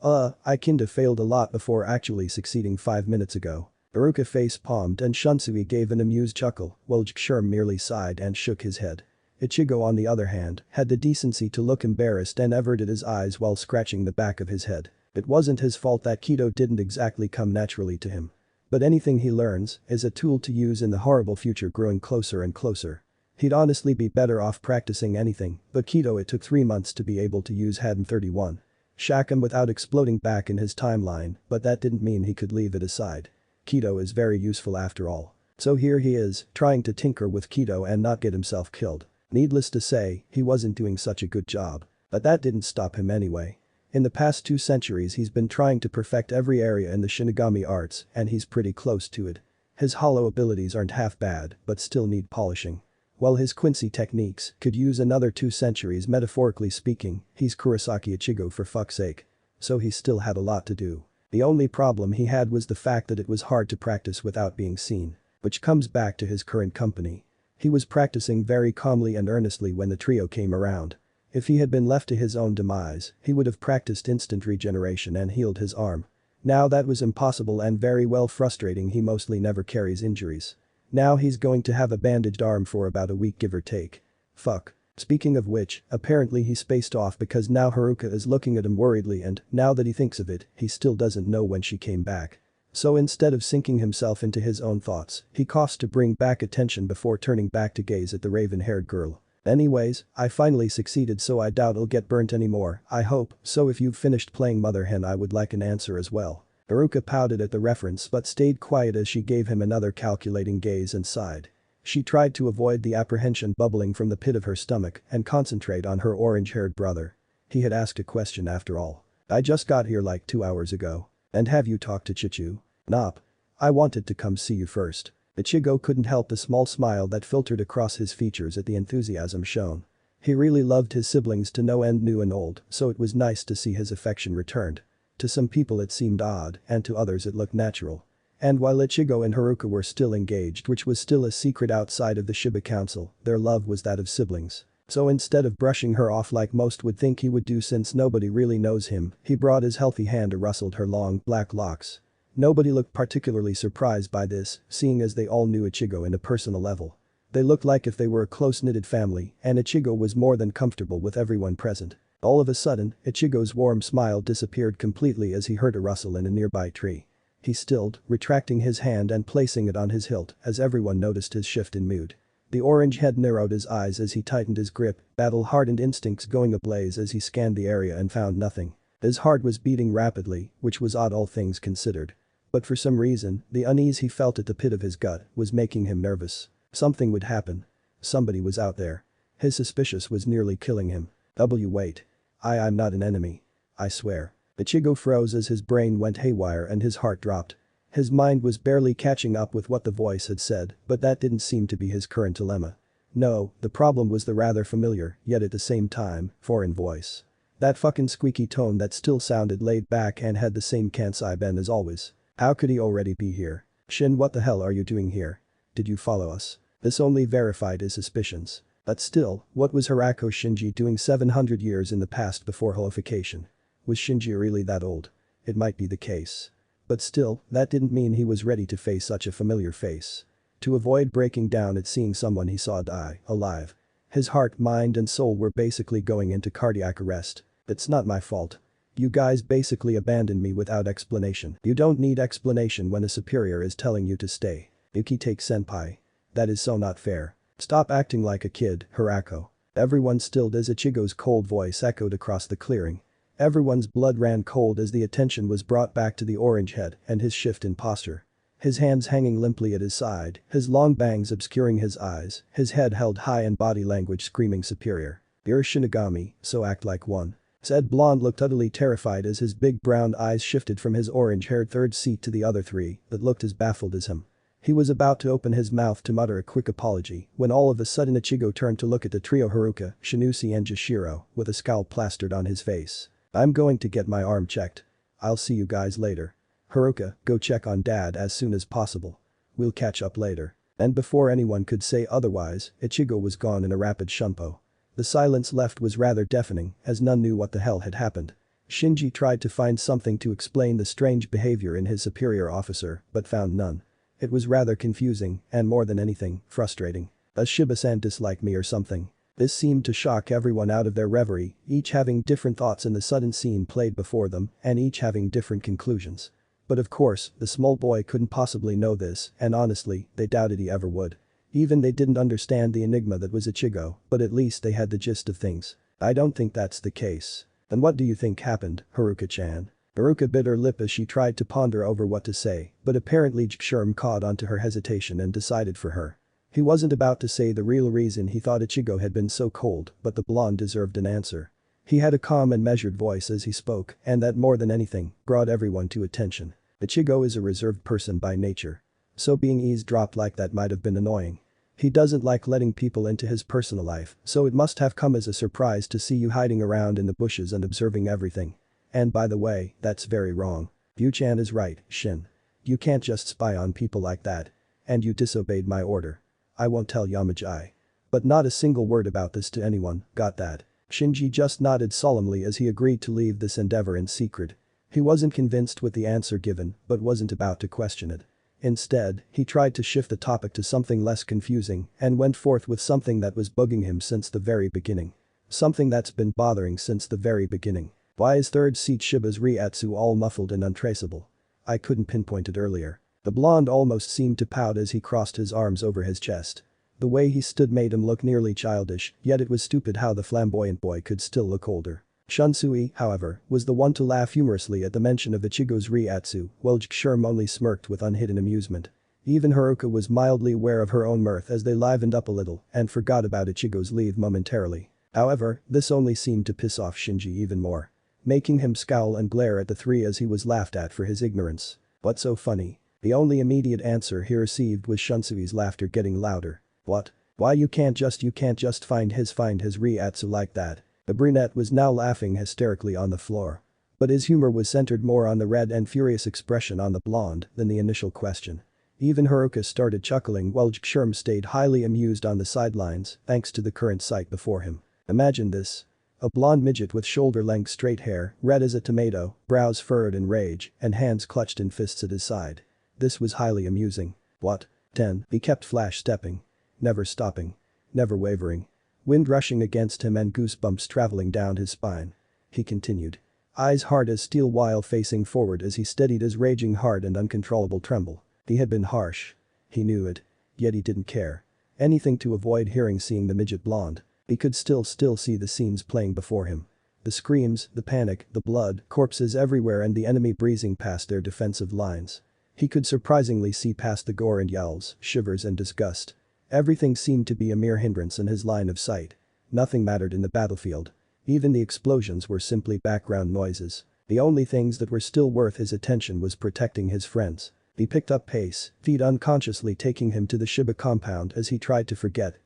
I kinda failed a lot before actually succeeding 5 minutes ago. Haruka face-palmed and Shunsui gave an amused chuckle, while Chikshurm merely sighed and shook his head. Ichigo, on the other hand, had the decency to look embarrassed and averted his eyes while scratching the back of his head. It wasn't his fault that Kido didn't exactly come naturally to him. But anything he learns is a tool to use in the horrible future growing closer and closer. He'd honestly be better off practicing anything, but Kido it took 3 months to be able to use Hadm 31. Shakum without exploding back in his timeline, but that didn't mean he could leave it aside. Kido is very useful after all. So here he is, trying to tinker with Kido and not get himself killed. Needless to say, he wasn't doing such a good job. But that didn't stop him anyway. In the past 2 centuries he's been trying to perfect every area in the Shinigami arts, and he's pretty close to it. His hollow abilities aren't half bad, but still need polishing. While his Quincy techniques could use another 2 centuries metaphorically speaking, he's Kurosaki Ichigo for fuck's sake. So he still had a lot to do. The only problem he had was the fact that it was hard to practice without being seen. Which comes back to his current company. He was practicing very calmly and earnestly when the trio came around. If he had been left to his own demise, he would have practiced instant regeneration and healed his arm. Now that was impossible and very well frustrating. He mostly never carries injuries. Now he's going to have a bandaged arm for about a week give or take. Fuck. Speaking of which, apparently he spaced off because now Haruka is looking at him worriedly and, now that he thinks of it, he still doesn't know when she came back. So instead of sinking himself into his own thoughts, he coughs to bring back attention before turning back to gaze at the raven-haired girl. Anyways, I finally succeeded, so I doubt I'll get burnt anymore, I hope, so if you've finished playing Mother Hen I would like an answer as well. Haruka pouted at the reference but stayed quiet as she gave him another calculating gaze and sighed. She tried to avoid the apprehension bubbling from the pit of her stomach and concentrate on her orange-haired brother. He had asked a question after all. I just got here like 2 hours ago. And have you talked to Chichu? Nope. I wanted to come see you first. Ichigo couldn't help the small smile that filtered across his features at the enthusiasm shown. He really loved his siblings to no end, new and old, so it was nice to see his affection returned. To some people it seemed odd, and to others it looked natural. And while Ichigo and Haruka were still engaged, which was still a secret outside of the Shiba Council, their love was that of siblings. So instead of brushing her off like most would think he would do since nobody really knows him, he brought his healthy hand and rustled her long, black locks. Nobody looked particularly surprised by this, seeing as they all knew Ichigo in a personal level. They looked like if they were a close-knitted family, and Ichigo was more than comfortable with everyone present. All of a sudden, Ichigo's warm smile disappeared completely as he heard a rustle in a nearby tree. He stilled, retracting his hand and placing it on his hilt as everyone noticed his shift in mood. The orange head narrowed his eyes as he tightened his grip, battle-hardened instincts going ablaze as he scanned the area and found nothing. His heart was beating rapidly, which was odd all things considered. But for some reason, the unease he felt at the pit of his gut was making him nervous. Something would happen. Somebody was out there. His suspicious was nearly killing him. Wait. I'm not an enemy. I swear. Ichigo froze as his brain went haywire and his heart dropped. His mind was barely catching up with what the voice had said, but that didn't seem to be his current dilemma. No, the problem was the rather familiar, yet at the same time, foreign voice. That fucking squeaky tone that still sounded laid back and had the same kansai bend as always. How could he already be here? Shin, what the hell are you doing here? Did you follow us? This only verified his suspicions. But still, what was Hirako Shinji doing 700 years in the past before holification? Was Shinji really that old? It might be the case. But still, that didn't mean he was ready to face such a familiar face. To avoid breaking down at seeing someone he saw die, alive. His heart, mind and soul were basically going into cardiac arrest. It's not my fault. You guys basically abandoned me without explanation. You don't need explanation when a superior is telling you to stay. Yuki-take-senpai. That is so not fair. Stop acting like a kid, Hirako. Everyone stilled as Ichigo's cold voice echoed across the clearing. Everyone's blood ran cold as the attention was brought back to the orange head and his shift in posture. His hands hanging limply at his side, his long bangs obscuring his eyes, his head held high and body language screaming superior. You're Shinigami, so act like one. Said blonde looked utterly terrified as his big brown eyes shifted from his orange-haired third seat to the other three that looked as baffled as him. He was about to open his mouth to mutter a quick apology when all of a sudden Ichigo turned to look at the trio Haruka, Shinusi and Jashiro with a scowl plastered on his face. I'm going to get my arm checked. I'll see you guys later. Haruka, go check on dad as soon as possible. We'll catch up later. And before anyone could say otherwise, Ichigo was gone in a rapid shunpo. The silence left was rather deafening as none knew what the hell had happened. Shinji tried to find something to explain the strange behavior in his superior officer but found none. It was rather confusing and more than anything, frustrating. Does Shiba-san dislike me or something? This seemed to shock everyone out of their reverie, each having different thoughts in the sudden scene played before them and each having different conclusions. But of course, the small boy couldn't possibly know this and honestly, they doubted he ever would. Even they didn't understand the enigma that was Ichigo, but at least they had the gist of things. I don't think that's the case. Then what do you think happened, Haruka-chan? Haruka bit her lip as she tried to ponder over what to say, but apparently Jshurm caught onto her hesitation and decided for her. He wasn't about to say the real reason he thought Ichigo had been so cold, but the blonde deserved an answer. He had a calm and measured voice as he spoke, and that more than anything, brought everyone to attention. Ichigo is a reserved person by nature. So being eavesdropped like that might have been annoying. He doesn't like letting people into his personal life, so it must have come as a surprise to see you hiding around in the bushes and observing everything. And by the way, that's very wrong. Yu-chan is right, Shin. You can't just spy on people like that. And you disobeyed my order. I won't tell Yamajai. But not a single word about this to anyone, got that? Shinji just nodded solemnly as he agreed to leave this endeavor in secret. He wasn't convinced with the answer given, but wasn't about to question it. Instead, he tried to shift the topic to something less confusing and went forth with something that was bugging him since the very beginning. Something that's been bothering since the very beginning. Why is third seat Shiba's Ryatsu all muffled and untraceable? I couldn't pinpoint it earlier. The blonde almost seemed to pout as he crossed his arms over his chest. The way he stood made him look nearly childish, yet it was stupid how the flamboyant boy could still look older. Shunsui, however, was the one to laugh humorously at the mention of Ichigo's Ryatsu, while Sherm only smirked with unhidden amusement. Even Haruka was mildly aware of her own mirth as they livened up a little and forgot about Ichigo's leave momentarily. However, this only seemed to piss off Shinji even more, making him scowl and glare at the three as he was laughed at for his ignorance. What's so funny? The only immediate answer he received was Shunsui's laughter getting louder. What? Why you can't just find his Ryatsu like that? The brunette was now laughing hysterically on the floor. But his humor was centered more on the red and furious expression on the blonde than the initial question. Even Haruka started chuckling while Sherm stayed highly amused on the sidelines thanks to the current sight before him. Imagine this. A blonde midget with shoulder-length straight hair, red as a tomato, brows furrowed in rage, and hands clutched in fists at his side. This was highly amusing. What? 10. He kept flash stepping. Never stopping. Never wavering. Wind rushing against him and goosebumps traveling down his spine. He continued. Eyes hard as steel while facing forward as he steadied his raging heart and uncontrollable tremble. He had been harsh. He knew it. Yet he didn't care. Anything to avoid seeing the midget blonde. He could still see the scenes playing before him. The screams, the panic, the blood, corpses everywhere and the enemy breezing past their defensive lines. He could surprisingly see past the gore and yells, shivers and disgust. Everything seemed to be a mere hindrance in his line of sight. Nothing mattered in the battlefield. Even the explosions were simply background noises. The only things that were still worth his attention was protecting his friends. He picked up pace, feet unconsciously taking him to the Shiba compound as he tried to forget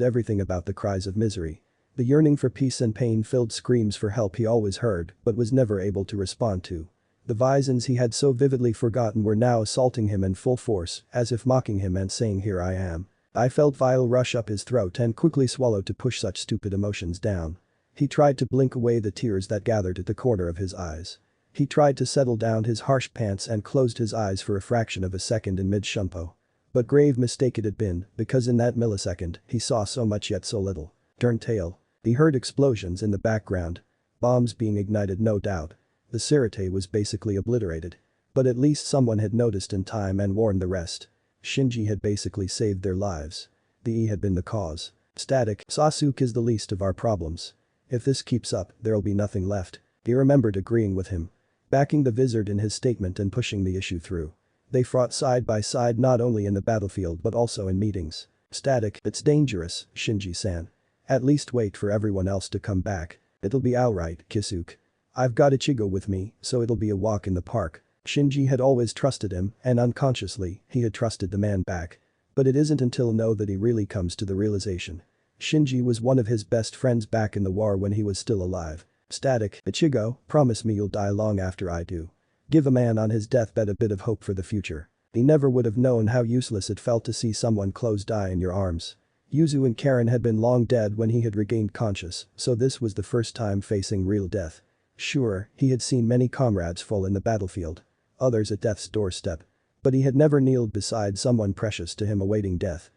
everything about the cries of misery. The yearning for peace and pain-filled screams for help he always heard but was never able to respond to. The visons he had so vividly forgotten were now assaulting him in full force, as if mocking him and saying here I am. I felt vile rush up his throat and quickly swallowed to push such stupid emotions down. He tried to blink away the tears that gathered at the corner of his eyes. He tried to settle down his harsh pants and closed his eyes for a fraction of a second in mid-shunpo. But grave mistake it had been, because in that millisecond, he saw so much yet so little. Turn tail. He heard explosions in the background. Bombs being ignited no doubt. The Sirite was basically obliterated. But at least someone had noticed in time and warned the rest. Shinji had basically saved their lives. The E had been the cause. Static. Sasuke is the least of our problems. If this keeps up, there'll be nothing left. He remembered agreeing with him. Backing the wizard in his statement and pushing the issue through. They fought side by side not only in the battlefield but also in meetings. Static. It's dangerous, Shinji-san. At least wait for everyone else to come back. It'll be alright, Kisuke. I've got Ichigo with me, so it'll be a walk in the park. Shinji had always trusted him and unconsciously, he had trusted the man back. But it isn't until now that he really comes to the realization. Shinji was one of his best friends back in the war when he was still alive. Static. Ichigo, promise me you'll die long after I do. Give a man on his deathbed a bit of hope for the future. He never would have known how useless it felt to see someone close die in your arms. Yuzu and Karen had been long dead when he had regained conscious, so this was the first time facing real death. Sure, he had seen many comrades fall in the battlefield. Others at death's doorstep. But he had never kneeled beside someone precious to him awaiting death.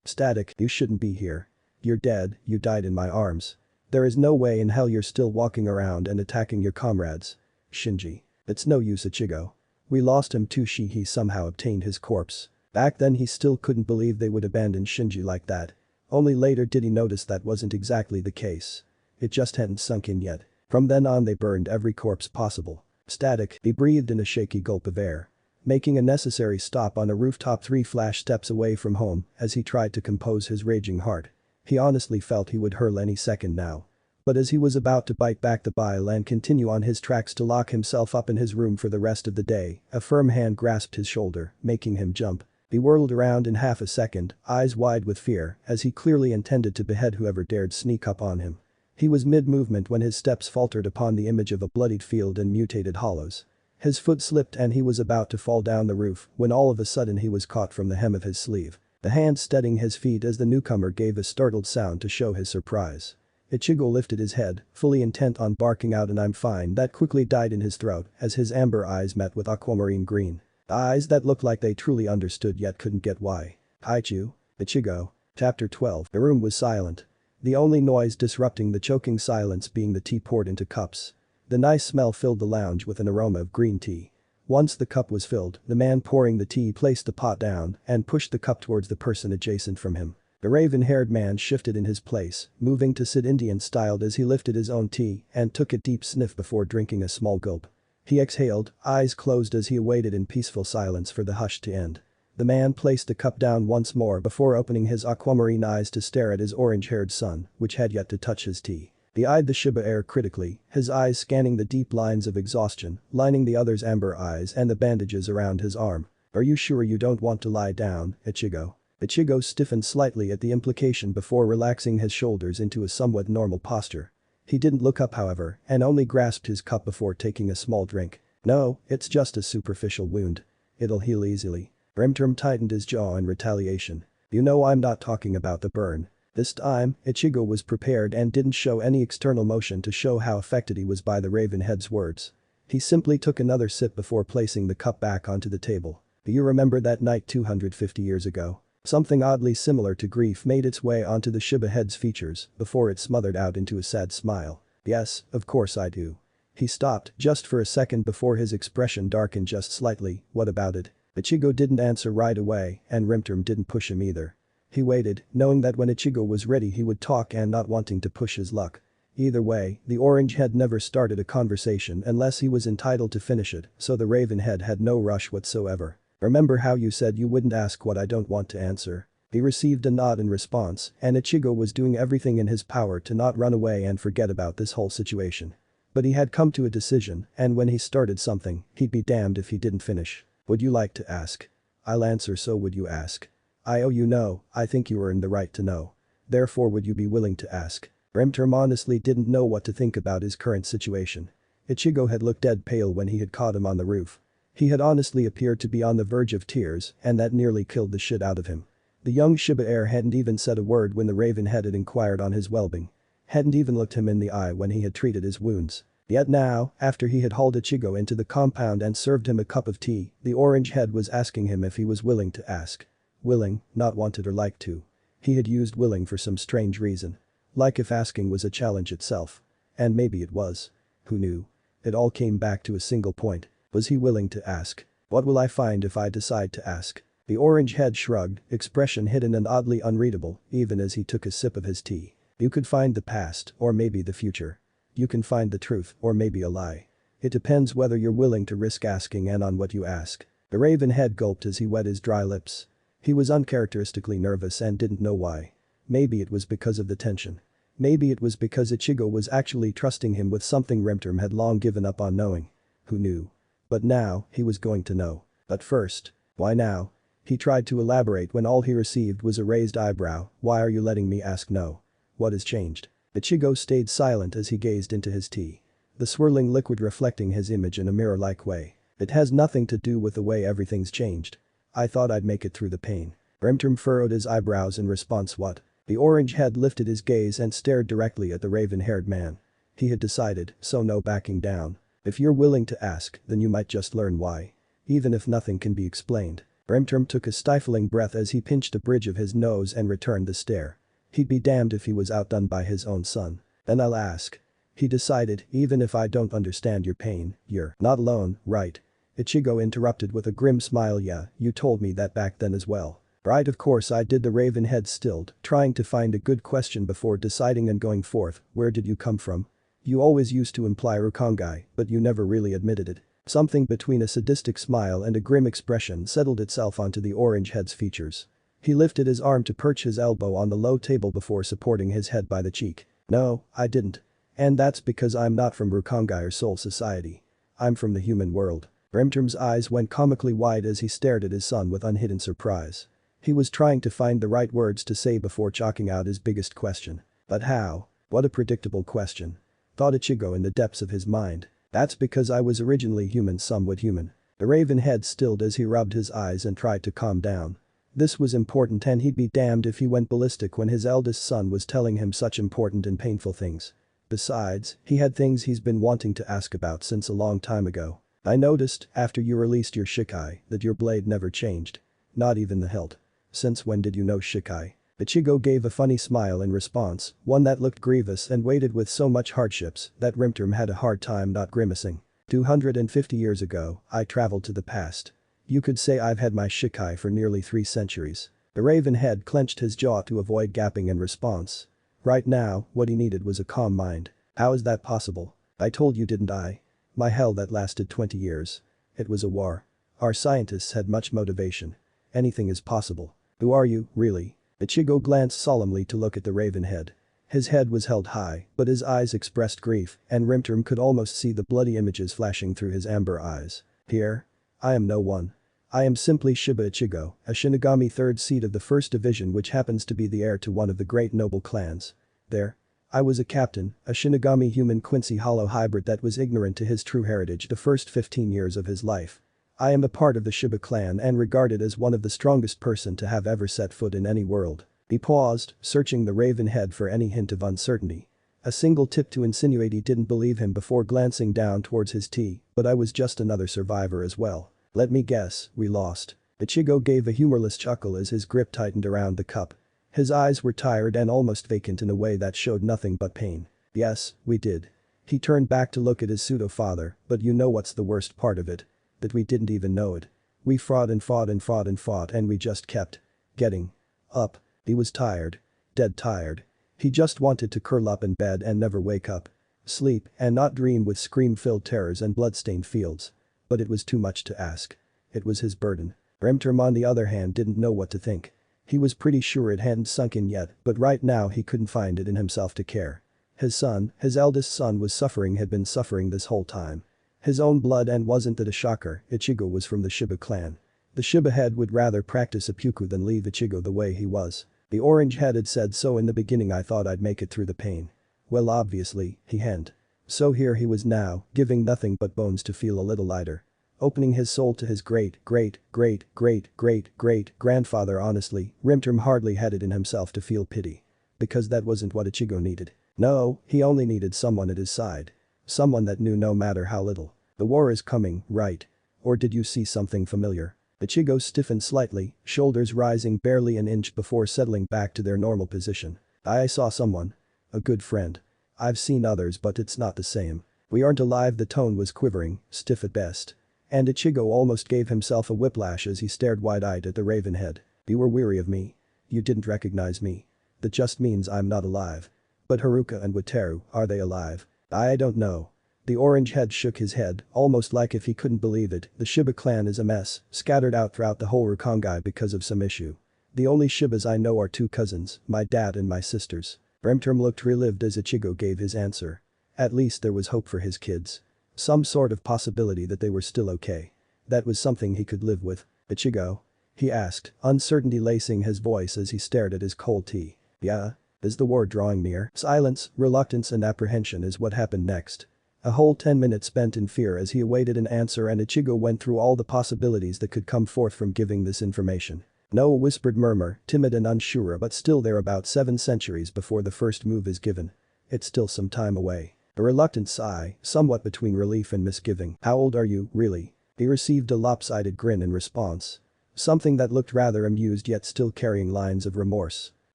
Static, you shouldn't be here. You're dead, you died in my arms. There is no way in hell you're still walking around and attacking your comrades. Shinji. It's no use, Ichigo. We lost him too. He somehow obtained his corpse. Back then he still couldn't believe they would abandon Shinji like that. Only later did he notice that wasn't exactly the case. It just hadn't sunk in yet. From then on they burned every corpse possible. Static. He breathed in a shaky gulp of air. Making a necessary stop on a rooftop 3 flash steps away from home as he tried to compose his raging heart. He honestly felt he would hurl any second now. But as he was about to bite back the bile and continue on his tracks to lock himself up in his room for the rest of the day, a firm hand grasped his shoulder, making him jump. He whirled around in half a second, eyes wide with fear, as he clearly intended to behead whoever dared sneak up on him. He was mid-movement when his steps faltered upon the image of a bloodied field and mutated hollows. His foot slipped and he was about to fall down the roof when all of a sudden he was caught from the hem of his sleeve. The hand steadying his feet as the newcomer gave a startled sound to show his surprise. Ichigo lifted his head, fully intent on barking out an "I'm fine" that quickly died in his throat as his amber eyes met with aquamarine green. Eyes that looked like they truly understood yet couldn't get why. Haichu. Ichigo. Chapter 12. The room was silent. The only noise disrupting the choking silence being the tea poured into cups. The nice smell filled the lounge with an aroma of green tea. Once the cup was filled, the man pouring the tea placed the pot down and pushed the cup towards the person adjacent from him. The raven-haired man shifted in his place, moving to sit Indian-styled as he lifted his own tea and took a deep sniff before drinking a small gulp. He exhaled, eyes closed as he awaited in peaceful silence for the hush to end. The man placed the cup down once more before opening his aquamarine eyes to stare at his orange-haired son, which had yet to touch his tea. He eyed the Shiba heir critically, his eyes scanning the deep lines of exhaustion, lining the other's amber eyes and the bandages around his arm. "Are you sure you don't want to lie down, Ichigo?" Ichigo stiffened slightly at the implication before relaxing his shoulders into a somewhat normal posture. He didn't look up however, and only grasped his cup before taking a small drink. "No, it's just a superficial wound. It'll heal easily." Rimturm tightened his jaw in retaliation. "You know I'm not talking about the burn." This time, Ichigo was prepared and didn't show any external motion to show how affected he was by the Ravenhead's words. He simply took another sip before placing the cup back onto the table. "Do you remember that night 250 years ago?" Something oddly similar to grief made its way onto the Shiba head's features before it smothered out into a sad smile. "Yes, of course I do." He stopped just for a second before his expression darkened just slightly. "What about it?" Ichigo didn't answer right away and Rimturm didn't push him either. He waited, knowing that when Ichigo was ready he would talk and not wanting to push his luck. Either way, the orange head never started a conversation unless he was entitled to finish it, so the raven head had no rush whatsoever. "Remember how you said you wouldn't ask what I don't want to answer?" He received a nod in response, and Ichigo was doing everything in his power to not run away and forget about this whole situation. But he had come to a decision, and when he started something, he'd be damned if he didn't finish. "Would you like to ask?" "I'll answer, so would you ask?" "I owe you know, I think you earned the right to know. Therefore would you be willing to ask?" Rimturm honestly didn't know what to think about his current situation. Ichigo had looked dead pale when he had caught him on the roof. He had honestly appeared to be on the verge of tears and that nearly killed the shit out of him. The young Shiba heir hadn't even said a word when the raven head had inquired on his well-being. Hadn't even looked him in the eye when he had treated his wounds. Yet now, after he had hauled Ichigo into the compound and served him a cup of tea, the orange head was asking him if he was willing to ask. Willing, not wanted or like to. He had used willing for some strange reason. Like if asking was a challenge itself. And maybe it was. Who knew? It all came back to a single point. Was he willing to ask? "What will I find if I decide to ask?" The orange head shrugged, expression hidden and oddly unreadable, even as he took a sip of his tea. "You could find the past, or maybe the future. You can find the truth, or maybe a lie. It depends whether you're willing to risk asking and on what you ask." The raven head gulped as he wet his dry lips. He was uncharacteristically nervous and didn't know why. Maybe it was because of the tension. Maybe it was because Ichigo was actually trusting him with something Rimturm had long given up on knowing. Who knew? But now, he was going to know. But first. Why now? He tried to elaborate when all he received was a raised eyebrow. "Why are you letting me ask no? What has changed?" Ichigo stayed silent as he gazed into his tea. The swirling liquid reflecting his image in a mirror-like way. "It has nothing to do with the way everything's changed. I thought I'd make it through the pain." Rimturm furrowed his eyebrows in response. "What?" The orange head lifted his gaze and stared directly at the raven-haired man. He had decided, so no backing down. "If you're willing to ask, then you might just learn why. Even if nothing can be explained." Rimturm took a stifling breath as he pinched the bridge of his nose and returned the stare. He'd be damned if he was outdone by his own son. "Then I'll ask." He decided, "Even if I don't understand your pain, you're not alone, right?" Ichigo interrupted with a grim smile. "Yeah, you told me that back then as well." "Right, of course I did." The raven head stilled, trying to find a good question before deciding and going forth. "Where did you come from? You always used to imply Rukongai, but you never really admitted it." Something between a sadistic smile and a grim expression settled itself onto the orange head's features. He lifted his arm to perch his elbow on the low table before supporting his head by the cheek. "No, I didn't. And that's because I'm not from Rukongai or Soul Society. I'm from the human world." Rimturm's eyes went comically wide as he stared at his son with unhidden surprise. He was trying to find the right words to say before chalking out his biggest question. But how? What a predictable question. Thought Ichigo in the depths of his mind. "That's because I was originally human, somewhat human." The raven head stilled as he rubbed his eyes and tried to calm down. This was important and he'd be damned if he went ballistic when his eldest son was telling him such important and painful things. Besides, he had things he's been wanting to ask about since a long time ago. "I noticed, after you released your shikai, that your blade never changed. Not even the hilt. Since when did you know shikai?" Ichigo gave a funny smile in response, one that looked grievous and weighted with so much hardships that Rimturm had a hard time not grimacing. 250 years ago, I traveled to the past. You could say I've had my shikai for nearly 3 centuries. The raven head clenched his jaw to avoid gapping in response. Right now, what he needed was a calm mind. How is that possible? I told you, didn't I? My hell, that lasted 20 years. It was a war. Our scientists had much motivation. Anything is possible. Who are you, really? Ichigo glanced solemnly to look at the raven head. His head was held high, but his eyes expressed grief, and Rimterm could almost see the bloody images flashing through his amber eyes. Here? I am no one. I am simply Shiba Ichigo, a Shinigami 3rd seed of the 1st Division which happens to be the heir to one of the great noble clans. There. I was a captain, a Shinigami human Quincy Hollow hybrid that was ignorant to his true heritage the first 15 years of his life. I am a part of the Shiba clan and regarded as one of the strongest person to have ever set foot in any world. He paused, searching the raven head for any hint of uncertainty. A single tip to insinuate he didn't believe him before glancing down towards his tea, but I was just another survivor as well. Let me guess, we lost. Ichigo gave a humorless chuckle as his grip tightened around the cup. His eyes were tired and almost vacant in a way that showed nothing but pain. Yes, we did. He turned back to look at his pseudo-father, but you know what's the worst part of it? That we didn't even know it. We fought and fought and fought and fought and we just kept getting up. He was tired. Dead tired. He just wanted to curl up in bed and never wake up. Sleep and not dream with scream-filled terrors and blood-stained fields. But it was too much to ask. It was his burden. Rimterm on the other hand didn't know what to think. He was pretty sure it hadn't sunk in yet, but right now he couldn't find it in himself to care. His son, his eldest son had been suffering this whole time. His own blood, and wasn't that a shocker, Ichigo was from the Shiba clan. The Shiba head would rather practice seppuku than leave Ichigo the way he was. The orange head had said so in the beginning. I thought I'd make it through the pain. Well, obviously, he hadn't. So here he was now, giving nothing but bones to feel a little lighter. Opening his soul to his great-great-great-great-great-great-grandfather. Honestly, Rimterm hardly had it in himself to feel pity. Because that wasn't what Ichigo needed. No, he only needed someone at his side. Someone that knew no matter how little. The war is coming, right? Or did you see something familiar? Ichigo stiffened slightly, shoulders rising barely an inch before settling back to their normal position. I saw someone. A good friend. I've seen others, but it's not the same. We aren't alive. The tone was quivering, stiff at best. And Ichigo almost gave himself a whiplash as he stared wide-eyed at the raven head. You were weary of me. You didn't recognize me. That just means I'm not alive. But Haruka and Wataru, are they alive? I don't know. The orange head shook his head, almost like if he couldn't believe it. The Shiba clan is a mess, scattered out throughout the whole Rukongai because of some issue. The only Shibas I know are 2 cousins, my dad and my sisters. Rimterm looked relieved as Ichigo gave his answer. At least there was hope for his kids. Some sort of possibility that they were still okay. That was something he could live with. Ichigo? He asked, uncertainty lacing his voice as he stared at his cold tea. Yeah? Is the war drawing near? Silence, reluctance and apprehension is what happened next. A whole 10 minutes spent in fear as he awaited an answer, and Ichigo went through all the possibilities that could come forth from giving this information. No, a whispered murmur, timid and unsure, but still they're about 7 centuries before the first move is given. It's still some time away. A reluctant sigh, somewhat between relief and misgiving. How old are you, really? He received a lopsided grin in response. Something that looked rather amused yet still carrying lines of remorse.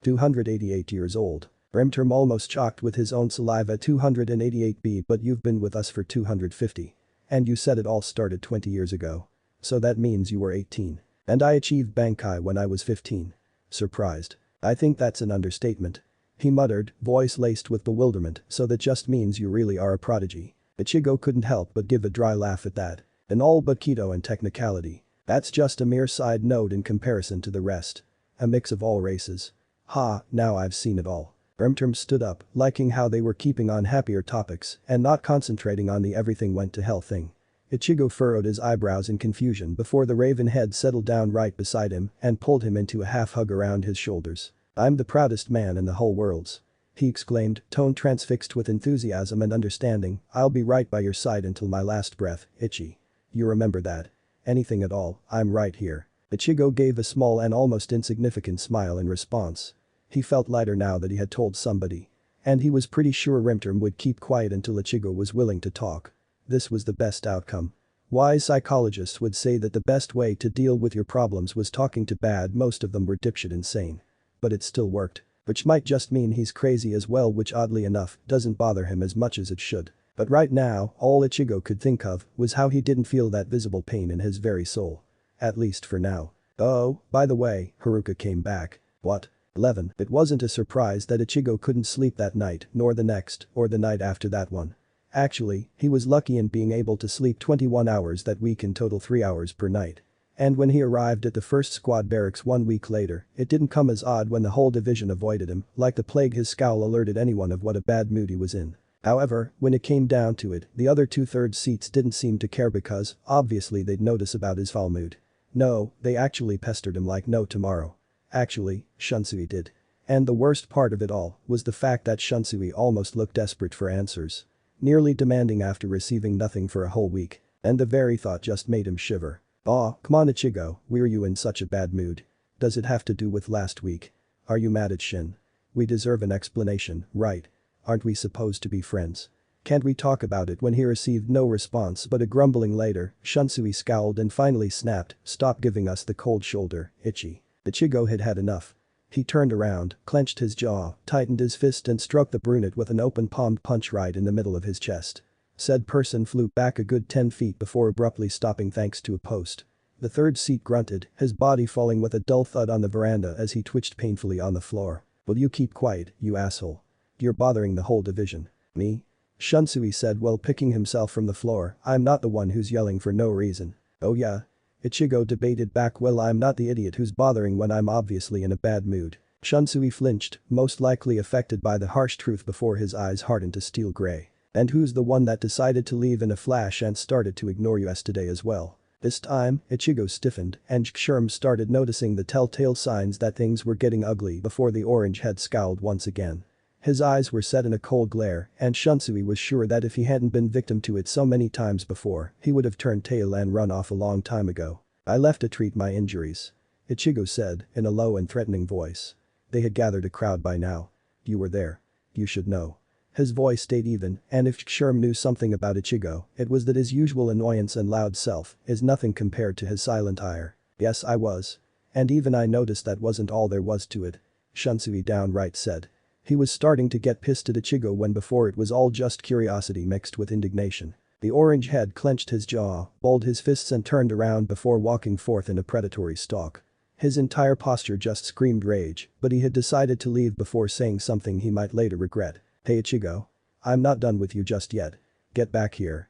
288 years old. Rimterm almost choked with his own saliva. 288B, but you've been with us for 250. And you said it all started 20 years ago. So that means you were 18. And I achieved Bankai when I was 15. Surprised. I think that's an understatement. He muttered, voice laced with bewilderment. So that just means you really are a prodigy. Ichigo couldn't help but give a dry laugh at that. In all but Kido and technicality. That's just a mere side note in comparison to the rest. A mix of all races. Ha, now I've seen it all. Rimterm stood up, liking how they were keeping on happier topics and not concentrating on the everything went to hell thing. Ichigo furrowed his eyebrows in confusion before the raven head settled down right beside him and pulled him into a half hug around his shoulders. I'm the proudest man in the whole world. He exclaimed, tone transfixed with enthusiasm and understanding. I'll be right by your side until my last breath, Ichi. You remember that? Anything at all, I'm right here. Ichigo gave a small and almost insignificant smile in response. He felt lighter now that he had told somebody. And he was pretty sure Rimterm would keep quiet until Ichigo was willing to talk. This was the best outcome. Wise psychologists would say that the best way to deal with your problems was talking to bad. Most of them were dipshit insane. But it still worked. Which might just mean he's crazy as well, which oddly enough doesn't bother him as much as it should. But right now, all Ichigo could think of was how he didn't feel that visible pain in his very soul. At least for now. Oh, by the way, Haruka came back. What? 11. It wasn't a surprise that Ichigo couldn't sleep that night, nor the next, or the night after that one. Actually, he was lucky in being able to sleep 21 hours that week in total 3 hours per night. And when he arrived at the first squad barracks 1 week later, it didn't come as odd when the whole division avoided him, like the plague. His scowl alerted anyone of what a bad mood he was in. However, when it came down to it, the other 2/3 seats didn't seem to care because, obviously they'd notice about his foul mood. No, they actually pestered him like no tomorrow. Actually, Shunsui did. And the worst part of it all was the fact that Shunsui almost looked desperate for answers. Nearly demanding after receiving nothing for a whole week. And the very thought just made him shiver. Aw, come on Ichigo, why are you in such a bad mood? Does it have to do with last week? Are you mad at Shin? We deserve an explanation, right? Aren't we supposed to be friends? Can't we talk about it? When he received no response but a grumbling later, Shunsui scowled and finally snapped, stop giving us the cold shoulder, Ichi. Ichigo had had enough. He turned around, clenched his jaw, tightened his fist and struck the brunette with an open-palmed punch right in the middle of his chest. Said person flew back a good 10 feet before abruptly stopping thanks to a post. The third seat grunted, his body falling with a dull thud on the veranda as he twitched painfully on the floor. Will you keep quiet, you asshole? You're bothering the whole division. Me? Shunsui said while picking himself from the floor, I'm not the one who's yelling for no reason. Oh yeah? Ichigo debated back, well I'm not the idiot who's bothering when I'm obviously in a bad mood. Shunsui flinched, most likely affected by the harsh truth before his eyes hardened to steel gray. And who's the one that decided to leave in a flash and started to ignore you yesterday as well? This time, Ichigo stiffened and Sherm started noticing the telltale signs that things were getting ugly before the orange head scowled once again. His eyes were set in a cold glare and Shunsui was sure that if he hadn't been victim to it so many times before, he would have turned tail and run off a long time ago. I left to treat my injuries. Ichigo said in a low and threatening voice. They had gathered a crowd by now. You were there. You should know. His voice stayed even, and if Sherm knew something about Ichigo, it was that his usual annoyance and loud self is nothing compared to his silent ire. Yes I was. And even I noticed that wasn't all there was to it. Shunsui downright said. He was starting to get pissed at Ichigo when before it was all just curiosity mixed with indignation. The orange head clenched his jaw, balled his fists and turned around before walking forth in a predatory stalk. His entire posture just screamed rage, but he had decided to leave before saying something he might later regret. Hey Ichigo. I'm not done with you just yet. Get back here.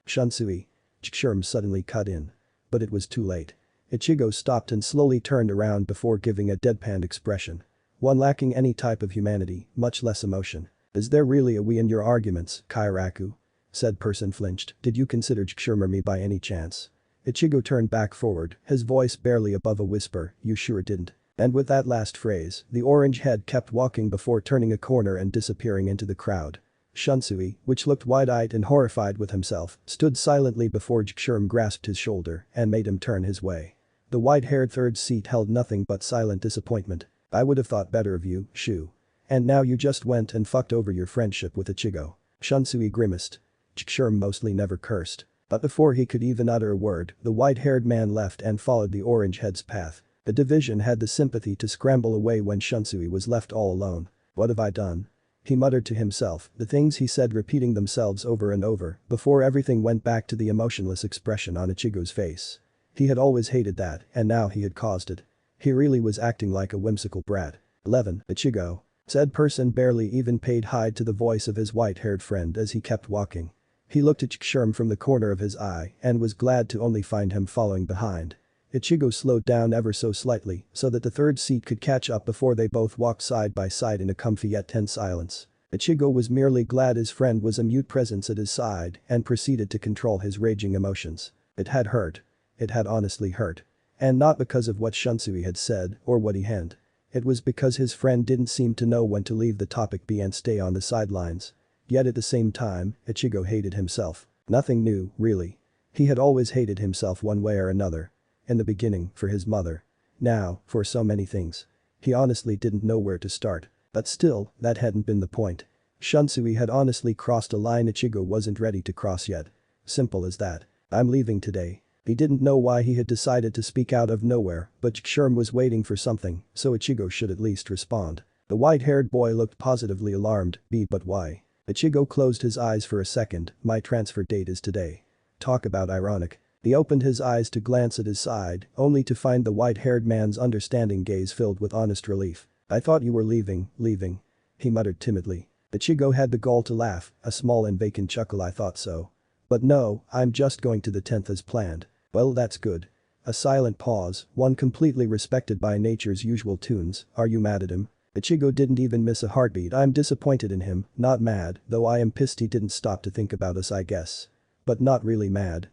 Shunsui. Sherm suddenly cut in. But it was too late. Ichigo stopped and slowly turned around before giving a deadpan expression. One lacking any type of humanity, much less emotion. Is there really a we in your arguments, Kairaku? Said person flinched. Did you consider Sherm me by any chance? Ichigo turned back forward, his voice barely above a whisper, you sure didn't. And with that last phrase, the orange head kept walking before turning a corner and disappearing into the crowd. Shunsui, which looked wide-eyed and horrified with himself, stood silently before Sherm grasped his shoulder and made him turn his way. The white-haired third seat held nothing but silent disappointment. I would have thought better of you, Shu. And now you just went and fucked over your friendship with Ichigo. Shunsui grimaced. Sherm mostly never cursed. But before he could even utter a word, the white-haired man left and followed the orange head's path. The division had the sympathy to scramble away when Shunsui was left all alone. What have I done? He muttered to himself, the things he said repeating themselves over and over, before everything went back to the emotionless expression on Ichigo's face. He had always hated that, and now he had caused it. He really was acting like a whimsical brat. 11. Ichigo. Said person barely even paid heed to the voice of his white-haired friend as he kept walking. He looked at Sherm from the corner of his eye and was glad to only find him following behind. Ichigo slowed down ever so slightly so that the third seat could catch up before they both walked side by side in a comfy yet tense silence. Ichigo was merely glad his friend was a mute presence at his side and proceeded to control his raging emotions. It had hurt. It had honestly hurt. And not because of what Shunsui had said or what he had. It was because his friend didn't seem to know when to leave the topic be and stay on the sidelines. Yet at the same time, Ichigo hated himself. Nothing new, really. He had always hated himself one way or another. In the beginning, for his mother. Now, for so many things. He honestly didn't know where to start. But still, that hadn't been the point. Shunsui had honestly crossed a line Ichigo wasn't ready to cross yet. Simple as that. I'm leaving today. He didn't know why he had decided to speak out of nowhere, but Sherm was waiting for something, so Ichigo should at least respond. The white-haired boy looked positively alarmed, but why? Ichigo closed his eyes for a second. My transfer date is today. Talk about ironic. He opened his eyes to glance at his side, only to find the white-haired man's understanding gaze filled with honest relief. I thought you were leaving. He muttered timidly. Ichigo had the gall to laugh, a small and vacant chuckle. I thought so. But no, I'm just going to the 10th as planned. Well, that's good. A silent pause, one completely respected by nature's usual tunes. Are you mad at him? Ichigo didn't even miss a heartbeat. I'm disappointed in him, not mad, though I am pissed he didn't stop to think about us, I guess. But not really mad.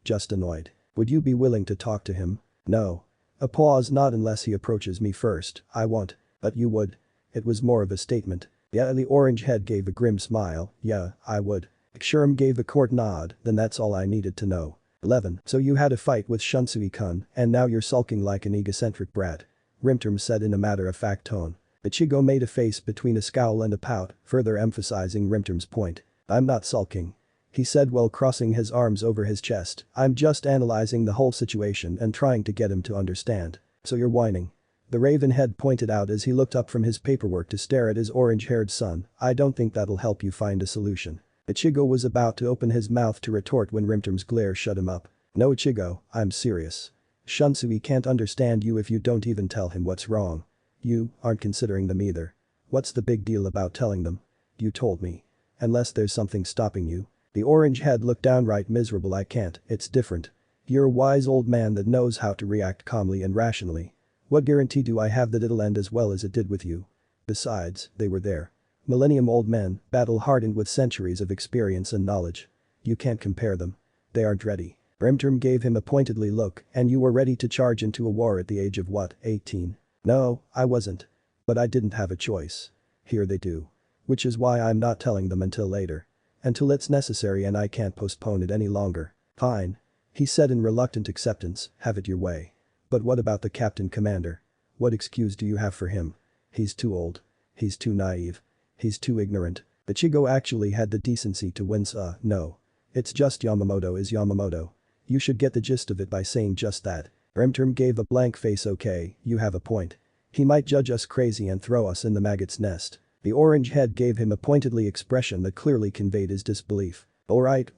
Just annoyed. Would you be willing to talk to him? No. A pause. Not unless he approaches me first. I won't. But you would. It was more of a statement. Yeah, the orange head gave a grim smile. Yeah, I would. Sherm gave a court nod. Then that's all I needed to know. 11. So you had a fight with Shunsui-kun, and now you're sulking like an egocentric brat. Rimterm said in a matter-of-fact tone. Ichigo made a face between a scowl and a pout, further emphasizing Rimterm's point. I'm not sulking. He said while crossing his arms over his chest. I'm just analyzing the whole situation and trying to get him to understand. So you're whining. The raven head pointed out as he looked up from his paperwork to stare at his orange-haired son. I don't think that'll help you find a solution. Ichigo was about to open his mouth to retort when Rimterm's glare shut him up. No, Ichigo, I'm serious. Shunsui can't understand you if you don't even tell him what's wrong. You aren't considering them either. What's the big deal about telling them? You told me. Unless there's something stopping you. The orange head looked downright miserable. I can't, it's different. You're a wise old man that knows how to react calmly and rationally. What guarantee do I have that it'll end as well as it did with you? Besides, they were there. Millennium-old men, battle-hardened with centuries of experience and knowledge. You can't compare them. They aren't ready. Rimterm gave him a pointedly look. And you were ready to charge into a war at the age of what, 18? No, I wasn't. But I didn't have a choice. Here they do. Which is why I'm not telling them until later. Until it's necessary and I can't postpone it any longer. Fine. He said in reluctant acceptance, have it your way. But what about the captain commander? What excuse do you have for him? He's too old. He's too naive. He's too ignorant. Ichigo actually had the decency to wince. No. It's just Yamamoto is Yamamoto. You should get the gist of it by saying just that. Rimterm gave a blank face. Okay, you have a point. He might judge us crazy and throw us in the maggot's nest. The orange head gave him a pointedly expression that clearly conveyed his disbelief. Alright,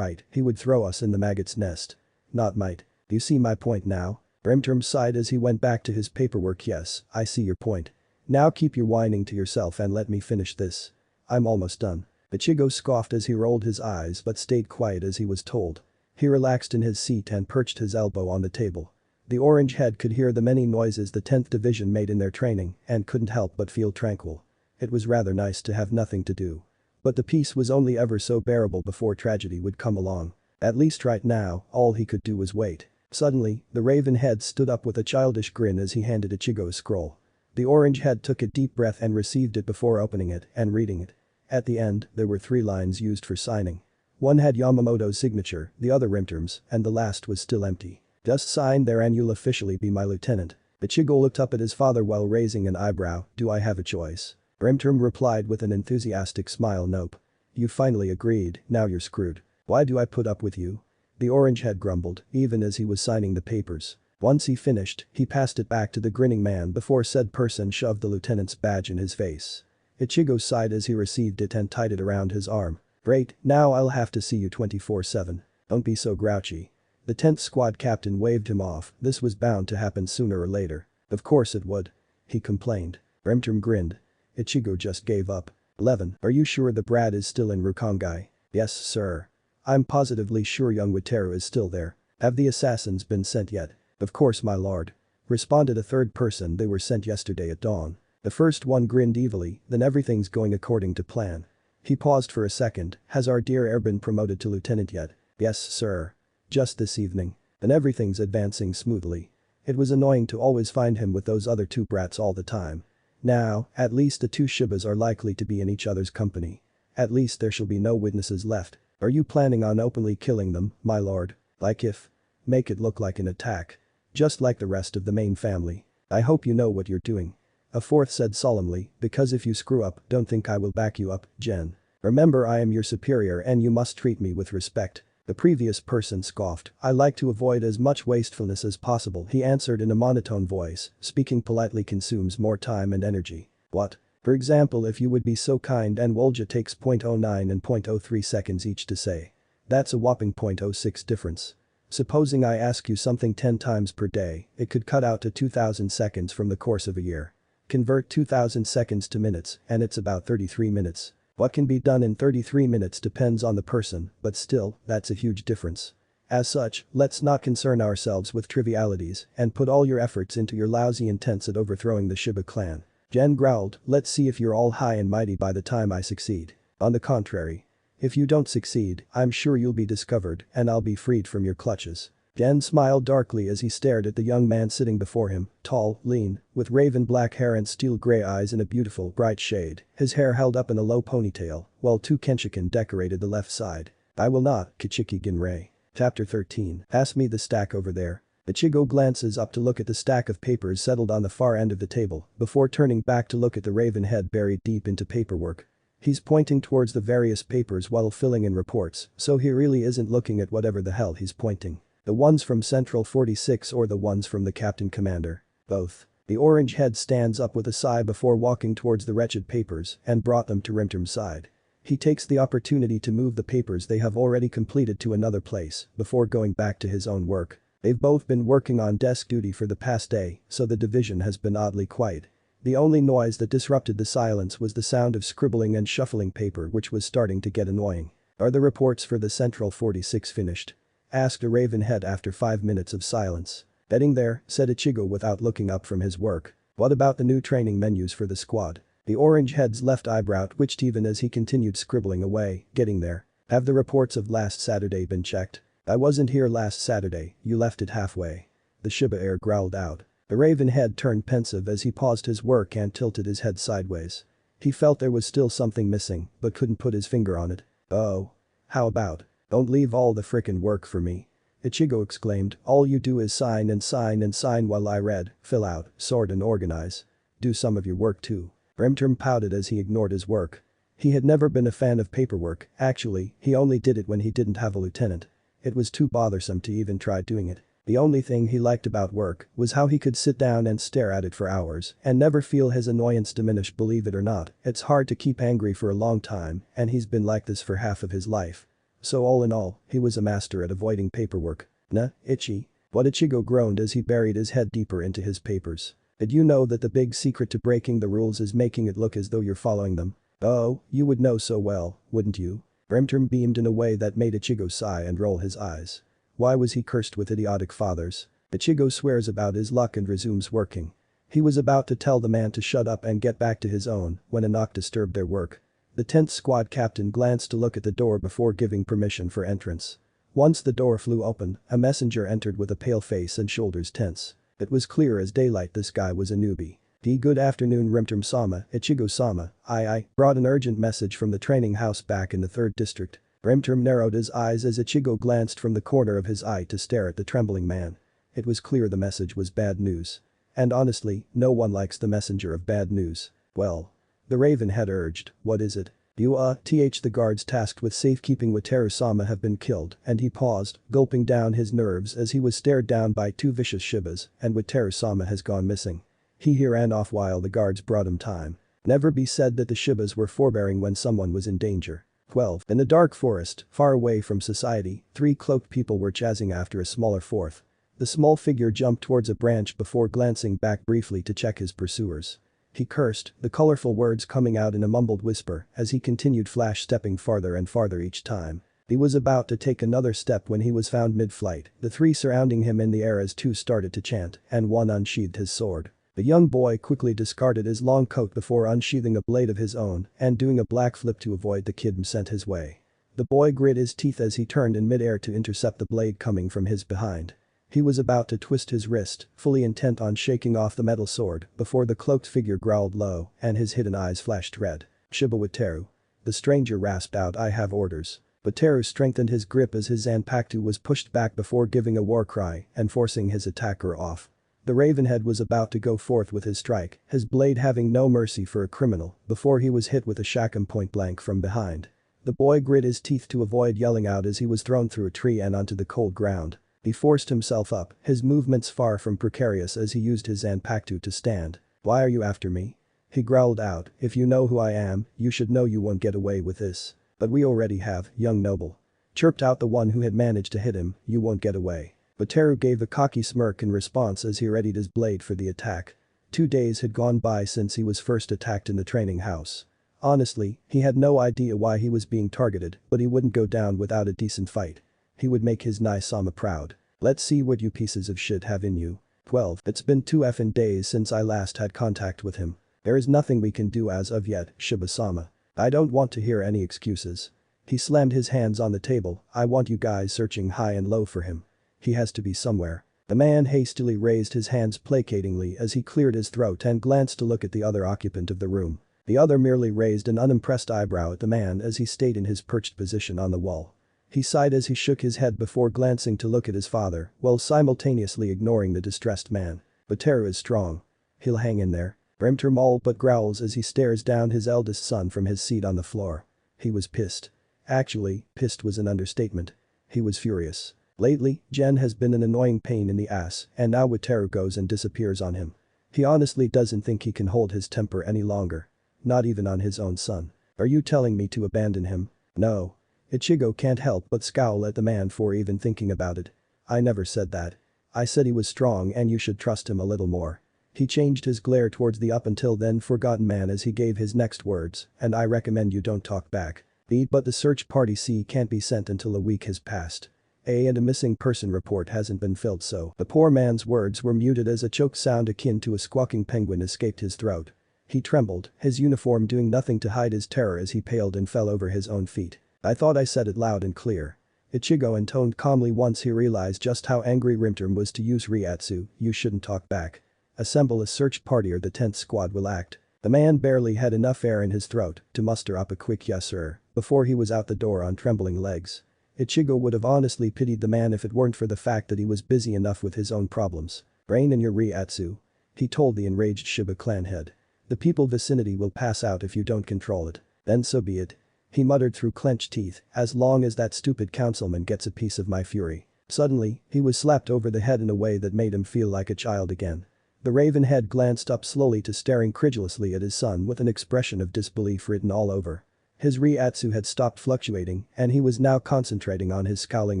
he would throw us in the maggot's nest. Not might. Do you see my point now? Rimterm sighed as he went back to his paperwork. Yes, I see your point. Now keep your whining to yourself and let me finish this. I'm almost done. Ichigo scoffed as he rolled his eyes but stayed quiet as he was told. He relaxed in his seat and perched his elbow on the table. The orange head could hear the many noises the 10th Division made in their training and couldn't help but feel tranquil. It was rather nice to have nothing to do. But the peace was only ever so bearable before tragedy would come along. At least right now, all he could do was wait. Suddenly, the raven head stood up with a childish grin as he handed Ichigo a scroll. The orange head took a deep breath and received it before opening it and reading it. At the end, there were 3 lines used for signing. One had Yamamoto's signature, the other Rimterm's, and the last was still empty. Just sign there and you'll officially be my lieutenant. Ichigo looked up at his father while raising an eyebrow. Do I have a choice? Rimterm replied with an enthusiastic smile. Nope. You finally agreed, now you're screwed. Why do I put up with you? The orange head grumbled, even as he was signing the papers. Once he finished, he passed it back to the grinning man before said person shoved the lieutenant's badge in his face. Ichigo sighed as he received it and tied it around his arm. Great, now I'll have to see you 24/7. Don't be so grouchy. The 10th squad captain waved him off. This was bound to happen sooner or later. Of course it would. He complained. Rimterm grinned. Ichigo just gave up. 11. Are you sure the brat is still in Rukongai? Yes, sir. I'm positively sure young Wataru is still there. Have the assassins been sent yet? Of course, my lord. Responded a third person. They were sent yesterday at dawn. The first one grinned evilly. Then everything's going according to plan. He paused for a second. Has our dear heir been promoted to lieutenant yet? Yes, sir. Just this evening. Then everything's advancing smoothly. It was annoying to always find him with those other 2 brats all the time. Now, at least the 2 Shibas are likely to be in each other's company. At least there shall be no witnesses left. Are you planning on openly killing them, my lord? Like if? Make it look like an attack. Just like the rest of the main family. I hope you know what you're doing. A fourth said solemnly, because if you screw up, don't think I will back you up, Jen. Remember I am your superior and you must treat me with respect. The previous person scoffed. I like to avoid as much wastefulness as possible, he answered in a monotone voice. Speaking politely consumes more time and energy. What? For example, if you would be so kind and Wolja takes 0.09 and 0.03 seconds each to say. That's a whopping 0.06 difference. Supposing I ask you something 10 times per day, it could cut out to 2000 seconds from the course of a year. Convert 2000 seconds to minutes, and it's about 33 minutes. What can be done in 33 minutes depends on the person, but still, that's a huge difference. As such, let's not concern ourselves with trivialities and put all your efforts into your lousy intents at overthrowing the Shiba clan. Jen growled, let's see if you're all high and mighty by the time I succeed. On the contrary. If you don't succeed, I'm sure you'll be discovered and I'll be freed from your clutches. Jen smiled darkly as he stared at the young man sitting before him, tall, lean, with raven black hair and steel gray eyes in a beautiful, bright shade, his hair held up in a low ponytail, while two kenshiken decorated the left side. I will not, Kichiki Ginrei. Chapter 13. Pass me the stack over there. Ichigo glances up to look at the stack of papers settled on the far end of the table, before turning back to look at the raven head buried deep into paperwork. He's pointing towards the various papers while filling in reports, so he really isn't looking at whatever the hell he's pointing. The ones from Central 46 or the ones from the Captain Commander? Both. The orange head stands up with a sigh before walking towards the wretched papers and brought them to Rimterm's side. He takes the opportunity to move the papers they have already completed to another place before going back to his own work. They've both been working on desk duty for the past day, so the division has been oddly quiet. The only noise that disrupted the silence was the sound of scribbling and shuffling paper, which was starting to get annoying. Are the reports for the Central 46 finished? Asked a raven head after 5 minutes of silence. Getting there, said Ichigo without looking up from his work. What about the new training menus for the squad? The orange head's left eyebrow twitched even as he continued scribbling away. Getting there. Have the reports of last Saturday been checked? I wasn't here last Saturday, you left it halfway. The Shiba heir growled out. The raven head turned pensive as he paused his work and tilted his head sideways. He felt there was still something missing, but couldn't put his finger on it. Oh. How about? Don't leave all the frickin' work for me. Ichigo exclaimed, all you do is sign and sign and sign while I read, fill out, sort and organize. Do some of your work too. Rimterm pouted as he ignored his work. He had never been a fan of paperwork, actually, he only did it when he didn't have a lieutenant. It was too bothersome to even try doing it. The only thing he liked about work was how he could sit down and stare at it for hours and never feel his annoyance diminish. Believe it or not, it's hard to keep angry for a long time and he's been like this for half of his life. So all in all, he was a master at avoiding paperwork. Nah, Ichi. What Ichigo groaned as he buried his head deeper into his papers. Did you know that the big secret to breaking the rules is making it look as though you're following them? Oh, you would know so well, wouldn't you? Rimterm beamed in a way that made Ichigo sigh and roll his eyes. Why was he cursed with idiotic fathers? Ichigo swears about his luck and resumes working. He was about to tell the man to shut up and get back to his own when a knock disturbed their work. The 10th squad captain glanced to look at the door before giving permission for entrance. Once the door flew open, a messenger entered with a pale face and shoulders tense. It was clear as daylight this guy was a newbie. Good afternoon Rimterm-sama, Ichigo-sama, I brought an urgent message from the training house back in the 3rd district. Rimterm narrowed his eyes as Ichigo glanced from the corner of his eye to stare at the trembling man. It was clear the message was bad news. And honestly, no one likes the messenger of bad news. Well. The raven had urged, what is it? The guards tasked with safekeeping Wataru-sama have been killed, and he paused, gulping down his nerves as he was stared down by 2 vicious Shibas, and Wataru-sama has gone missing. He ran off while the guards brought him time. Never be said that the Shibas were forbearing when someone was in danger. 12. In a dark forest, far away from society, 3 cloaked people were chasing after a smaller 4th. The small figure jumped towards a branch before glancing back briefly to check his pursuers. He cursed, the colorful words coming out in a mumbled whisper as he continued stepping farther and farther each time. He was about to take another step when he was found mid-flight, the 3 surrounding him in the air as 2 started to chant, and 1 unsheathed his sword. The young boy quickly discarded his long coat before unsheathing a blade of his own and doing a black flip to avoid the kid sent his way. The boy grit his teeth as he turned in mid-air to intercept the blade coming from his behind. He was about to twist his wrist, fully intent on shaking off the metal sword, before the cloaked figure growled low and his hidden eyes flashed red. Shiba Wataru. The stranger rasped out, I have orders. Wataru strengthened his grip as his zanpakuto was pushed back before giving a war cry and forcing his attacker off. The Ravenhead was about to go forth with his strike, his blade having no mercy for a criminal, before he was hit with a shakum point blank from behind. The boy grit his teeth to avoid yelling out as he was thrown through a tree and onto the cold ground. He forced himself up, his movements far from precarious as he used his zanpakuto to stand. Why are you after me? He growled out, if you know who I am, you should know you won't get away with this. But we already have, young noble. Chirped out the one who had managed to hit him, you won't get away. Wataru gave a cocky smirk in response as he readied his blade for the attack. 2 days had gone by since he was first attacked in the training house. Honestly, he had no idea why he was being targeted, but he wouldn't go down without a decent fight. He would make his Nai-sama proud. Let's see what you pieces of shit have in you. 12. It's been 2 effing days since I last had contact with him. There is nothing we can do as of yet, Shiba-sama. I don't want to hear any excuses. He slammed his hands on the table, I want you guys searching high and low for him. He has to be somewhere. The man hastily raised his hands placatingly as he cleared his throat and glanced to look at the other occupant of the room. The other merely raised an unimpressed eyebrow at the man as he stayed in his perched position on the wall. He sighed as he shook his head before glancing to look at his father, while simultaneously ignoring the distressed man. Wataru is strong. He'll hang in there. Brimterm all but growls as he stares down his eldest son from his seat on the floor. He was pissed. Actually, pissed was an understatement. He was furious. Lately, Jen has been an annoying pain in the ass, and now Wataru goes and disappears on him. He honestly doesn't think he can hold his temper any longer. Not even on his own son. Are you telling me to abandon him? No. Ichigo can't help but scowl at the man for even thinking about it. I never said that. I said he was strong and you should trust him a little more. He changed his glare towards the up until then forgotten man as he gave his next words, and I recommend you don't talk back. But the search party C can't be sent until a week has passed. And a missing person report hasn't been filled so. The poor man's words were muted as a choke sound akin to a squawking penguin escaped his throat. He trembled, his uniform doing nothing to hide his terror as he paled and fell over his own feet. I thought I said it loud and clear. Ichigo intoned calmly once he realized just how angry Rimterm was to use Ryatsu, you shouldn't talk back. Assemble a search party or the 10th squad will act. The man barely had enough air in his throat to muster up a quick yes sir before he was out the door on trembling legs. Ichigo would have honestly pitied the man if it weren't for the fact that he was busy enough with his own problems. Brain in your Ryatsu. He told the enraged Shiba clan head. The people vicinity will pass out if you don't control it. Then so be it. He muttered through clenched teeth, as long as that stupid councilman gets a piece of my fury. Suddenly, he was slapped over the head in a way that made him feel like a child again. The raven head glanced up slowly to staring incredulously at his son with an expression of disbelief written all over. His Ryatsu had stopped fluctuating and he was now concentrating on his scowling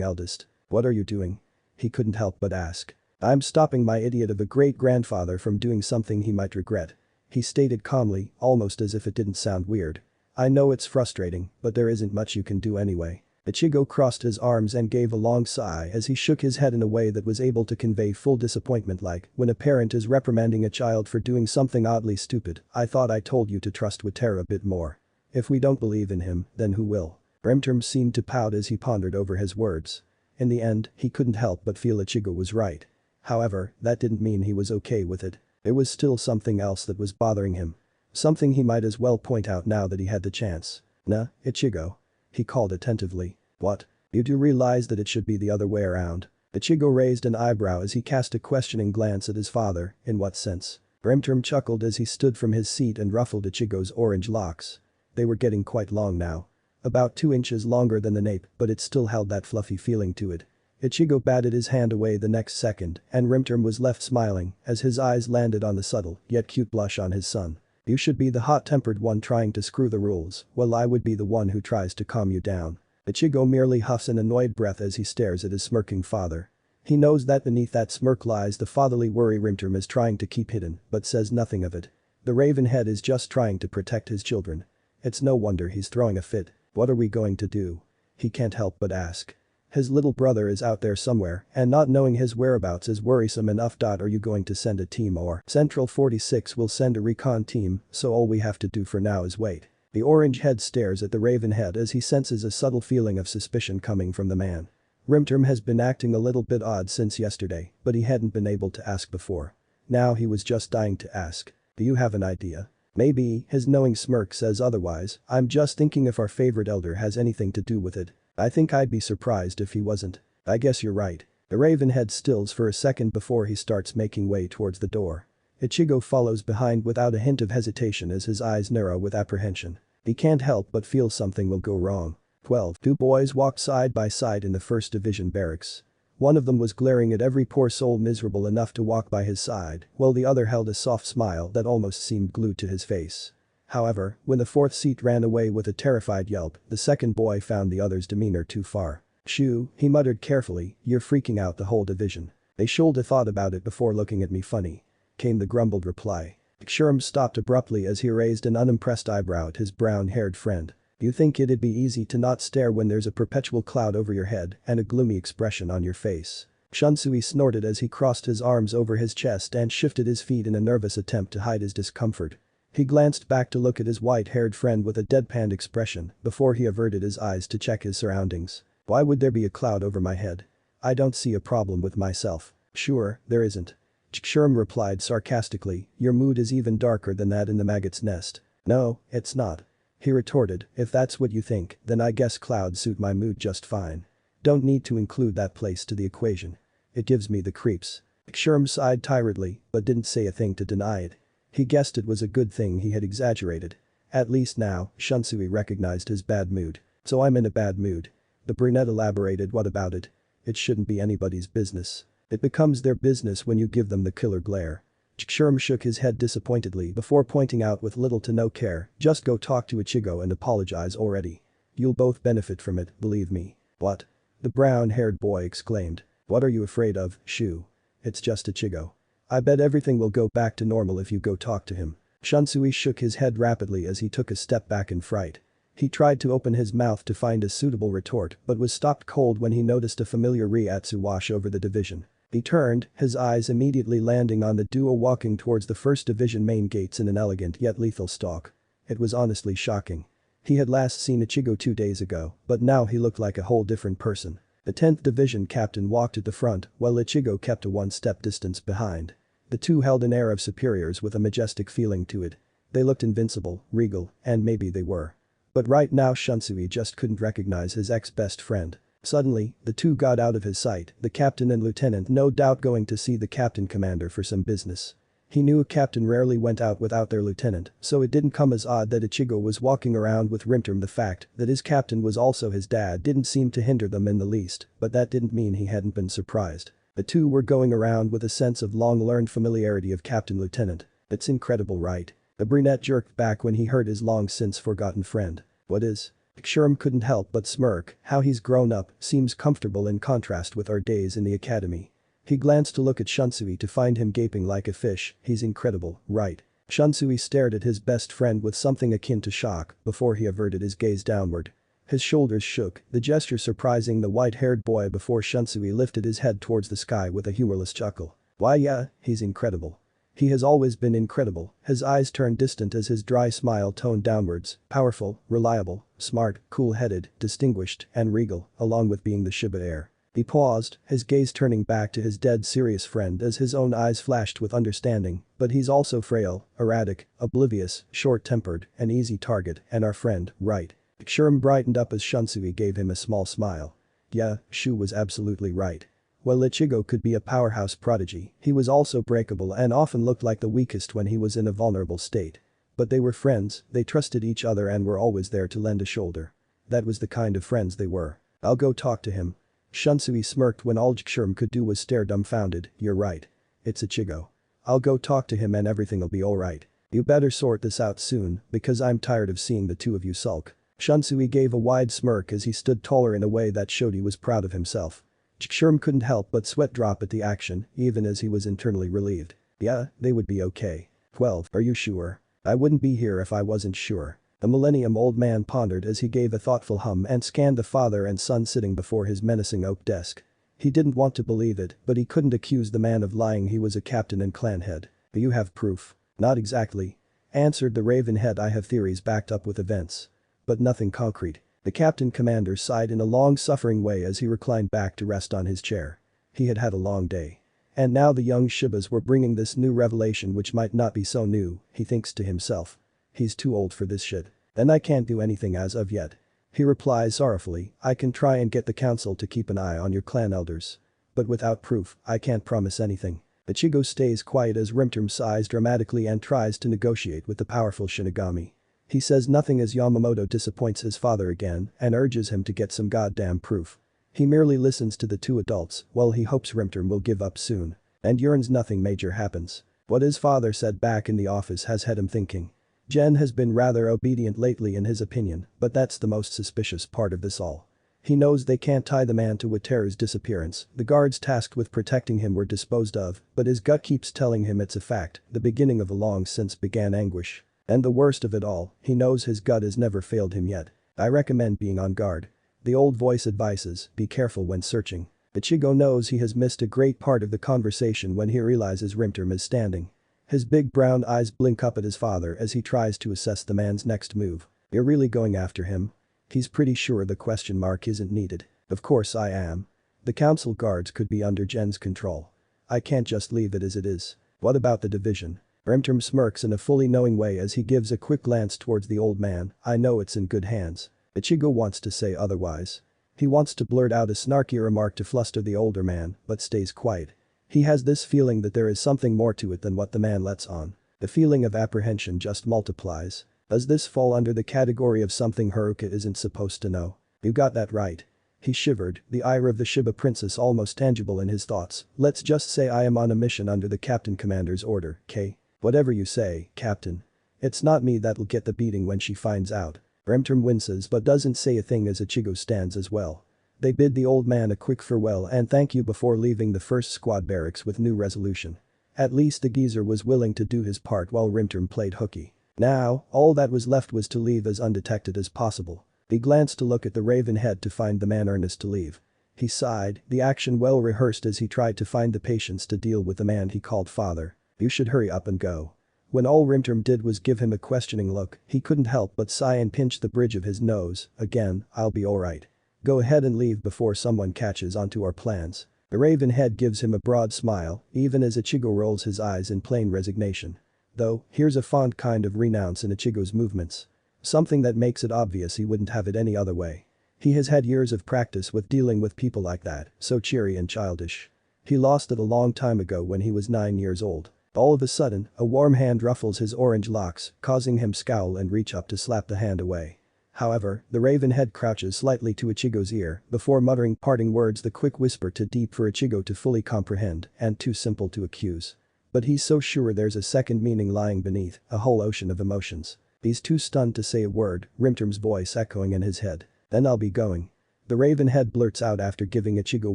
eldest. What are you doing? He couldn't help but ask. I'm stopping my idiot of a great-grandfather from doing something he might regret. He stated calmly, almost as if it didn't sound weird. I know it's frustrating, but there isn't much you can do anyway. Ichigo crossed his arms and gave a long sigh as he shook his head in a way that was able to convey full disappointment like when a parent is reprimanding a child for doing something oddly stupid. I thought I told you to trust Wataru a bit more. If we don't believe in him, then who will? Brimterm seemed to pout as he pondered over his words. In the end, he couldn't help but feel Ichigo was right. However, that didn't mean he was okay with it. There was still something else that was bothering him. Something he might as well point out now that he had the chance. Nah, Ichigo. He called attentively. What? You do realize that it should be the other way around? Ichigo raised an eyebrow as he cast a questioning glance at his father, in what sense? Brimterm chuckled as he stood from his seat and ruffled Ichigo's orange locks. They were getting quite long now. About 2 inches longer than the nape, but it still held that fluffy feeling to it. Ichigo batted his hand away the next second and Rimterm was left smiling as his eyes landed on the subtle yet cute blush on his son. You should be the hot-tempered one trying to screw the rules, while I would be the one who tries to calm you down. Ichigo merely huffs an annoyed breath as he stares at his smirking father. He knows that beneath that smirk lies the fatherly worry Rimterm is trying to keep hidden, but says nothing of it. The raven head is just trying to protect his children. It's no wonder he's throwing a fit. What are we going to do? He can't help but ask. His little brother is out there somewhere and not knowing his whereabouts is worrisome enough. Are you going to send a team or? Central 46 will send a recon team, so all we have to do for now is wait. The orange head stares at the raven head as he senses a subtle feeling of suspicion coming from the man. Rimterm has been acting a little bit odd since yesterday, but he hadn't been able to ask before. Now he was just dying to ask. Do you have an idea? Maybe, his knowing smirk says otherwise. I'm just thinking if our favorite elder has anything to do with it. I think I'd be surprised if he wasn't. I guess you're right. The raven head stills for a second before he starts making way towards the door. Ichigo follows behind without a hint of hesitation as his eyes narrow with apprehension. He can't help but feel something will go wrong. 12. Two boys walked side by side in the 1st Division barracks. One of them was glaring at every poor soul miserable enough to walk by his side, while the other held a soft smile that almost seemed glued to his face. However, when the fourth seat ran away with a terrified yelp, the second boy found the other's demeanor too far. "Shoo," he muttered carefully, "you're freaking out the whole division." "They shoulda thought about it before looking at me funny," came the grumbled reply. Sherm stopped abruptly as he raised an unimpressed eyebrow at his brown-haired friend. "You think it'd be easy to not stare when there's a perpetual cloud over your head and a gloomy expression on your face?" Shunsui snorted as he crossed his arms over his chest and shifted his feet in a nervous attempt to hide his discomfort. He glanced back to look at his white-haired friend with a deadpan expression before he averted his eyes to check his surroundings. "Why would there be a cloud over my head? I don't see a problem with myself." "Sure, there isn't." Sherm replied sarcastically, "Your mood is even darker than that in the maggot's nest." "No, it's not." He retorted, "If that's what you think, then I guess clouds suit my mood just fine. Don't need to include that place to the equation. It gives me the creeps." Sherm sighed tiredly, but didn't say a thing to deny it. He guessed it was a good thing he had exaggerated. At least now, Shunsui recognized his bad mood. "So I'm in a bad mood." The brunette elaborated, "What about it? It shouldn't be anybody's business." "It becomes their business when you give them the killer glare." Sherm shook his head disappointedly before pointing out with little to no care, "Just go talk to Ichigo and apologize already. You'll both benefit from it, believe me." "What?" the brown-haired boy exclaimed. "What are you afraid of, Shu? It's just Ichigo. I bet everything will go back to normal if you go talk to him." Shunsui shook his head rapidly as he took a step back in fright. He tried to open his mouth to find a suitable retort but was stopped cold when he noticed a familiar Ryatsu wash over the division. He turned, his eyes immediately landing on the duo walking towards the first division main gates in an elegant yet lethal stalk. It was honestly shocking. He had last seen Ichigo 2 days ago, but now he looked like a whole different person. The 10th division captain walked at the front while Ichigo kept a one-step distance behind. The two held an air of superiors with a majestic feeling to it. They looked invincible, regal, and maybe they were. But right now Shunsui just couldn't recognize his ex-best friend. Suddenly, the two got out of his sight, the captain and lieutenant no doubt going to see the captain commander for some business. He knew a captain rarely went out without their lieutenant, so it didn't come as odd that Ichigo was walking around with Rimterm. The fact that his captain was also his dad didn't seem to hinder them in the least, but that didn't mean he hadn't been surprised. The two were going around with a sense of long-learned familiarity of captain-lieutenant. "It's incredible, right?" The brunette jerked back when he heard his long-since-forgotten friend. "What is?" Sherm couldn't help but smirk, "How he's grown up seems comfortable in contrast with our days in the academy." He glanced to look at Shunsui to find him gaping like a fish. "He's incredible, right?" Shunsui stared at his best friend with something akin to shock before he averted his gaze downward. His shoulders shook, the gesture surprising the white-haired boy before Shunsui lifted his head towards the sky with a humorless chuckle. "Why yeah, he's incredible. He has always been incredible." His eyes turned distant as his dry smile toned downwards, "Powerful, reliable, smart, cool-headed, distinguished, and regal, along with being the Shiba heir." He paused, his gaze turning back to his dead serious friend as his own eyes flashed with understanding, "But he's also frail, erratic, oblivious, short-tempered, an easy target, and our friend, right?" Sherm brightened up as Shunsui gave him a small smile. Yeah, Shu was absolutely right. While Ichigo could be a powerhouse prodigy, he was also breakable and often looked like the weakest when he was in a vulnerable state. But they were friends, they trusted each other and were always there to lend a shoulder. That was the kind of friends they were. "I'll go talk to him." Shunsui smirked when all Sherm could do was stare dumbfounded. "You're right. It's Ichigo. I'll go talk to him and everything'll be alright. You better sort this out soon, because I'm tired of seeing the two of you sulk." Shunsui gave a wide smirk as he stood taller in a way that showed he was proud of himself. Sherm couldn't help but sweat drop at the action, even as he was internally relieved. "Yeah, they would be okay." 12. "Are you sure?" "I wouldn't be here if I wasn't sure." The millennium-old man pondered as he gave a thoughtful hum and scanned the father and son sitting before his menacing oak desk. He didn't want to believe it, but he couldn't accuse the man of lying. He was a captain and clan head. "Do you have proof?" "Not exactly," answered the raven head. "I have theories backed up with events. But nothing concrete." The captain commander sighed in a long-suffering way as he reclined back to rest on his chair. He had had a long day. And now the young Shibas were bringing this new revelation which might not be so new, he thinks to himself. "He's too old for this shit. Then I can't do anything as of yet." He replies sorrowfully, "I can try and get the council to keep an eye on your clan elders. But without proof, I can't promise anything." Ichigo stays quiet as Rimterm sighs dramatically and tries to negotiate with the powerful Shinigami. He says nothing as Yamamoto disappoints his father again and urges him to get some goddamn proof. He merely listens to the two adults while he hopes Rimterm will give up soon. And yearns nothing major happens. What his father said back in the office has had him thinking. Jen has been rather obedient lately in his opinion, but that's the most suspicious part of this all. He knows they can't tie the man to Wataru's disappearance, the guards tasked with protecting him were disposed of, but his gut keeps telling him it's a fact, the beginning of a long since began anguish. And the worst of it all, he knows his gut has never failed him yet. I recommend being on guard. The old voice advises, be careful when searching. Ichigo knows he has missed a great part of the conversation when he realizes Rimterm is standing. His big brown eyes blink up at his father as he tries to assess the man's next move. You're really going after him? He's pretty sure the question mark isn't needed. Of course I am. The council guards could be under Jen's control. I can't just leave it as it is. What about the division? Rimterm smirks in a fully knowing way as he gives a quick glance towards the old man. I know it's in good hands. Ichigo wants to say otherwise. He wants to blurt out a snarky remark to fluster the older man, but stays quiet. He has this feeling that there is something more to it than what the man lets on. The feeling of apprehension just multiplies. Does this fall under the category of something Haruka isn't supposed to know? You got that right. He shivered, the ire of the Shiba princess almost tangible in his thoughts. Let's just say I am on a mission under the captain commander's order, K. Whatever you say, captain. It's not me that'll get the beating when she finds out. Rimterm winces but doesn't say a thing as Ichigo stands as well. They bid the old man a quick farewell and thank you before leaving the first squad barracks with new resolution. At least the geezer was willing to do his part while Rimterm played hooky. Now, all that was left was to leave as undetected as possible. He glanced to look at the raven head to find the man earnest to leave. He sighed, the action well rehearsed as he tried to find the patience to deal with the man he called father. You should hurry up and go. When all Rimterm did was give him a questioning look, he couldn't help but sigh and pinch the bridge of his nose. Again, I'll be alright. Go ahead and leave before someone catches onto our plans. The raven head gives him a broad smile, even as Ichigo rolls his eyes in plain resignation. Though, here's a fond kind of renounce in Ichigo's movements. Something that makes it obvious he wouldn't have it any other way. He has had years of practice with dealing with people like that, so cheery and childish. He lost it a long time ago when he was 9 years old. All of a sudden, a warm hand ruffles his orange locks, causing him scowl and reach up to slap the hand away. However, the raven head crouches slightly to Ichigo's ear before muttering parting words, the quick whisper too deep for Ichigo to fully comprehend and too simple to accuse. But he's so sure there's a second meaning lying beneath, a whole ocean of emotions. He's too stunned to say a word, Rimterm's voice echoing in his head. Then I'll be going. The raven head blurts out after giving Ichigo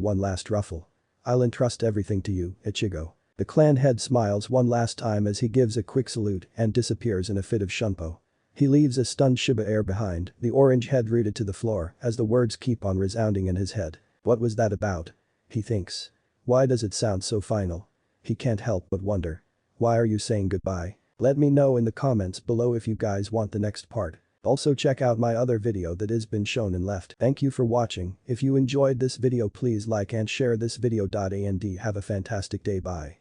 one last ruffle. I'll entrust everything to you, Ichigo. The clan head smiles one last time as he gives a quick salute and disappears in a fit of shunpo. He leaves a stunned Shiba heir behind, the orange head rooted to the floor as the words keep on resounding in his head. What was that about? He thinks. Why does it sound so final? He can't help but wonder. Why are you saying goodbye? Let me know in the comments below if you guys want the next part. Also check out my other video that has been shown and left. Thank you for watching. If you enjoyed this video please like and share this video. And have a fantastic day. Bye.